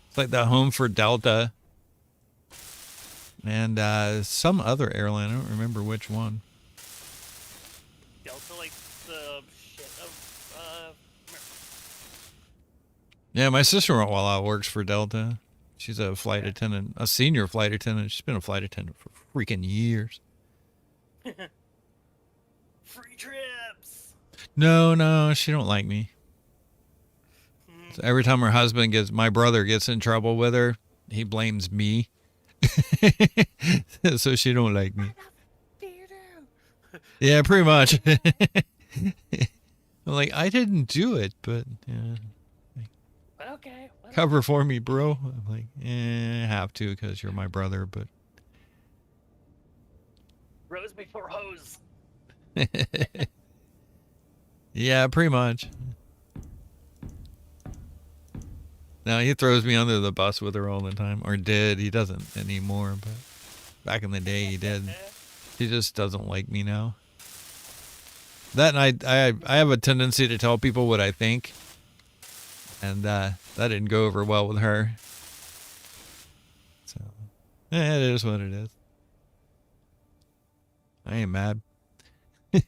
It's like the home for Delta and some other airline. I don't remember which one. Delta, like the shit of, Yeah, my sister-in-law works for Delta. She's a flight attendant, a senior flight attendant. She's been a flight attendant for freaking years. free trips. No, she don't like me. So every time my brother gets in trouble with her, he blames me. So she don't like me. Yeah, pretty much. I'm like, I didn't do it, but yeah. Okay. Cover for me, bro. I'm like, I have to because you're my brother, but Rose before hose. yeah, pretty much. Now he throws me under the bus with her all the time, or did. He doesn't anymore, but back in the day he did. He just doesn't like me now. That and I have a tendency to tell people what I think, and that didn't go over well with her. So, it is what it is. I ain't mad. All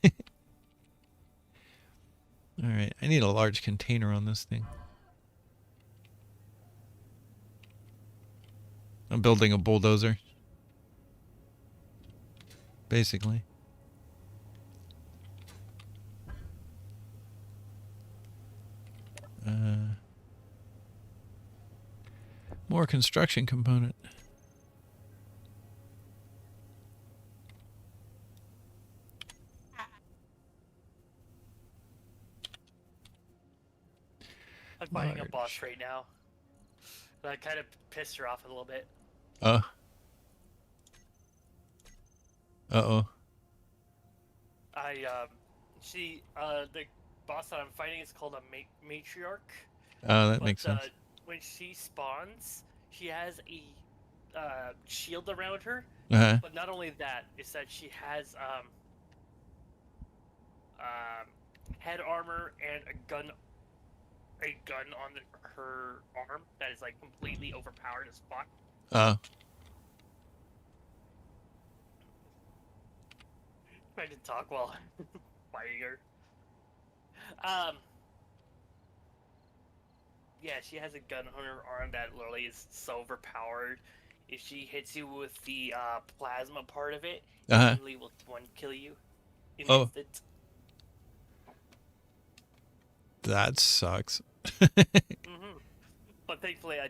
right, I need a large container on this thing. I'm building a bulldozer. Basically. More construction component. I'm fighting a Large. boss right now. That kind of pissed her off a little bit. Uh-oh. The boss that I'm fighting is called a matriarch. Oh, that But makes sense. when she spawns, she has a shield around her. Uh-huh. But not only that, is that she has head armor and a gun on her arm that is like completely overpowered as fuck. Oh. I can talk while fighting her. Yeah, she has a gun on her arm that literally is so overpowered. If she hits you with the plasma part of it, it Uh-huh. literally will one kill you in an Oh. instant. That sucks. But thankfully, I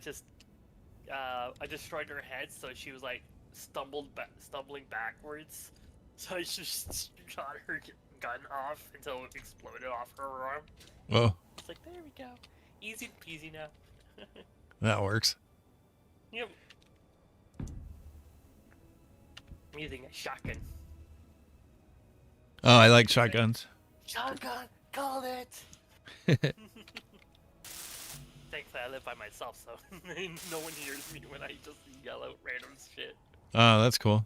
destroyed her head, so she was like stumbling backwards. So I just shot her gun off until it exploded off her arm. Whoa. It's like, there we go, easy peasy now. That works. Yep. I'm using a shotgun. Oh, I like shotguns. Shotgun, called it. Thankfully, I live by myself, so no one hears me when I just yell out random shit. Oh, that's cool.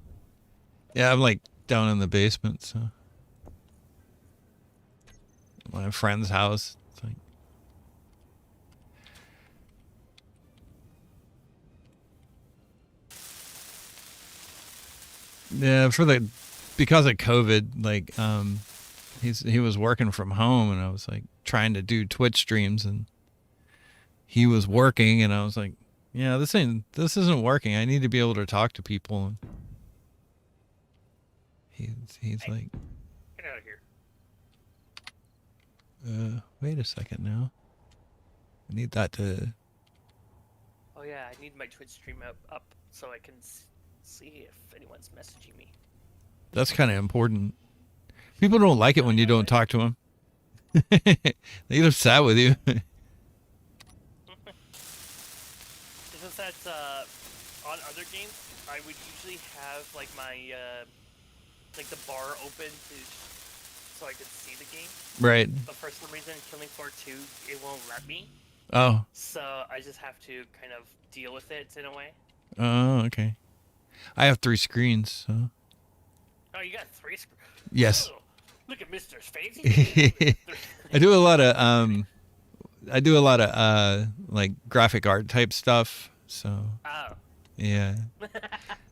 Yeah, I'm like down in the basement, so my friend's house. It's like... Yeah, because of COVID, like he was working from home, and I was like trying to do Twitch streams, and he was working, and I was like, yeah, this isn't working. I need to be able to talk to people. He's Hey, like, get out of here. wait a second now. I need that to... Oh yeah, I need my Twitch stream up so I can see if anyone's messaging me. That's kind of important. People don't like it when you don't talk to them. They get upset with you. It's just that on other games, I would usually have like my like the bar open so I could see the game. Right. But for some reason, Killing Floor 2, it won't let me. Oh. So I just have to kind of deal with it in a way. Oh, okay. I have 3 screens, so... Oh, you got 3 screens? Yes. Oh, look at Mr's face. I do a lot of like graphic art type stuff, so... Oh. Yeah.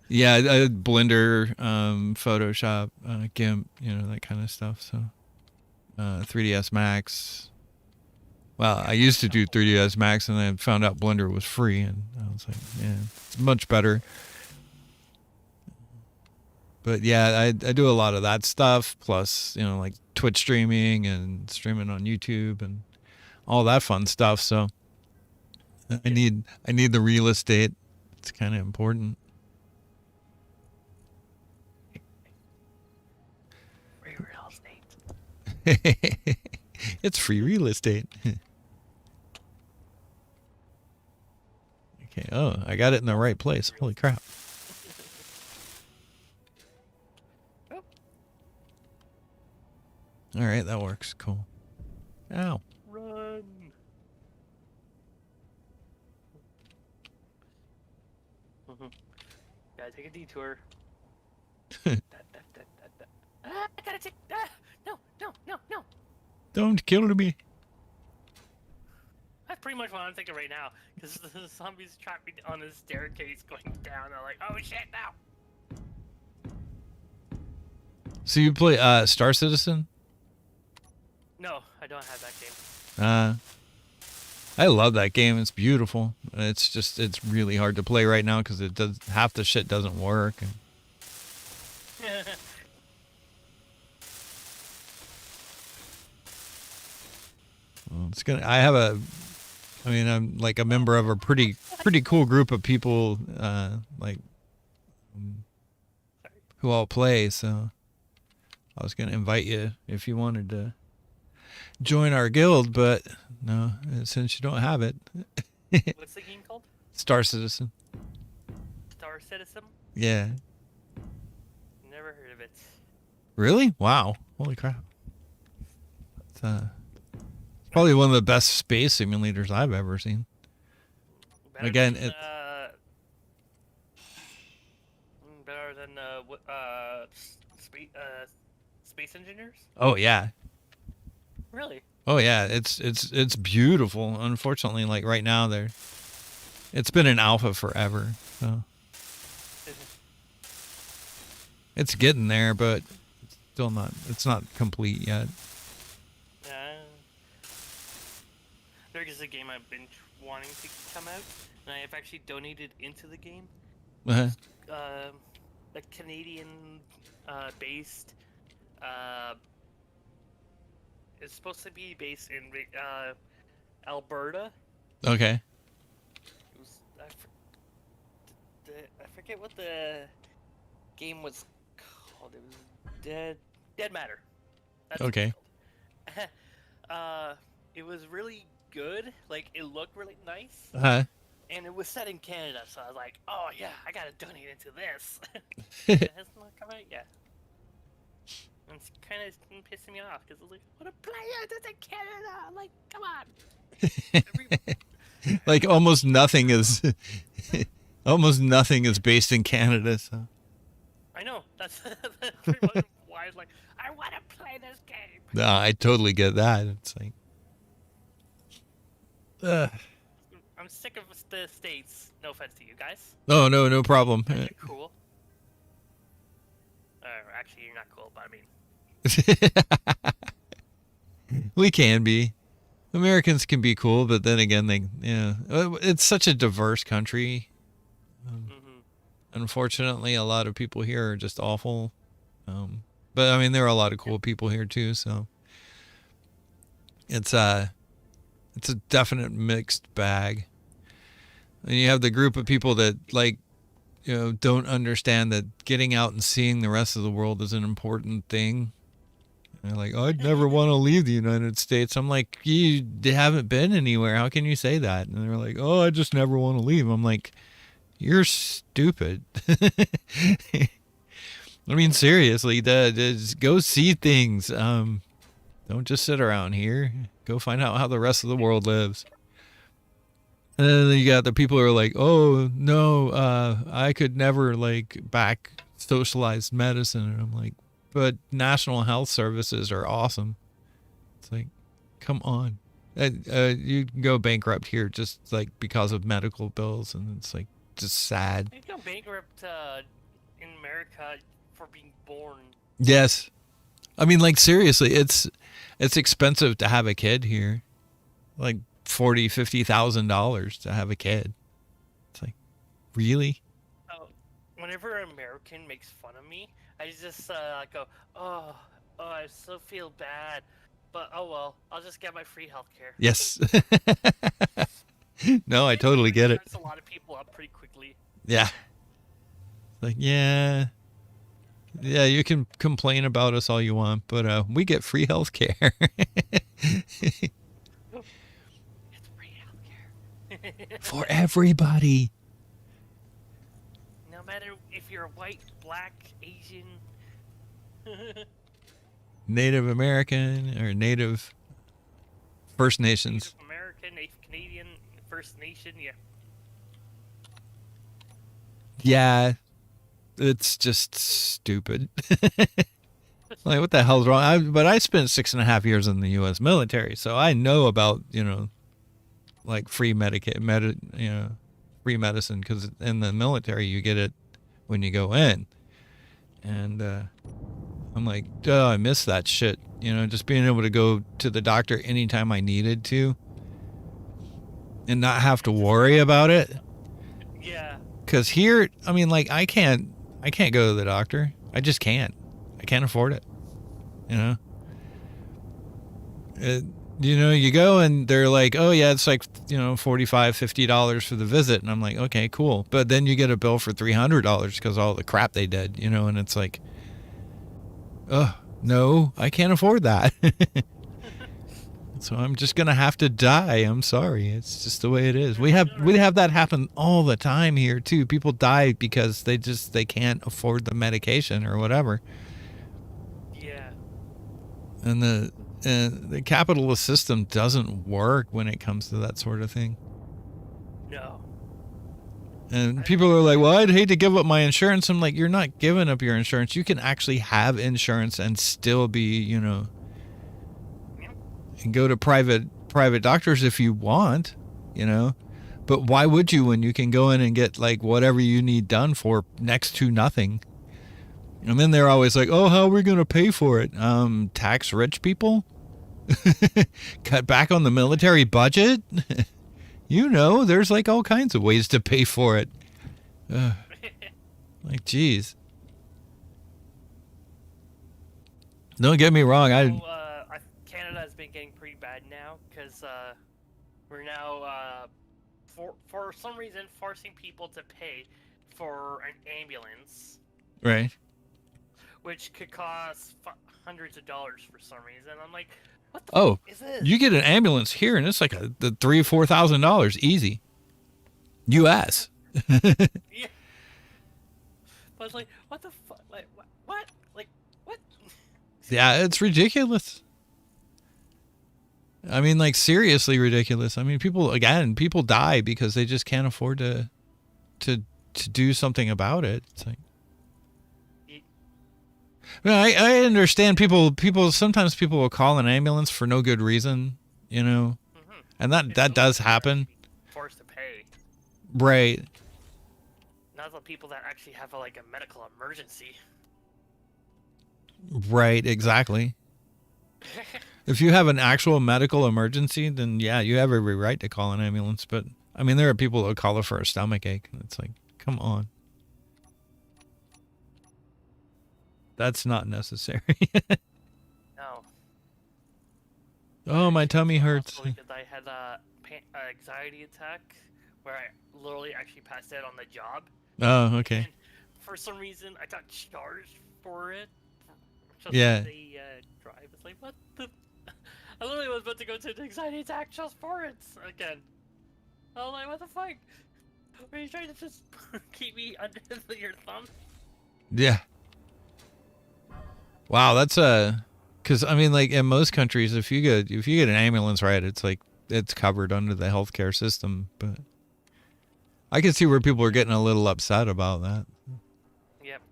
Yeah, Blender, Photoshop, GIMP, that kind of stuff, so... 3ds Max... Well, I used to do 3ds Max, and I found out Blender was free, and I was like, yeah, it's much better. But yeah, I do a lot of that stuff, plus, like Twitch streaming and streaming on YouTube and all that fun stuff. So I need the real estate. It's kind of important. Free real estate. It's free real estate. Okay. Oh, I got it in the right place. Holy crap. All right, that works. Cool. Ow. Run. Gotta take a detour. I gotta take. No. Don't kill me. That's pretty much what I'm thinking right now. Because the zombies trapped me on the staircase going down. I'm like, oh shit, now. So you play Star Citizen? No, I don't have that game. I love that game. It's beautiful. It's really hard to play right now because half the shit doesn't work. Well, I'm like a member of a pretty cool group of people, who all play. So I was gonna invite you if you wanted to join our guild, but no, since you don't have it. What's the game called? Star Citizen. Star Citizen? Yeah. Never heard of it. Really? Wow. Holy crap. Probably one of the best space simulators I've ever seen. Better Again, than, it- better than space engineers. Oh yeah. Really? Oh yeah, it's beautiful. Unfortunately, like right now it's been an alpha forever. So it's getting there, but it's not complete yet. There's a game I've been wanting to come out, and I have actually donated into the game. Uh-huh. A Canadian based. It's supposed to be based in Alberta. Okay. It was, I forget what the game was called. It was Dead Matter. That's what Okay. it's called. It was really good. Like, it looked really nice. Uh-huh. And it was set in Canada, so I was like, oh yeah, I gotta donate into this. It hasn't come out yet. And it's kind of pissing me off, because I was like, I want to play it, it's in Canada! Like, come on! Like almost nothing is based in Canada, so. I know, that's pretty much why I was like, I want to play this game! No, I totally get that. It's like I'm sick of the States. No offense to you guys. no problem. You're cool. Actually, you're not cool, but I mean... We can be. Americans can be cool, but then again, it's such a diverse country. Unfortunately, a lot of people here are just awful. But I mean, there are a lot of cool people here too. So it's a definite mixed bag. And you have the group of people that don't understand that getting out and seeing the rest of the world is an important thing. And they're like, I'd never want to leave the United States. I'm like, you haven't been anywhere. How can you say that? And they're like, oh, I just never want to leave. I'm like, you're stupid. I mean, seriously, just go see things. Don't just sit around here. Go find out how the rest of the world lives. And then you got the people who are like, oh, no, I could never, back socialized medicine. And I'm like, but national health services are awesome. It's like, come on. You can go bankrupt here just, because of medical bills. And it's, just sad. You can go bankrupt in America for being born. Yes. I mean, seriously, it's expensive to have a kid here. $40,000-$50,000 to have a kid. It's like, really? Whenever an American makes fun of me, I just go, oh, I so feel bad, but oh well, I'll just get my free healthcare. Yes. No, I totally get it. That's a lot of people up pretty quickly. Yeah. Yeah, you can complain about us all you want, but we get free healthcare. For everybody. No matter if you're white, black, Asian, Native American or Native First Nations. Native American, Native Canadian, First Nation, yeah. Yeah, it's just stupid. What the hell's wrong? But I spent 6.5 years in the U.S. military, so I know about free free medicine, because in the military you get it when you go in, and I'm like, oh, I miss that shit. Just being able to go to the doctor anytime I needed to, and not have to worry about it. Yeah. Because here, I mean, I can't go to the doctor. I just can't. I can't afford it. You go and they're like, oh yeah, it's $45-$50 for the visit. And I'm like, okay, cool. But then you get a bill for $300 because all the crap they did, and it's like, oh, no, I can't afford that. So I'm just going to have to die. I'm sorry. It's just the way it is. We have that happen all the time here too. People die because they can't afford the medication or whatever. Yeah. And the capitalist system doesn't work when it comes to that sort of thing. No. And people are like, well, I'd hate to give up my insurance. I'm like, you're not giving up your insurance. You can actually have insurance and still be, you know, and go to private doctors if you want, you know. But why would you when you can go in and get like whatever you need done for next to nothing? And then they're always like, oh, how are we going to pay for it? Tax rich people? Cut back on the military budget? You know, there's like all kinds of ways to pay for it. Like, geez. Don't get me wrong. Canada has been getting pretty bad now because we're now, for some reason, forcing people to pay for an ambulance. Right. Which could cost hundreds of dollars for some reason. I'm like, what the fuck is this? You get an ambulance here, and it's like the $3,000-$4,000 easy. U.S. Yeah. But it's like, what the fuck? Like, what? Like, what? Yeah, it's ridiculous. I mean, like, seriously ridiculous. I mean, people die because they just can't afford to do something about it. It's like, well, I understand people sometimes people will call an ambulance for no good reason, you know, and that does happen. Forced to pay. Right. Not the people that actually have like a medical emergency. Right, exactly. If you have an actual medical emergency, then yeah, you have every right to call an ambulance. But I mean, there are people that call it for a stomach ache, and it's like, come on. That's not necessary. No. Oh, my tummy hurts. Because I had an anxiety attack where I literally actually passed out on the job. Oh, okay. And for some reason, I got charged for it. Just yeah. The drive. It's like, what the? I literally was about to go to an anxiety attack just for it again. I was like, what the fuck? Are you trying to just keep me under your thumb? Yeah. Wow, that's because I mean, like in most countries, if you get an ambulance ride, it's like it's covered under the healthcare system. But I can see where people are getting a little upset about that. Yep.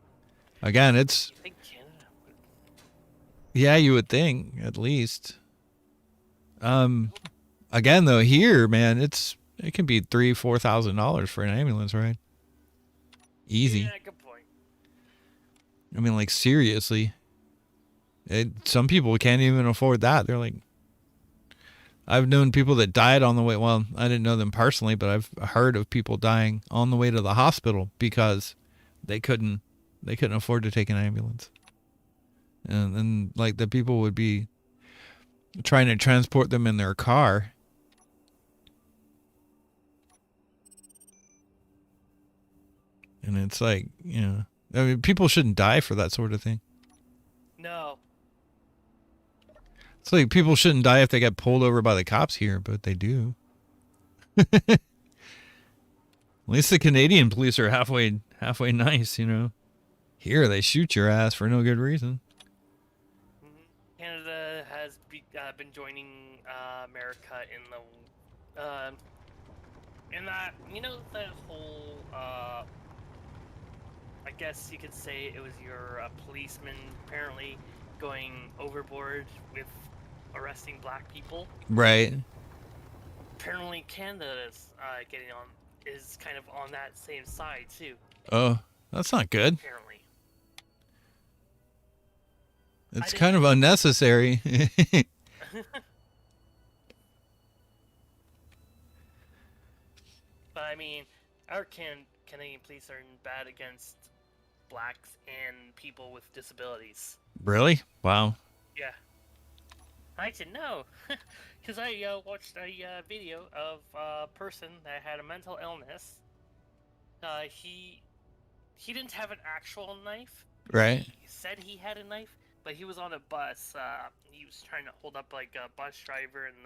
Again, it's. You think Canada would... Yeah, you would think at least. Again though, here, man, it can be $3,000-$4,000 for an ambulance ride. Easy. Yeah, good point. I mean, like seriously. Some people can't even afford that. They're like, I've known people that died on the way. Well, I didn't know them personally, but I've heard of people dying on the way to the hospital because they couldn't afford to take an ambulance. And then like the people would be trying to transport them in their car. And it's like, you know, I mean, people shouldn't die for that sort of thing. No. It's like people shouldn't die if they get pulled over by the cops here, but they do. At least the Canadian police are halfway nice, you know. Here they shoot your ass for no good reason. Canada has been joining America in that, you know, that whole I guess you could say it was your policeman apparently going overboard with arresting black people. Right. Apparently Canada is kind of on that same side too. Oh, that's not good. Apparently. It's kind of unnecessary. But I mean, our Canadian police are bad against blacks and people with disabilities. Really? Wow. Yeah. I didn't know. Because I watched a video of a person that had a mental illness. He didn't have an actual knife. Right. He said he had a knife, but he was on a bus. He was trying to hold up like a bus driver and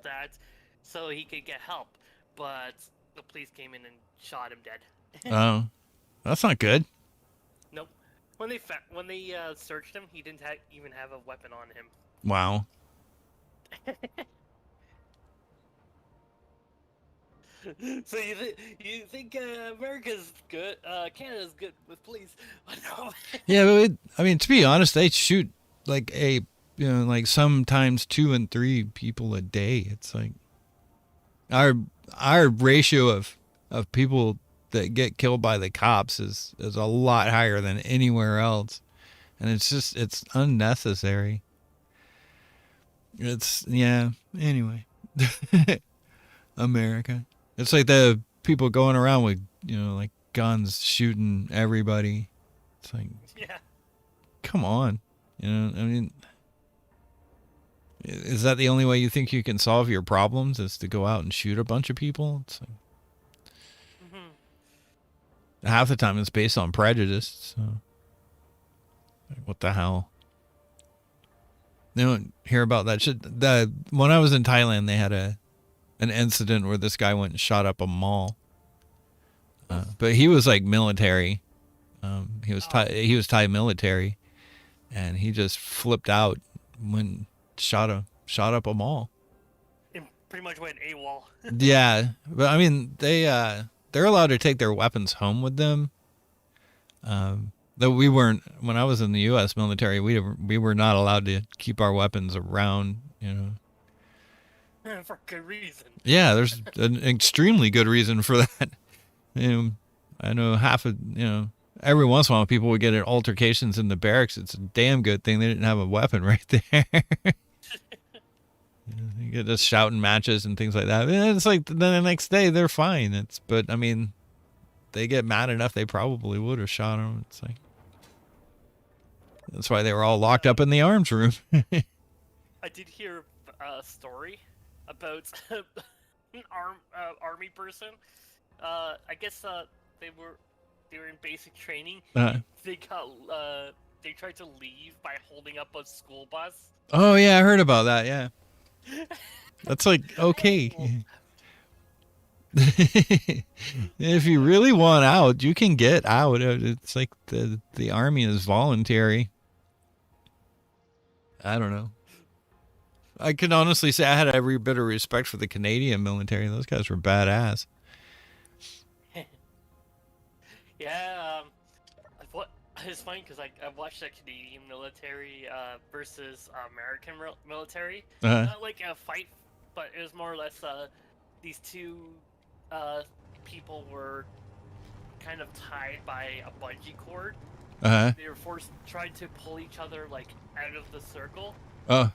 that, so he could get help. But the police came in and shot him dead. Oh, that's not good. Nope. When they searched him, he didn't even have a weapon on him. Wow. So you think America's good, Canada's good with police? No. Yeah, but I mean, to be honest, they shoot like like sometimes 2 and 3 people a day. It's like our ratio of people that get killed by the cops is a lot higher than anywhere else, and it's unnecessary. It's anyway. America, it's like the people going around with like guns shooting everybody. It's like, Yeah. come on, I mean, is that the only way you think you can solve your problems, is to go out and shoot a bunch of people? It's like, half the time it's based on prejudice. So, like, what the hell? They don't hear about that shit. When I was in Thailand, they had an incident where this guy went and shot up a mall. But he was like military. He was Thai military, and he just flipped out when shot up a mall. It pretty much went AWOL. Yeah, but I mean, they're allowed to take their weapons home with them. Though we weren't. When I was in the U.S. military, we were not allowed to keep our weapons around. For good reason. Yeah, there's an extremely good reason for that. I know every once in a while people would get in altercations in the barracks. It's a damn good thing they didn't have a weapon right there. You get just shouting matches and things like that. And it's like the next day they're fine. But I mean, they get mad enough, they probably would have shot them. It's like, that's why they were all locked up in the arms room. I did hear a story about an army person. I guess they were in basic training. They tried to leave by holding up a school bus. Oh yeah, I heard about that. Yeah, that's like, okay. If you really want out, you can get out. It's like the army is voluntary. I don't know. I can honestly say I had every bit of respect for the Canadian military. Those guys were badass. Yeah, it's funny because I watched the Canadian military versus American military. Not like a fight, but it was more or less these two people were kind of tied by a bungee cord. They were trying to pull each other like out of the circle. Or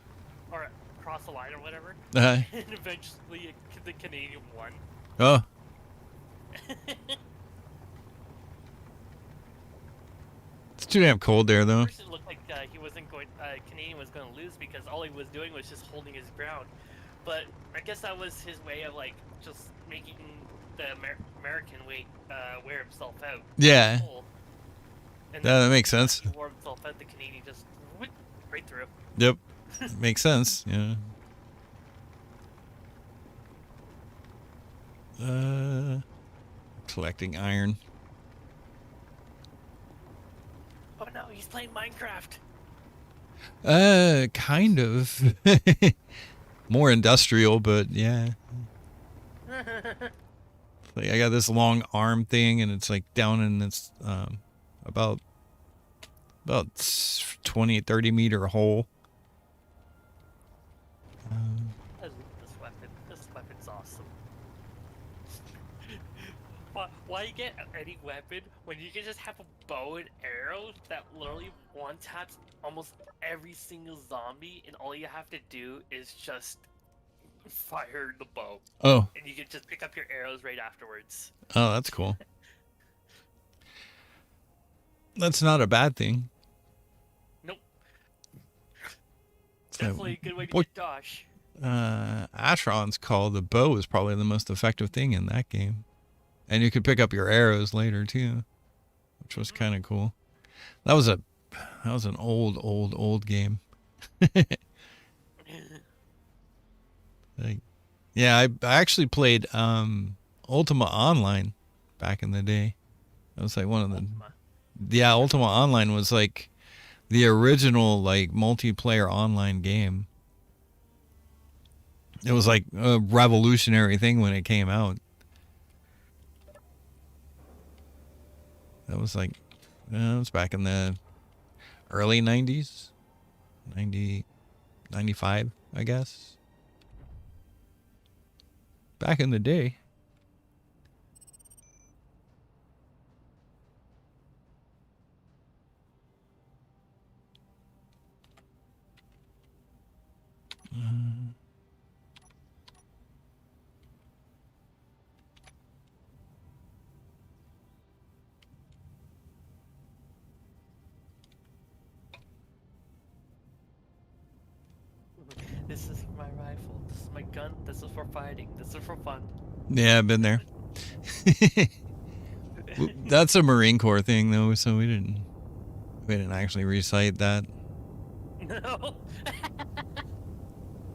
across the line or whatever. And eventually the Canadian won. Oh. It's too damn cold there, though. It looked like Canadian was going to lose because all he was doing was just holding his ground. But I guess that was his way of like just making the American wear himself out. Yeah. And that makes sense. He wore himself out. The Canadian just went right through. Yep. Makes sense. Yeah. Collecting iron. Oh no, he's playing Minecraft. Kind of. More industrial, but yeah. Like, I got this long arm thing, and it's like down in this about 20, 30 meter hole. This weapon's awesome. Why you get any weapon when you can just have a bow and arrow that literally one taps almost every single zombie, and all you have to do is just fire the bow. Oh. And you can just pick up your arrows right afterwards. Oh, that's cool. That's not a bad thing. Nope. Definitely a good way to get Dosh. Asheron's call, the bow is probably the most effective thing in that game. And you could pick up your arrows later too, which was kind of cool. That was an old game. Like, yeah, I actually played Ultima Online back in the day. That was like one of the Ultima Online was like the original like multiplayer online game. It was like a revolutionary thing when it came out. That was like, it was back in the early 90s, 90, 95, I guess. Back in the day. This is my rifle. This is my gun. This is for fighting. This is for fun. Yeah, I've been there. That's a Marine Corps thing, though, so we didn't actually recite that. No.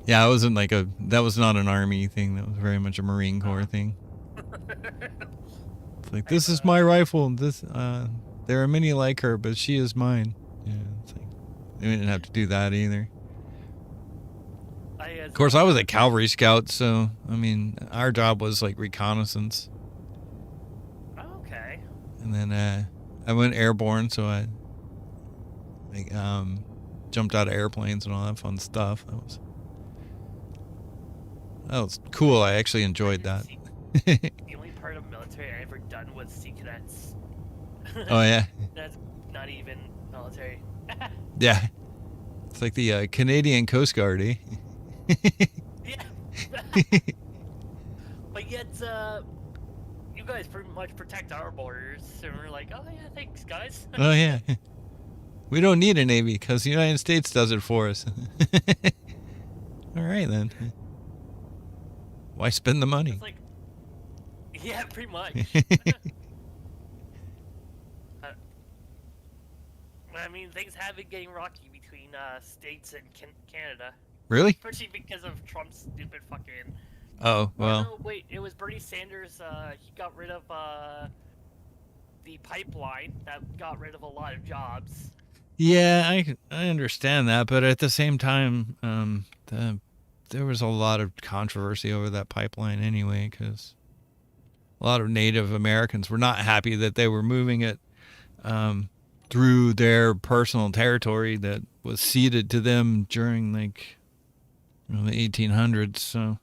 Yeah, it wasn't like that was not an Army thing. That was very much a Marine Corps thing. It's like, this is my rifle. There are many like her, but she is mine. Yeah, it's like, they didn't have to do that either. Of course, I was a cavalry scout, so, I mean, our job was like reconnaissance. Okay. And then I went airborne, so I jumped out of airplanes and all that fun stuff. That was cool. I actually enjoyed that. The only part of military I ever done was Sea Cadets. Oh, yeah? That's not even military. Yeah. It's like the Canadian Coast Guard, eh? Yeah. But yet, you guys pretty much protect our borders, and we're like, oh yeah, thanks guys. Oh, yeah. We don't need a Navy because the United States does it for us. All right, then. Why spend the money? It's like, yeah, pretty much. I mean, things have been getting rocky between states and Canada. Really? Especially because of Trump's stupid fucking... Oh, well. No, wait, it was Bernie Sanders, he got rid of, the pipeline that got rid of a lot of jobs. Yeah, I understand that, but at the same time, there was a lot of controversy over that pipeline anyway, because a lot of Native Americans were not happy that they were moving it through their personal territory that was ceded to them during, like, the 1800s. So,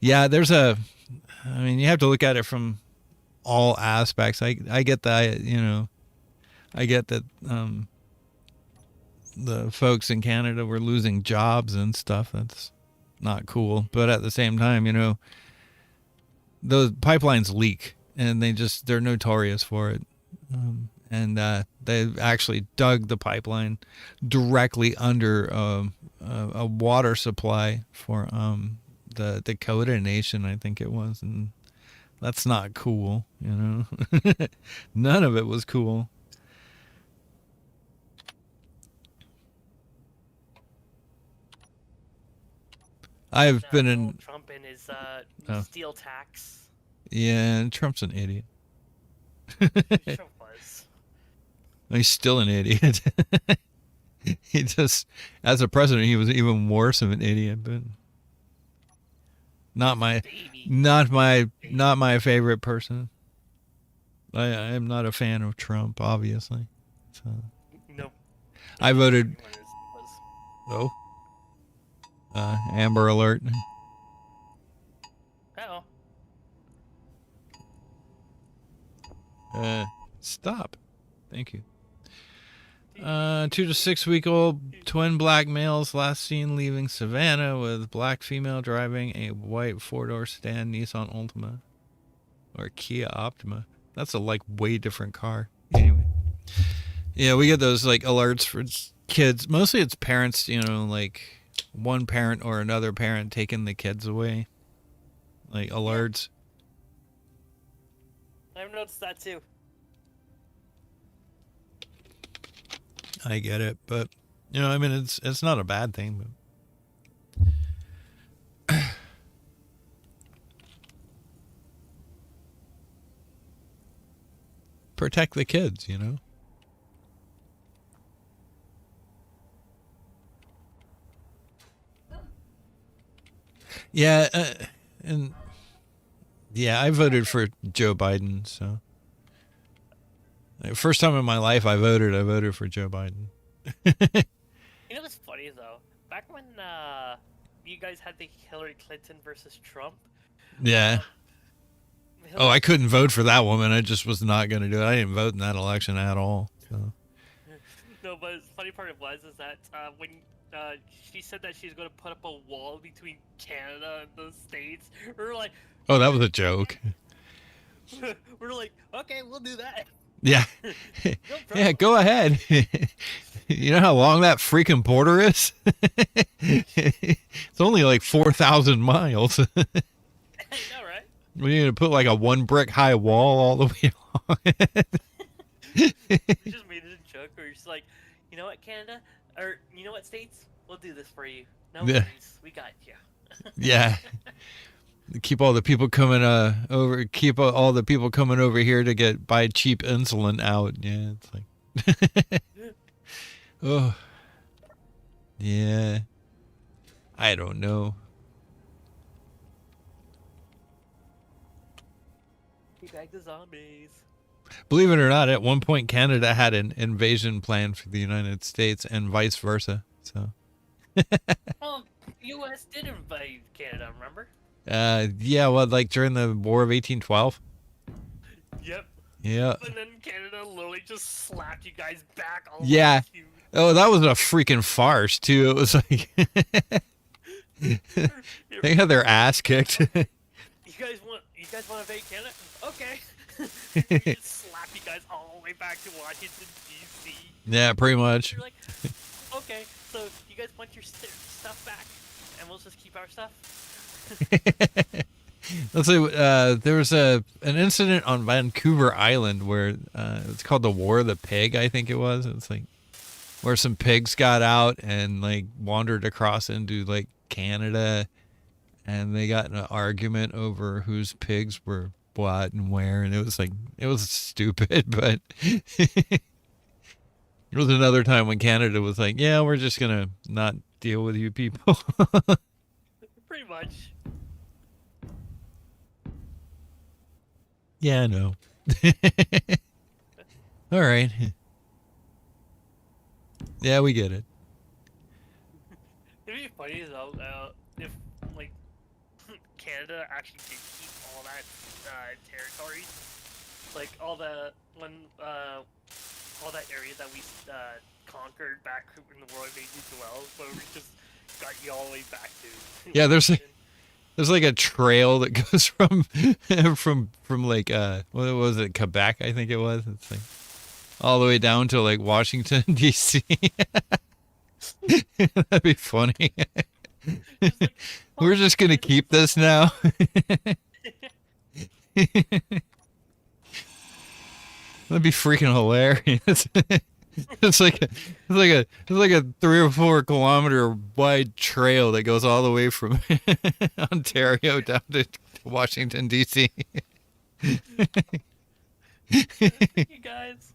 yeah, I mean, you have to look at it from all aspects. I get that, I get that the folks in Canada were losing jobs and stuff. That's not cool. But at the same time, those pipelines leak, and they're notorious for it. And they actually dug the pipeline directly under a water supply for the Dakota Nation, I think it was, and that's not cool, None of it was cool. I've been in Trump and his steel tax. Yeah, Trump's an idiot. Trump was. He's still an idiot. He just, as a president, he was even worse of an idiot, but not my favorite person. I am not a fan of Trump, obviously. So Nope. I voted. Oh. Amber Alert. Uh-oh. Stop. Thank you. 2 to 6 week old twin black males last seen leaving Savannah with black female driving a white 4-door sedan Nissan Altima or Kia Optima. That's a way different car. Anyway. Yeah, we get those alerts for kids. Mostly it's parents, one parent or another parent taking the kids away. Alerts. I've noticed that too. I get it, but it's not a bad thing, but protect the kids, Yeah, and yeah, I voted for Joe Biden. So first time in my life I voted for Joe Biden. You know what's funny though? Back when you guys had the Hillary Clinton versus Trump. Yeah. Oh, I couldn't vote for that woman. I just was not going to do it. I didn't vote in that election at all. So. No, but the funny part was is that when she said that she's going to put up a wall between Canada and the States, we were like, oh, that was a joke. We're like, okay, we'll do that. Yeah. Yeah, go ahead. You know how long that freaking border is? It's only like 4,000 miles. I know, right? We need to put like a 1 brick high wall all the way along. We just made it a joke where it's like, you know what, Canada? Or, you know what, States? We'll do this for you. No worries. We got you. Yeah. Keep all the people coming over. Keep all the people coming over here to buy cheap insulin out. Yeah, it's like, oh, yeah. I don't know. Back to zombies. Believe it or not, at one point Canada had an invasion plan for the United States and vice versa. So. Well, U.S. did invade Canada, remember? Yeah, well, like during the War of 1812. Yep. Yeah. And then Canada literally just slapped you guys back. All Yeah. you. Oh, that was a freaking farce too. It was like they had their ass kicked. You guys want to invade Canada? Okay. Just slap you guys all the way back to Washington D.C. Yeah, pretty much. You're like, okay, so you guys want your stuff back, and we'll just keep our stuff. Let's say there was an incident on Vancouver Island where it's called the War of the Pig, I think it was. It's like where some pigs got out and like wandered across into like Canada, and they got in an argument over whose pigs were what and where, and it was stupid, but there was another time when Canada was like, yeah, we're just gonna not deal with you people. Pretty much. Yeah, I know. All right. Yeah, we get it. It'd be funny though if like Canada actually did keep all that territory, like all that area that we conquered back in the World War II, but we just got you all the way back to. Yeah, there's like a trail that goes from like what was it, Quebec, I think it was. It's like all the way down to like Washington D.C. That'd be funny. Like, We're just gonna keep this now. That'd be freaking hilarious. It's like a 3 or 4 kilometer wide trail that goes all the way from Ontario down to Washington D.C. you guys.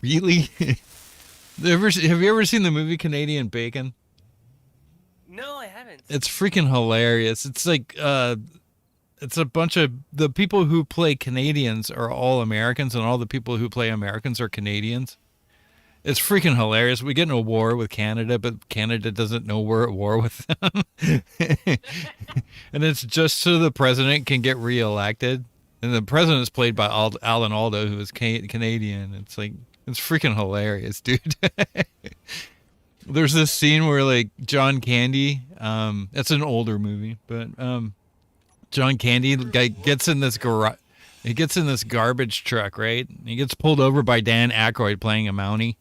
Really? Have you ever seen the movie Canadian Bacon? No, I haven't. It's freaking hilarious. It's like it's a bunch of the people who play Canadians are all Americans, and all the people who play Americans are Canadians. It's freaking hilarious. We get in a war with Canada, but Canada doesn't know we're at war with them. And it's just so the president can get reelected. And the president is played by Alan Alda, who is Canadian. It's like, it's freaking hilarious, dude. There's this scene where like John Candy, it's an older movie, but John Candy gets in this garage. He gets in this garbage truck, right? He gets pulled over by Dan Aykroyd playing a Mountie.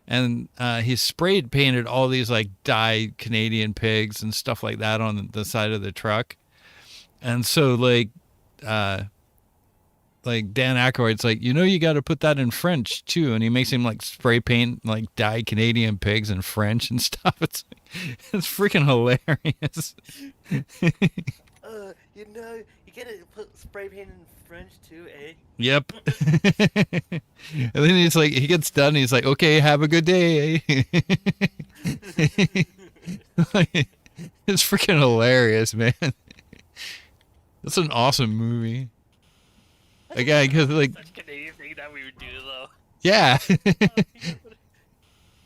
And he sprayed painted all these like dyed Canadian pigs and stuff like that on the side of the truck. And so like Dan Aykroyd's like, you got to put that in French too. And he makes him like spray paint like dye Canadian pigs in French and stuff. It's freaking hilarious. You gotta put spray paint in French too, eh? Yep. And then he gets done. And he's like, okay, have a good day. It's freaking hilarious, man. That's an awesome movie. Again, because like, Such Canadian thing that we would do though. yeah.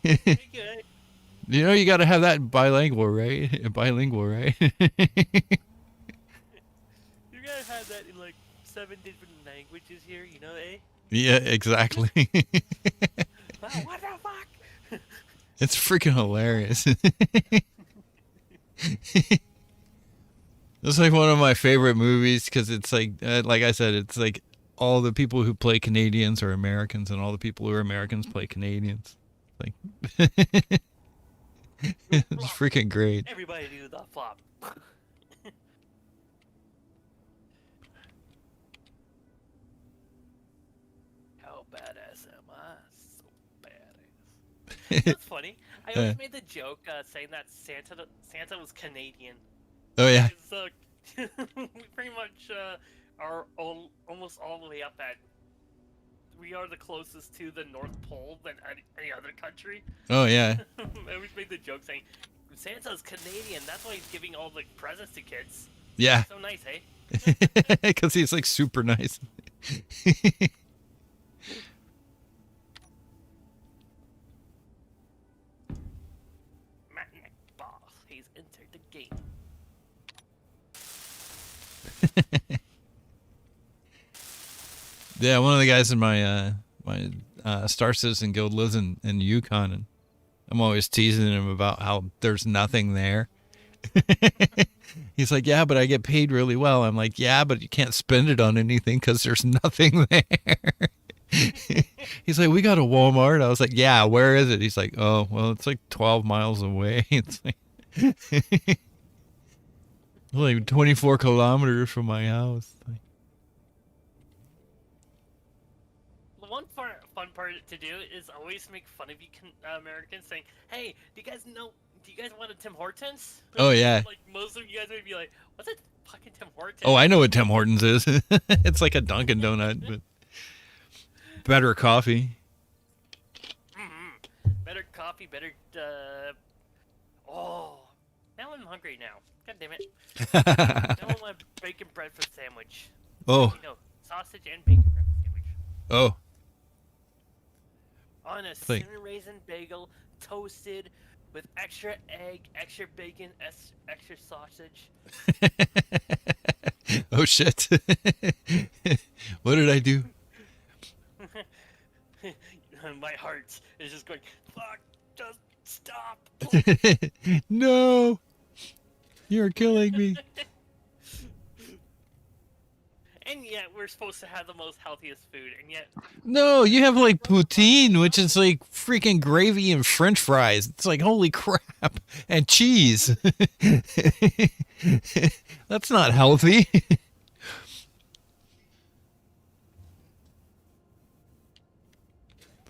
Okay. You know, you got to have that bilingual, right? Bilingual, right? You guys had that in like 7 different languages here, you know, eh? Yeah, exactly. Wow, what the fuck? It's freaking hilarious. It's like one of my favorite movies because it's like I said, it's like all the people who play Canadians are Americans, and all the people who are Americans play Canadians. Like, it's freaking great. Everybody do the flop. How badass am I? So badass. That's funny. I always made the joke saying that Santa was Canadian. Oh yeah. So we pretty much are almost all the way up at. We are the closest to the North Pole than any other country. Oh yeah. I always made the joke saying, Santa's Canadian, that's why he's giving all the presents to kids. Yeah. So nice, eh? Because he's like super nice. Matnick boss, he's entered the game. Yeah, one of the guys in my Star Citizen Guild lives in Yukon, and I'm always teasing him about how there's nothing there. He's like, yeah, but I get paid really well. I'm like, yeah, but you can't spend it on anything because there's nothing there. He's like, we got a Walmart. I was like, yeah, where is it? He's like, oh, well, it's like 12 miles away. It's like 24 kilometers from my house. The one fun part to do is always make fun of you Americans saying, hey, do you guys want a Tim Hortons? Oh, yeah. Like, most of you guys would be like, what's a fucking Tim Hortons? Oh, I know what Tim Hortons is. It's like a Dunkin' Donut, but better coffee. Mm-hmm. Better coffee, better, oh, now I'm hungry now. God damn it. Now I want a bacon breakfast sandwich. Oh. No, sausage and bacon breakfast sandwich. Oh. On a Like- cinnamon raisin bagel, toasted, with extra egg, extra bacon, extra sausage. Oh, shit. What did I do? My heart is just going, fuck, just stop. No. You're killing me. And yet, we're supposed to have the most healthiest food, and yet... No, you have like poutine, which is like freaking gravy and french fries. It's like, holy crap. And cheese. That's not healthy.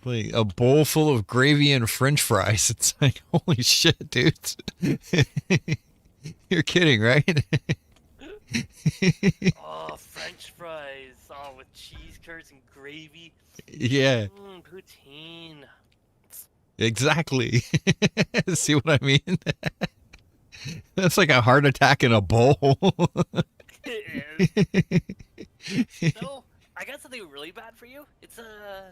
Like a bowl full of gravy and french fries. It's like, holy shit, dude. You're kidding, right? Oh, french fries. Oh, with cheese curds and gravy. Yeah, Poutine. exactly. See what I mean? That's like a heart attack in a bowl. It is. So, I got something really bad for you. It's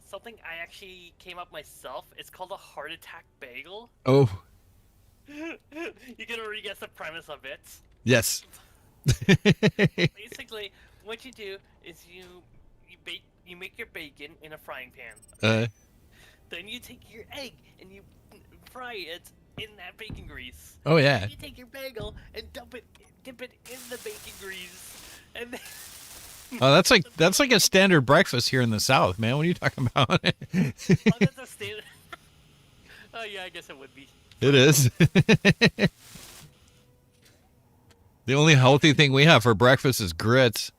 something I actually came up myself. It's called a heart attack bagel. Oh, You can already guess the premise of it. yes. Basically, what you do is you make your bacon in a frying pan. Then you take your egg and you fry it in that bacon grease. Oh, yeah. Then you take your bagel and dip it in the bacon grease, and then Oh, that's like a standard breakfast here in the South, man. What are you talking about? oh, that's a standard. Oh yeah, I guess it would be. It is. The only healthy thing we have for breakfast is grits.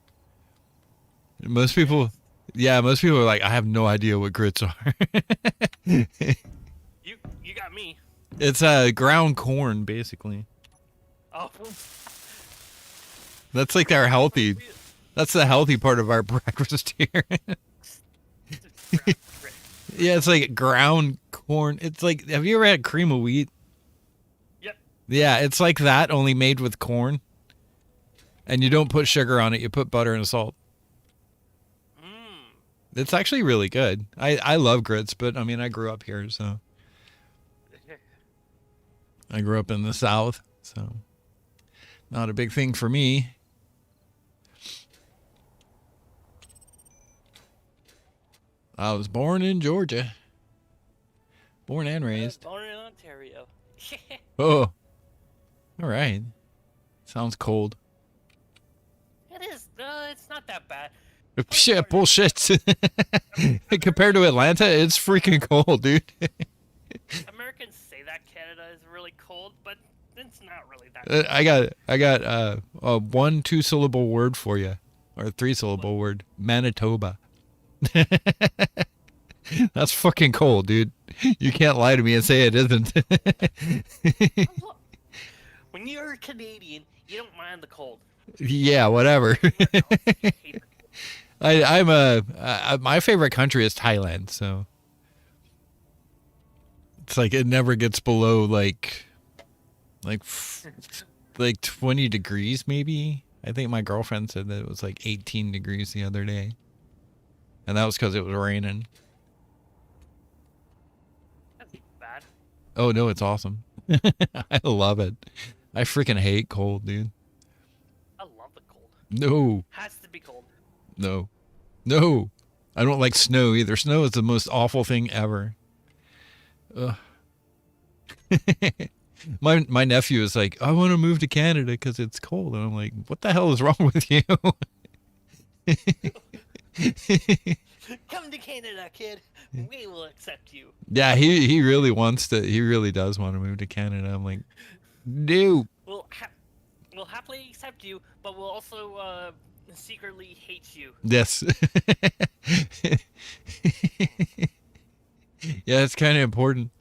Most people are like, I have no idea what grits are. You got me. It's ground corn, basically. Oh. That's like our healthy. That's the healthy part of our breakfast here. Yeah, it's like ground corn. It's like, have you ever had cream of wheat? Yep. Yeah, it's like that, only made with corn. And you don't put sugar on it. You put butter and salt. It's actually really good. I love grits, but I mean, I grew up here, so. I grew up in the South, so not a big thing for me. I was born in Georgia. Born and raised. Born in Ontario. Oh. All right. Sounds cold. It is. It's not that bad. Shit, bullshit. Compared to Atlanta, it's freaking cold, dude. Americans say that Canada is really cold, but it's not really that cold. I got a 1-2 syllable word for you, or a 3-syllable word. Manitoba. That's fucking cold, dude. You can't lie to me and say it isn't. When you're a Canadian, you don't mind the cold. Yeah, whatever. I'm my favorite country is Thailand, so it's like it never gets below like 20 degrees maybe. I think my girlfriend said that it was like 18 degrees the other day, and that was because it was raining. That's bad. Oh no, it's awesome. I love it. I freaking hate cold, dude. I love the cold. No. Has to be cold. No. No. I don't like snow either. Snow is the most awful thing ever. Ugh. My nephew is like, I want to move to Canada because it's cold. And I'm like, what the hell is wrong with you? Come to Canada, kid. We will accept you. Yeah, he really wants to. He really does want to move to Canada. I'm like, no. We'll happily accept you, but we'll also secretly hate you. Yes. Yeah, it's kind of important.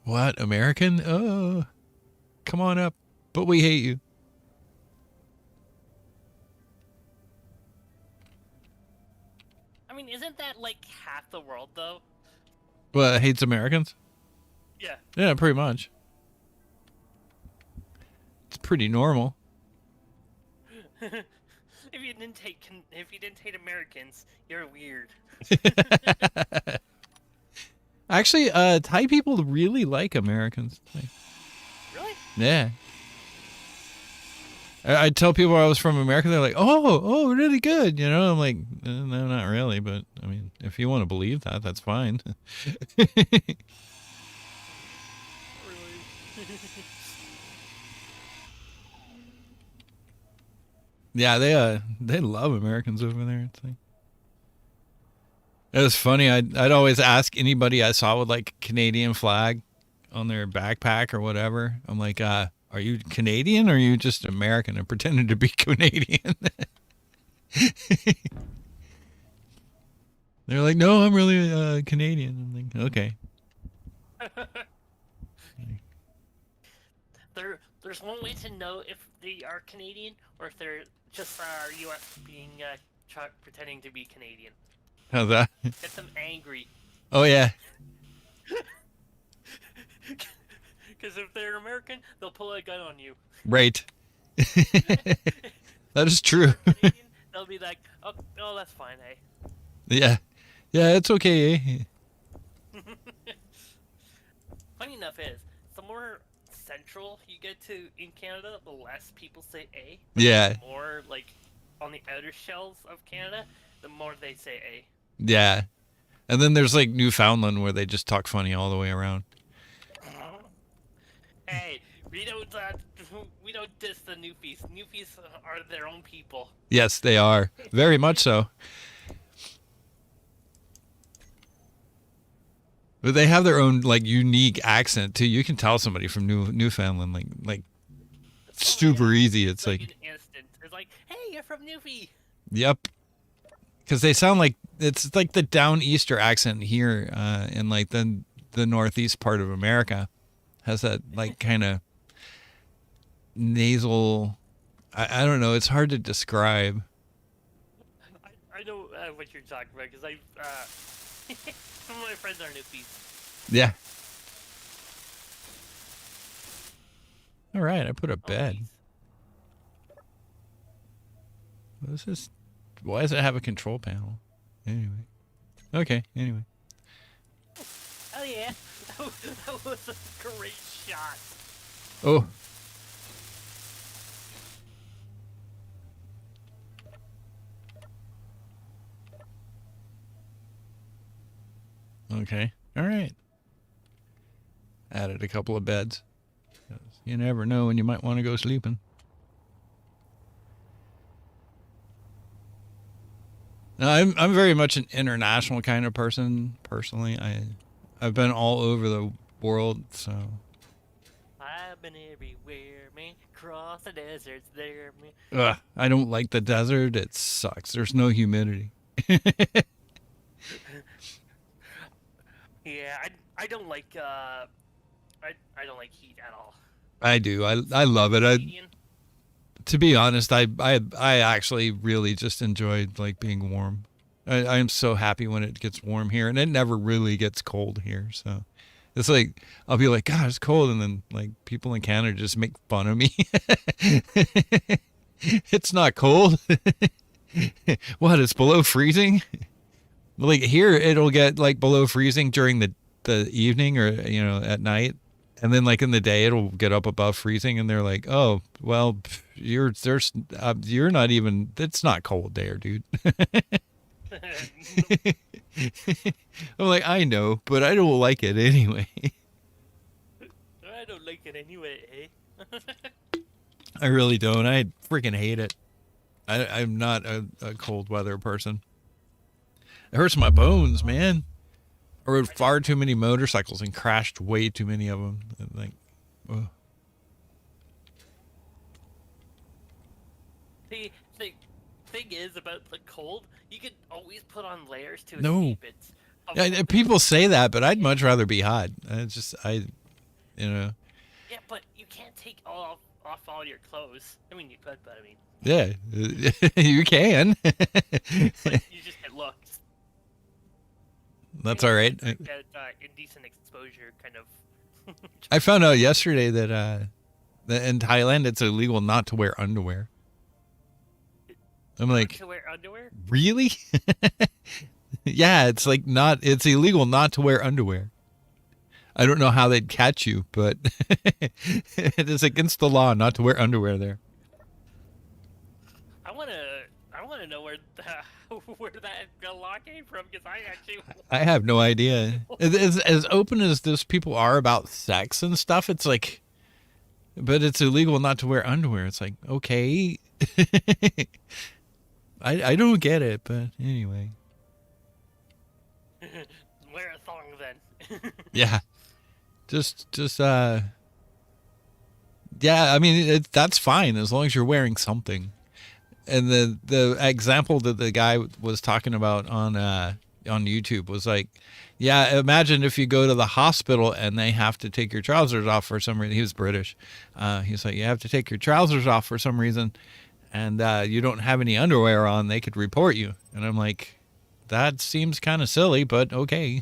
What? American? Oh, come on up. But we hate you. I mean, isn't that like half the world, though? Well, hates Americans? Yeah. Yeah, pretty much. It's pretty normal. If you didn't hate Americans, you're weird. Actually, Thai people really like Americans. Really? Yeah. I tell people I was from America, they're like, oh, really good. You know, I'm like, no, not really. But, I mean, if you want to believe that, that's fine. Yeah, they love Americans over there. It's like, it was funny. I'd always ask anybody I saw with like a Canadian flag on their backpack or whatever. I'm like, are you Canadian or are you just American and pretending to be Canadian? They're like, no, I'm really Canadian. I'm like, okay. There's one way to know if they are Canadian or if they're just U.S. being pretending to be Canadian. How's that? Get them angry. Oh yeah. Because if they're American, they'll pull a gun on you. Right. That is true. Canadian, they'll be like, oh, that's fine, eh? Yeah. Yeah, it's okay, eh? Funny enough is, the more central you get to in Canada, the less people say A. Yeah. The more, like, on the outer shells of Canada, the more they say A. Yeah. And then there's like Newfoundland where they just talk funny all the way around. Hey, we don't diss the Newfies. Newfies are their own people. Yes, they are. Very much so. But they have their own like unique accent too. You can tell somebody from Newfoundland like super easy. It's like an instant. It's like, hey, you're from Newfie. Yep. Because they sound like it's like the down easter accent here in like the northeast part of America has that like kind of nasal. I don't know. It's hard to describe. I know what you're talking about because some of my friends are Newfies. Yeah. All right, I put a Oh, bed. geez. What is this? Why does it have a control panel? Anyway. Okay, anyway. Oh yeah, that was a great shot. Oh. Okay. All right. Added a couple of beds. You never know when you might want to go sleeping. No, I'm very much an international kind of person personally. I've been all over the world, so I've been everywhere, man. Cross the deserts there, man. I don't like the desert. It sucks. There's no humidity. Yeah, I don't like I don't like heat at all. I do. I love it. Canadian? To be honest, I actually really just enjoyed like being warm. I am so happy when it gets warm here, and it never really gets cold here. So it's like I'll be like, God, it's cold, and then like people in Canada just make fun of me. It's not cold. What? It's below freezing. Like here, it'll get like below freezing during the evening or at night. And then, like in the day, it'll get up above freezing, and they're like, "Oh, well, you're not even. It's not cold there, dude." I'm like, I know, but I don't like it anyway. I don't like it anyway, eh? I really don't. I freaking hate it. I'm not a cold weather person. It hurts my bones, man. I rode far too many motorcycles and crashed way too many of them. Like, ugh. The thing is about the cold, you can always put on layers to No. escape it. Yeah, people say that, but I'd much rather be hot. Yeah, but you can't take off all your clothes. I mean, you could, but I mean. Yeah, you can. But you just get looked. That's all right. Like that indecent exposure kind of. I found out yesterday that in Thailand it's illegal not to wear underwear. I'm like, to wear underwear? really? Yeah, it's like it's illegal not to wear underwear. I don't know how they'd catch you, but it is against the law not to wear underwear there. I wanna know where that law came from, because I have no idea. As open as those people are about sex and stuff, it's like, but it's illegal not to wear underwear. It's like, okay. I don't get it, but anyway. Wear a thong then. Yeah. Just yeah, I mean, that's fine as long as you're wearing something. And the example that the guy was talking about on YouTube was like, yeah, imagine if you go to the hospital and they have to take your trousers off for some reason. He was British. He's like, you have to take your trousers off for some reason, and you don't have any underwear on. They could report you. And I'm like, that seems kind of silly, but okay.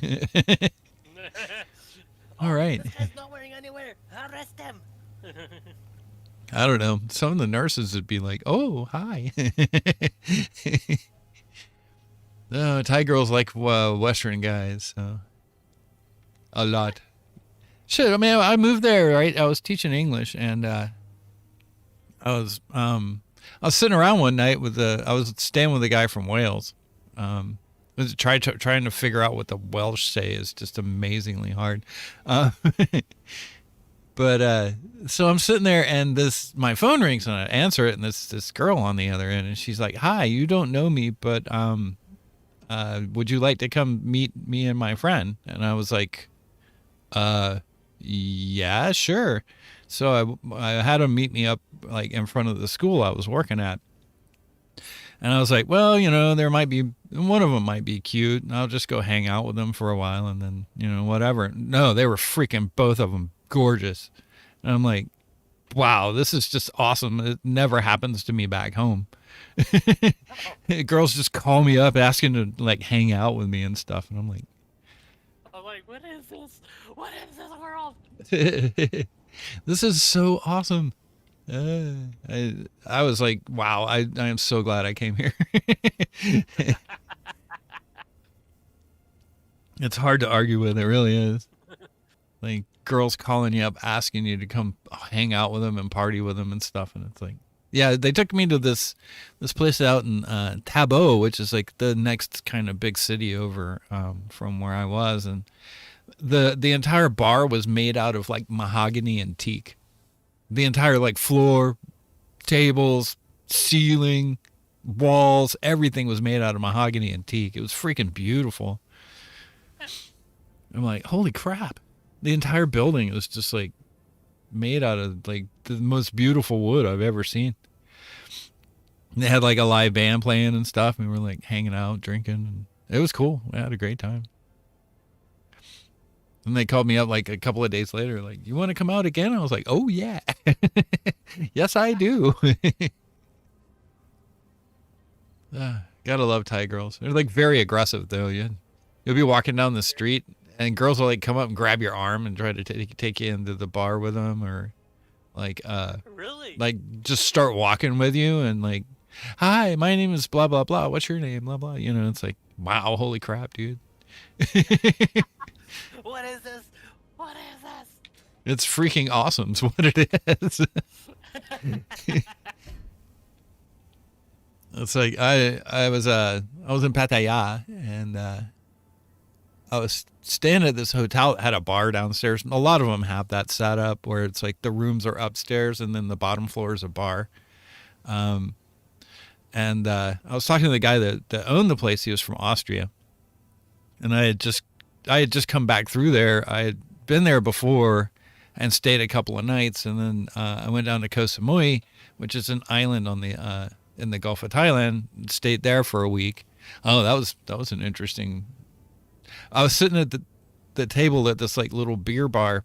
All right. This guy's not wearing underwear. Arrest him. I don't know. Some of the nurses would be like, "Oh, hi." No, Thai girls like Western guys, so a lot. Shit, I mean, I moved there, right? I was teaching English, and I was sitting around one night I was staying with a guy from Wales. Was trying to figure out what the Welsh say is just amazingly hard. But so I'm sitting there, and my phone rings, and I answer it, and this girl on the other end, and she's like, "Hi, you don't know me, but would you like to come meet me and my friend?" And I was like, yeah, sure. So I had him meet me up like in front of the school I was working at. And I was like, well, there might be, one of them might be cute. And I'll just go hang out with them for a while, and then, whatever. No, they were freaking both of them gorgeous. And I'm like, wow, this is just awesome. It never happens to me back home. Girls just call me up asking to like hang out with me and stuff. And I'm like, what is this? What is this world? This is so awesome. I was like, wow, I am so glad I came here. It's hard to argue with. It really is. Like girls calling you up, asking you to come hang out with them and party with them and stuff. And it's like, yeah, they took me to this place out in Tabo, which is like the next kind of big city over from where I was. And the entire bar was made out of like mahogany and teak. The entire like floor, tables, ceiling, walls, everything was made out of mahogany and teak. It was freaking beautiful. I'm like, holy crap. The entire building was just like made out of like the most beautiful wood I've ever seen. And they had like a live band playing and stuff, and we were like hanging out, drinking. And it was cool. We had a great time. And they called me up like a couple of days later, like, you want to come out again? I was like, oh yeah. Yes, I do. Gotta love Thai girls. They're like very aggressive though. You'll be walking down the street and girls will like come up and grab your arm and try to take you into the bar with them, or like Really? like just start walking with you and like, hi, my name is blah blah blah. What's your name? Blah blah. You know, it's like, wow, holy crap, dude. What is this? What is this? It's freaking awesome. It's what it is. It's like I was in Pattaya, and I was staying at this hotel that had a bar downstairs. A lot of them have that set up where it's like the rooms are upstairs and then the bottom floor is a bar. And I was talking to the guy that owned the place. He was from Austria, and I had just come back through there. I had been there before and stayed a couple of nights, and then I went down to Koh Samui, which is an island on the in the Gulf of Thailand. Stayed there for a week. Oh, that was an interesting. I was sitting at the table at this like little beer bar,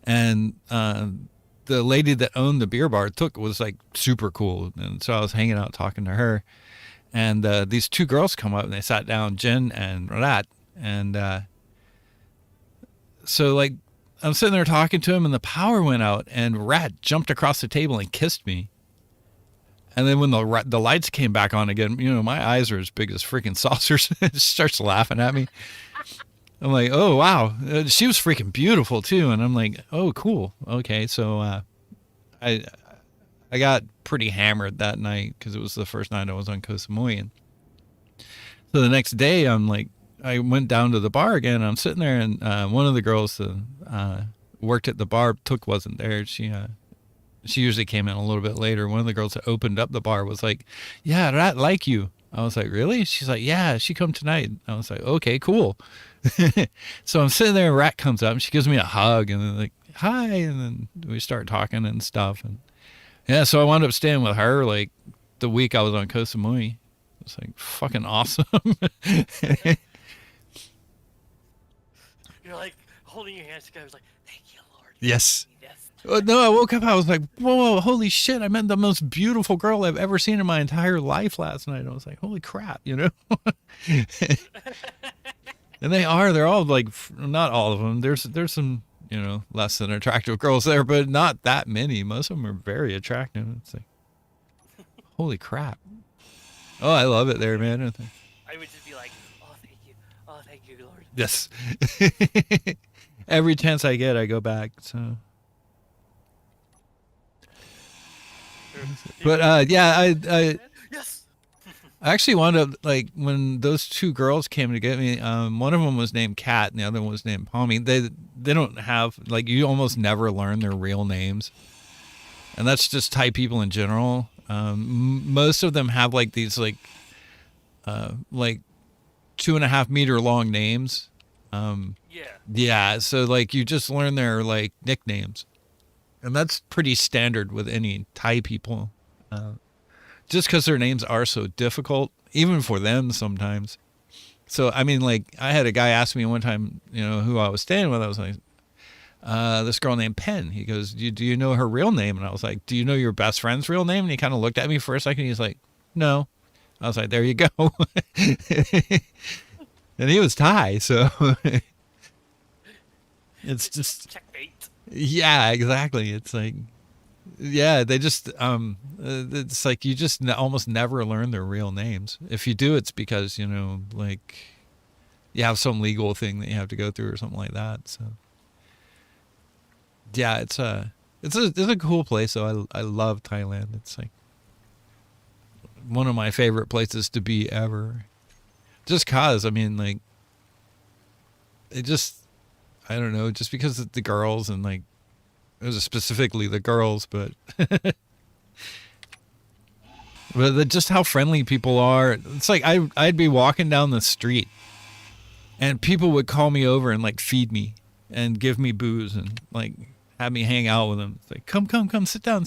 and the lady that owned the beer bar was like super cool, and so I was hanging out talking to her, and these two girls come up and they sat down, Jen and Rat, and so like I'm sitting there talking to him, and the power went out, and Rat jumped across the table and kissed me. And then when the lights came back on again, you know, my eyes are as big as freaking saucers. It just starts laughing at me. I'm like, oh, wow. She was freaking beautiful, too. And I'm like, oh, cool. Okay, so I got pretty hammered that night because it was the first night I was on Koh Samui. And so the next day, I went down to the bar again. And I'm sitting there, and one of the girls that worked at the bar, Took, wasn't there. She usually came in a little bit later. One of the girls that opened up the bar was like, yeah, Rat like you. I was like, really? She's like, yeah, she come tonight. I was like, okay, cool. So I'm sitting there, and Rat comes up and she gives me a hug and then like, hi. And then we start talking and stuff. And yeah, so I wound up staying with her like the week I was on Koh Samui. It was like fucking awesome. You're like holding your hands together. It's like, thank you, Lord. Yes. Yes. No, I woke up, I was like, whoa, holy shit, I met the most beautiful girl I've ever seen in my entire life last night. I was like, holy crap, you know? And they're all like, not all of them. There's some, you know, less than attractive girls there, but not that many. Most of them are very attractive. It's like, holy crap. Oh, I love it there, man. I would just be like, oh, thank you. Oh, thank you, Lord. Yes. Every chance I get, I go back, so... But yeah, I Yes. I actually wound up like when those two girls came to get me. One of them was named Kat, and the other one was named Palmy. They don't have like you almost never learn their real names, and that's just Thai people in general. Most of them have like these like 2.5 meter long names. Yeah. So like you just learn their like nicknames. And that's pretty standard with any Thai people. Just because their names are so difficult, even for them sometimes. So, I mean, like, I had a guy ask me one time, you know, who I was staying with. I was like, this girl named Penn. He goes, do you know her real name? And I was like, do you know your best friend's real name? And he kind of looked at me for a second. He's like, no. I was like, there you go. And he was Thai, so it's just... Checkmate. Yeah, exactly. It's like, yeah, they just it's like you just almost never learn their real names. If you do, it's because like you have some legal thing that you have to go through or something like that. So yeah, it's a cool place. So I love Thailand. It's like one of my favorite places to be ever. Just cause I mean, like, it just I don't know, just because of the girls and like it was specifically the girls, but just how friendly people are. It's like I'd be walking down the street and people would call me over and like feed me and give me booze and like have me hang out with them. It's like, come, sit down.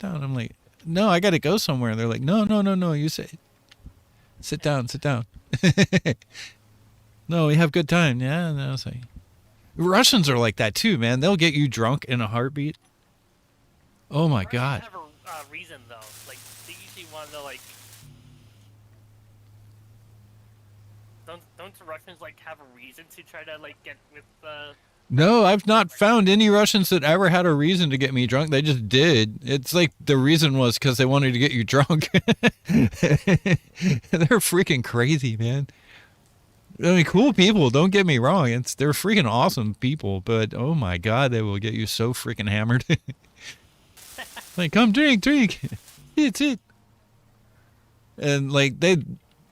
I'm like, no, I got to go somewhere. They're like, no. You say, sit down. No, we have good time. Yeah, no, it's like, Russians are like that too, man. They'll get you drunk in a heartbeat. Oh my God. Have a reason though. Like they usually want to like. Don't the Russians like have a reason to try to like get with? No, I've not found any Russians that ever had a reason to get me drunk. They just did. It's like the reason was because they wanted to get you drunk. They're freaking crazy, man. I mean, cool people. Don't get me wrong. They're freaking awesome people, but oh my God, they will get you so freaking hammered. Like, come drink. It's it. And like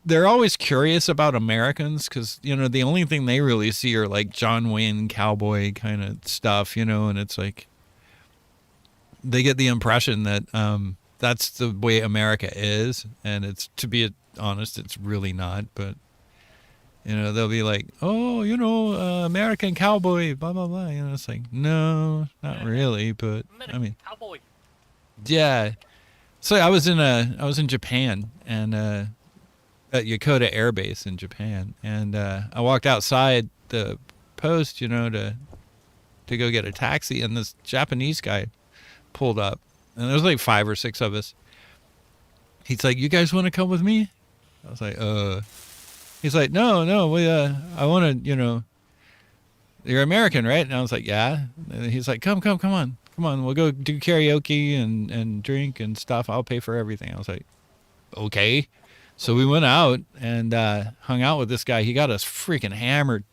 they're always curious about Americans because the only thing they really see are like John Wayne cowboy kind of stuff, and it's like they get the impression that that's the way America is, and it's, to be honest, it's really not. But they'll be like, oh, American cowboy, blah blah blah. It's like, no, not really. But I mean, cowboy. Yeah. So I was in Japan and at Yokota Air Base in Japan, and I walked outside the post, to go get a taxi, and this Japanese guy pulled up, and there was like 5 or 6 of us. He's like, "You guys want to come with me?" I was like, He's like, "No, we I want to, you're American, right?" And I was like, "Yeah." And he's like, "Come on, we'll go do karaoke and drink and stuff. I'll pay for everything." I was like, "Okay." So we went out and hung out with this guy. He got us freaking hammered.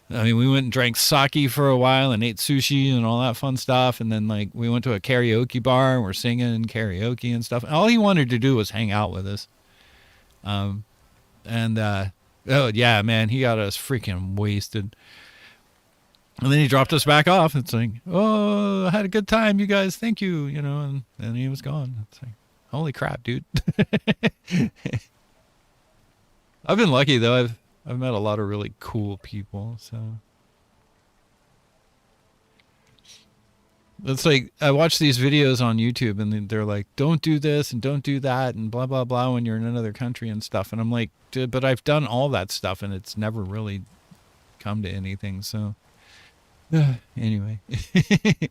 I mean, we went and drank sake for a while and ate sushi and all that fun stuff. And then like we went to a karaoke bar and we're singing karaoke and stuff. All he wanted to do was hang out with us. Oh yeah, man, he got us freaking wasted. And then he dropped us back off. It's like, "Oh, I had a good time, you guys. Thank you." And then he was gone. It's like, holy crap, dude. I've been lucky though. I've met a lot of really cool people. So it's like I watch these videos on YouTube and they're like, "Don't do this and don't do that and blah blah blah when you're in another country and stuff." And I'm like, "Dude, but I've done all that stuff and it's never really come to anything." So anyway. The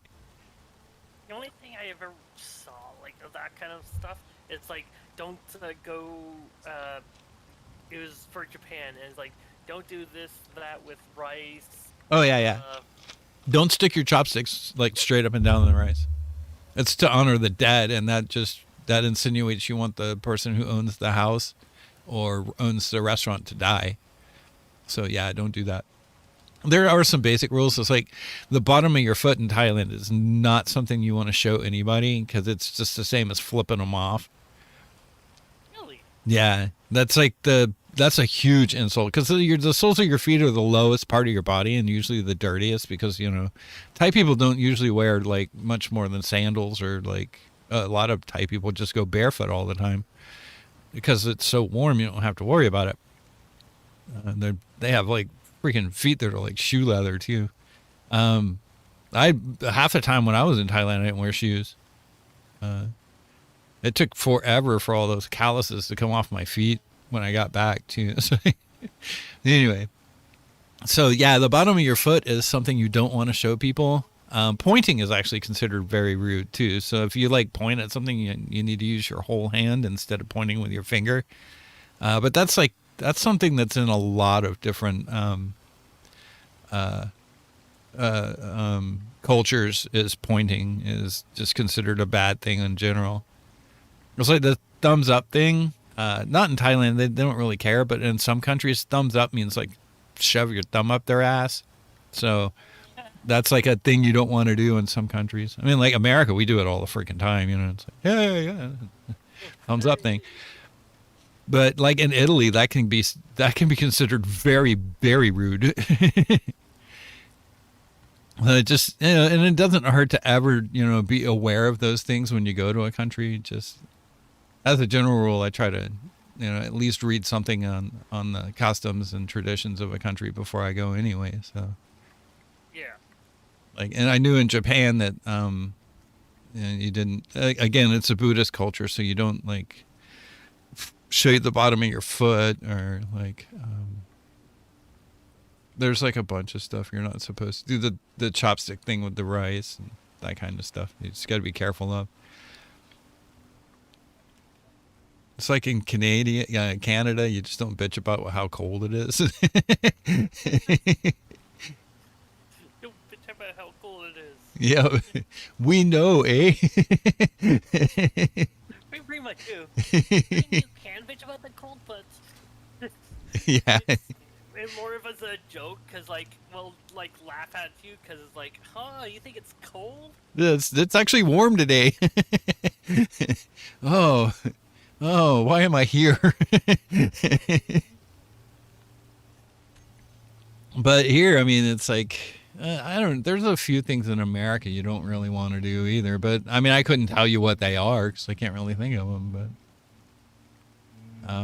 only thing I ever saw like of that kind of stuff, it's like, don't go. It was for Japan, and it's like, don't do this, that with rice. Oh yeah. Don't stick your chopsticks like straight up and down in the rice. It's to honor the dead, and that insinuates you want the person who owns the house or owns the restaurant to die. So yeah, don't do that. There are some basic rules. It's like the bottom of your foot in Thailand is not something you want to show anybody because it's just the same as flipping them off. Really? Yeah, that's a huge insult because the soles of your feet are the lowest part of your body and usually the dirtiest because Thai people don't usually wear like much more than sandals, or like a lot of Thai people just go barefoot all the time because it's so warm you don't have to worry about it. They have like freaking feet that are like shoe leather too. Half the time when I was in Thailand I didn't wear shoes. It took forever for all those calluses to come off my feet when I got back too. Anyway, so yeah, the bottom of your foot is something you don't want to show people. Pointing is actually considered very rude too. So if you like point at something, you need to use your whole hand instead of pointing with your finger. But that's something that's in a cultures is pointing is just considered a bad thing in general. It's like the thumbs up thing. Not in Thailand, they don't really care, but in some countries, thumbs up means like shove your thumb up their ass. So that's like a thing you don't want to do in some countries. I mean, like America, we do it all the freaking time. You know, it's like, yeah, thumbs up thing. But like in Italy, that can be considered very, very rude. It just, you know, and it doesn't hurt to ever, you know, be aware of those things when you go to a country. Just as a general rule, I try to, you know, at least read something on the customs and traditions of a country before I go anyway. So, Yeah. like, and I knew in Japan that, you didn't, again, it's a Buddhist culture, so you don't like show the bottom of your foot or like, there's like a bunch of stuff you're not supposed to do. The chopstick thing with the rice and that kind of stuff. You just got to be careful of. It's like in Canada, you just don't bitch about how cold it is. Don't bitch about how cool it is. Yeah, we know, eh? We pretty much do. I mean, you can bitch about the cold, but Yeah. it's more of as a joke, because, like, we'll, like, laugh at you, because it's like, huh, you think it's cold? It's actually warm today. Oh, why am I here? But here, I mean, it's like, there's a few things in America you don't really want to do either. But, I mean, I couldn't tell you what they are because I can't really think of them. But,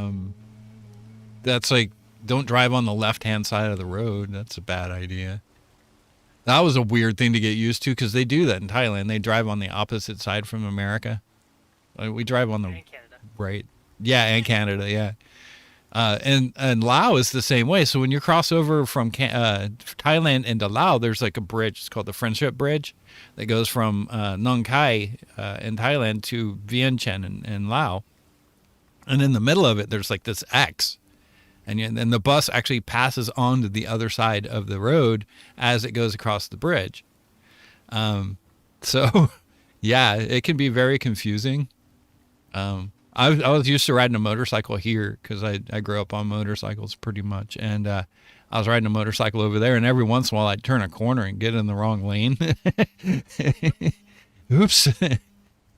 that's like, don't drive on the left-hand side of the road. That's a bad idea. That was a weird thing to get used to because they do that in Thailand. They drive on the opposite side from America. We drive on the And Canada. right. Yeah, and Canada, yeah. And Laos is the same way. So when you cross over from Thailand into Laos, there's like a bridge. It's called the Friendship Bridge that goes from Nong Khai in Thailand to Vientiane in Laos. And in the middle of it, there's like this X. And the bus actually passes on to the other side of the road as it goes across the bridge. So, yeah, it can be very confusing. I was used to riding a motorcycle here because I grew up on motorcycles pretty much. And I was riding a motorcycle over there, and every once in a while I'd turn a corner and get in the wrong lane. Oops.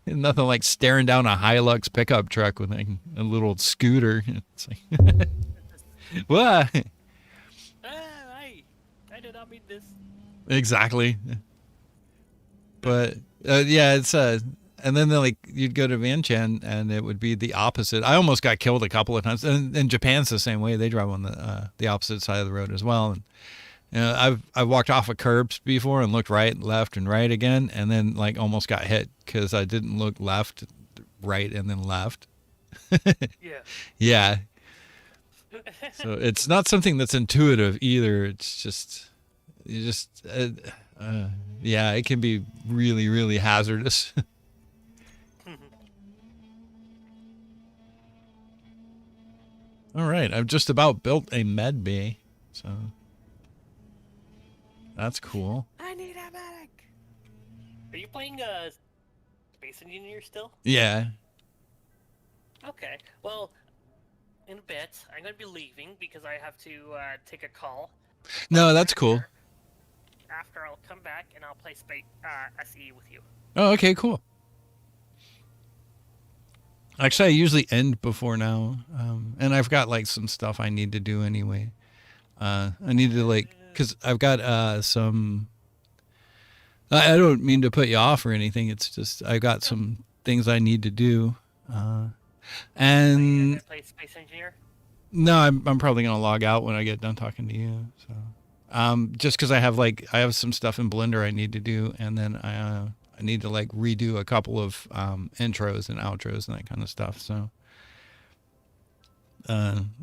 Nothing like staring down a Hilux pickup truck with a little scooter. It's like, what? I did not mean this. Exactly. But yeah, it's and then like you'd go to Vientiane and it would be the opposite. I almost got killed a couple of times. And Japan's the same way. They drive on the opposite side of the road as well. And you know, I've walked off of curbs before and looked right, left, and right again, and then like almost got hit because I didn't look left, right, and then left. Yeah. Yeah. So it's not something that's intuitive either. It's just, yeah, it can be really, really hazardous. All right, I've just about built a med bay, so that's cool. I need a medic. Are you playing Space Engineer still? Yeah. Okay. Well, in a bit, I'm going to be leaving because I have to take a call. No, that's cool. After I'll come back and I'll play SE with you. Oh, okay, cool. Actually, I usually end before now, and I've got like some stuff I need to do anyway. I need to like, cause I've got some. I don't mean to put you off or anything. It's just I got some things I need to do, and Play Space Engineer. no, I'm probably gonna log out when I get done talking to you. So, just because I have some stuff in Blender I need to do, and then I need to like redo a couple of intros and outros and that kind of stuff. So,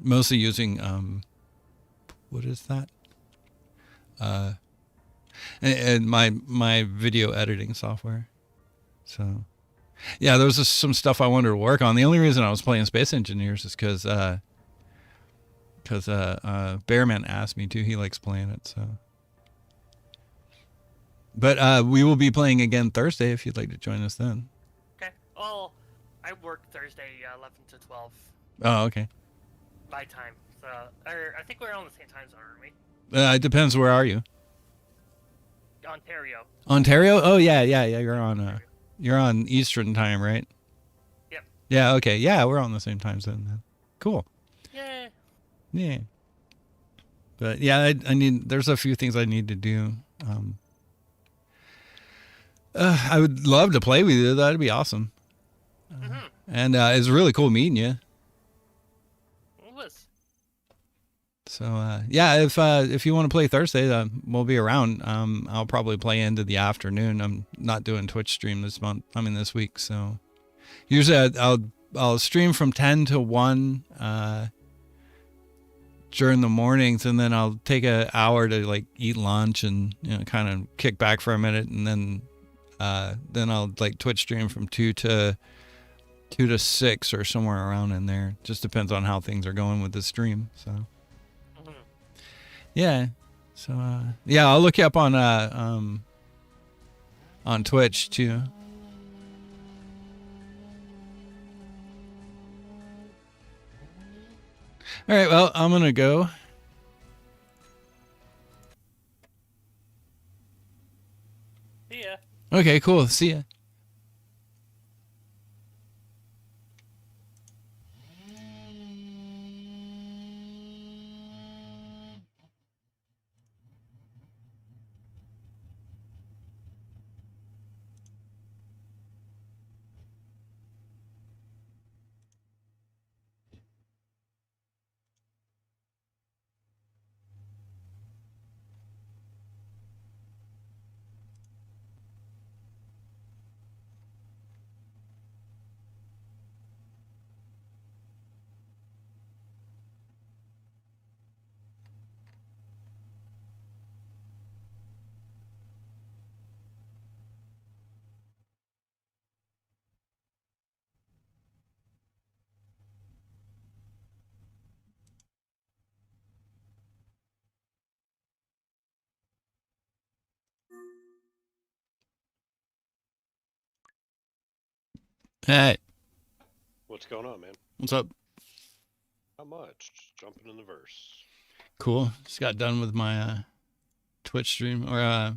mostly using what is that? And my video editing software. So, yeah, there was just some stuff I wanted to work on. The only reason I was playing Space Engineers is because Bearman asked me to. He likes playing it, so. But we will be playing again Thursday if you'd like to join us then. Okay. Well, I work Thursday 11 to 12 Oh, okay. my time. So, or I think we're on the same time zone, aren't we? It depends. Where are you? Ontario. Ontario? Oh yeah. You're on Ontario. you're on Eastern time, right? Yep. Yeah. Okay. Yeah, we're on the same time zone then. Cool. Yeah. Yeah. But yeah, I need. There's a few things I need to do. I would love to play with you. That'd be awesome. Mm-hmm. And it's really cool meeting you. It was. So yeah, if you want to play Thursday, we'll be around. I'll probably play into the afternoon. I'm not doing Twitch stream this month. I mean this week. So usually I'll stream from 10 to 1 during the mornings, and then I'll take an hour to like eat lunch and kind of kick back for a minute, and then I'll like Twitch stream from 2 to 6 or somewhere around in there. Just depends on how things are going with the stream. So Mm-hmm. yeah. So yeah, I'll look you up on Twitch too. All right, well, I'm gonna go. See ya. Okay, cool. See ya. Hey, What's going on, man? what's up? Not much. Just jumping in the verse. Cool. Just got done with my Twitch stream or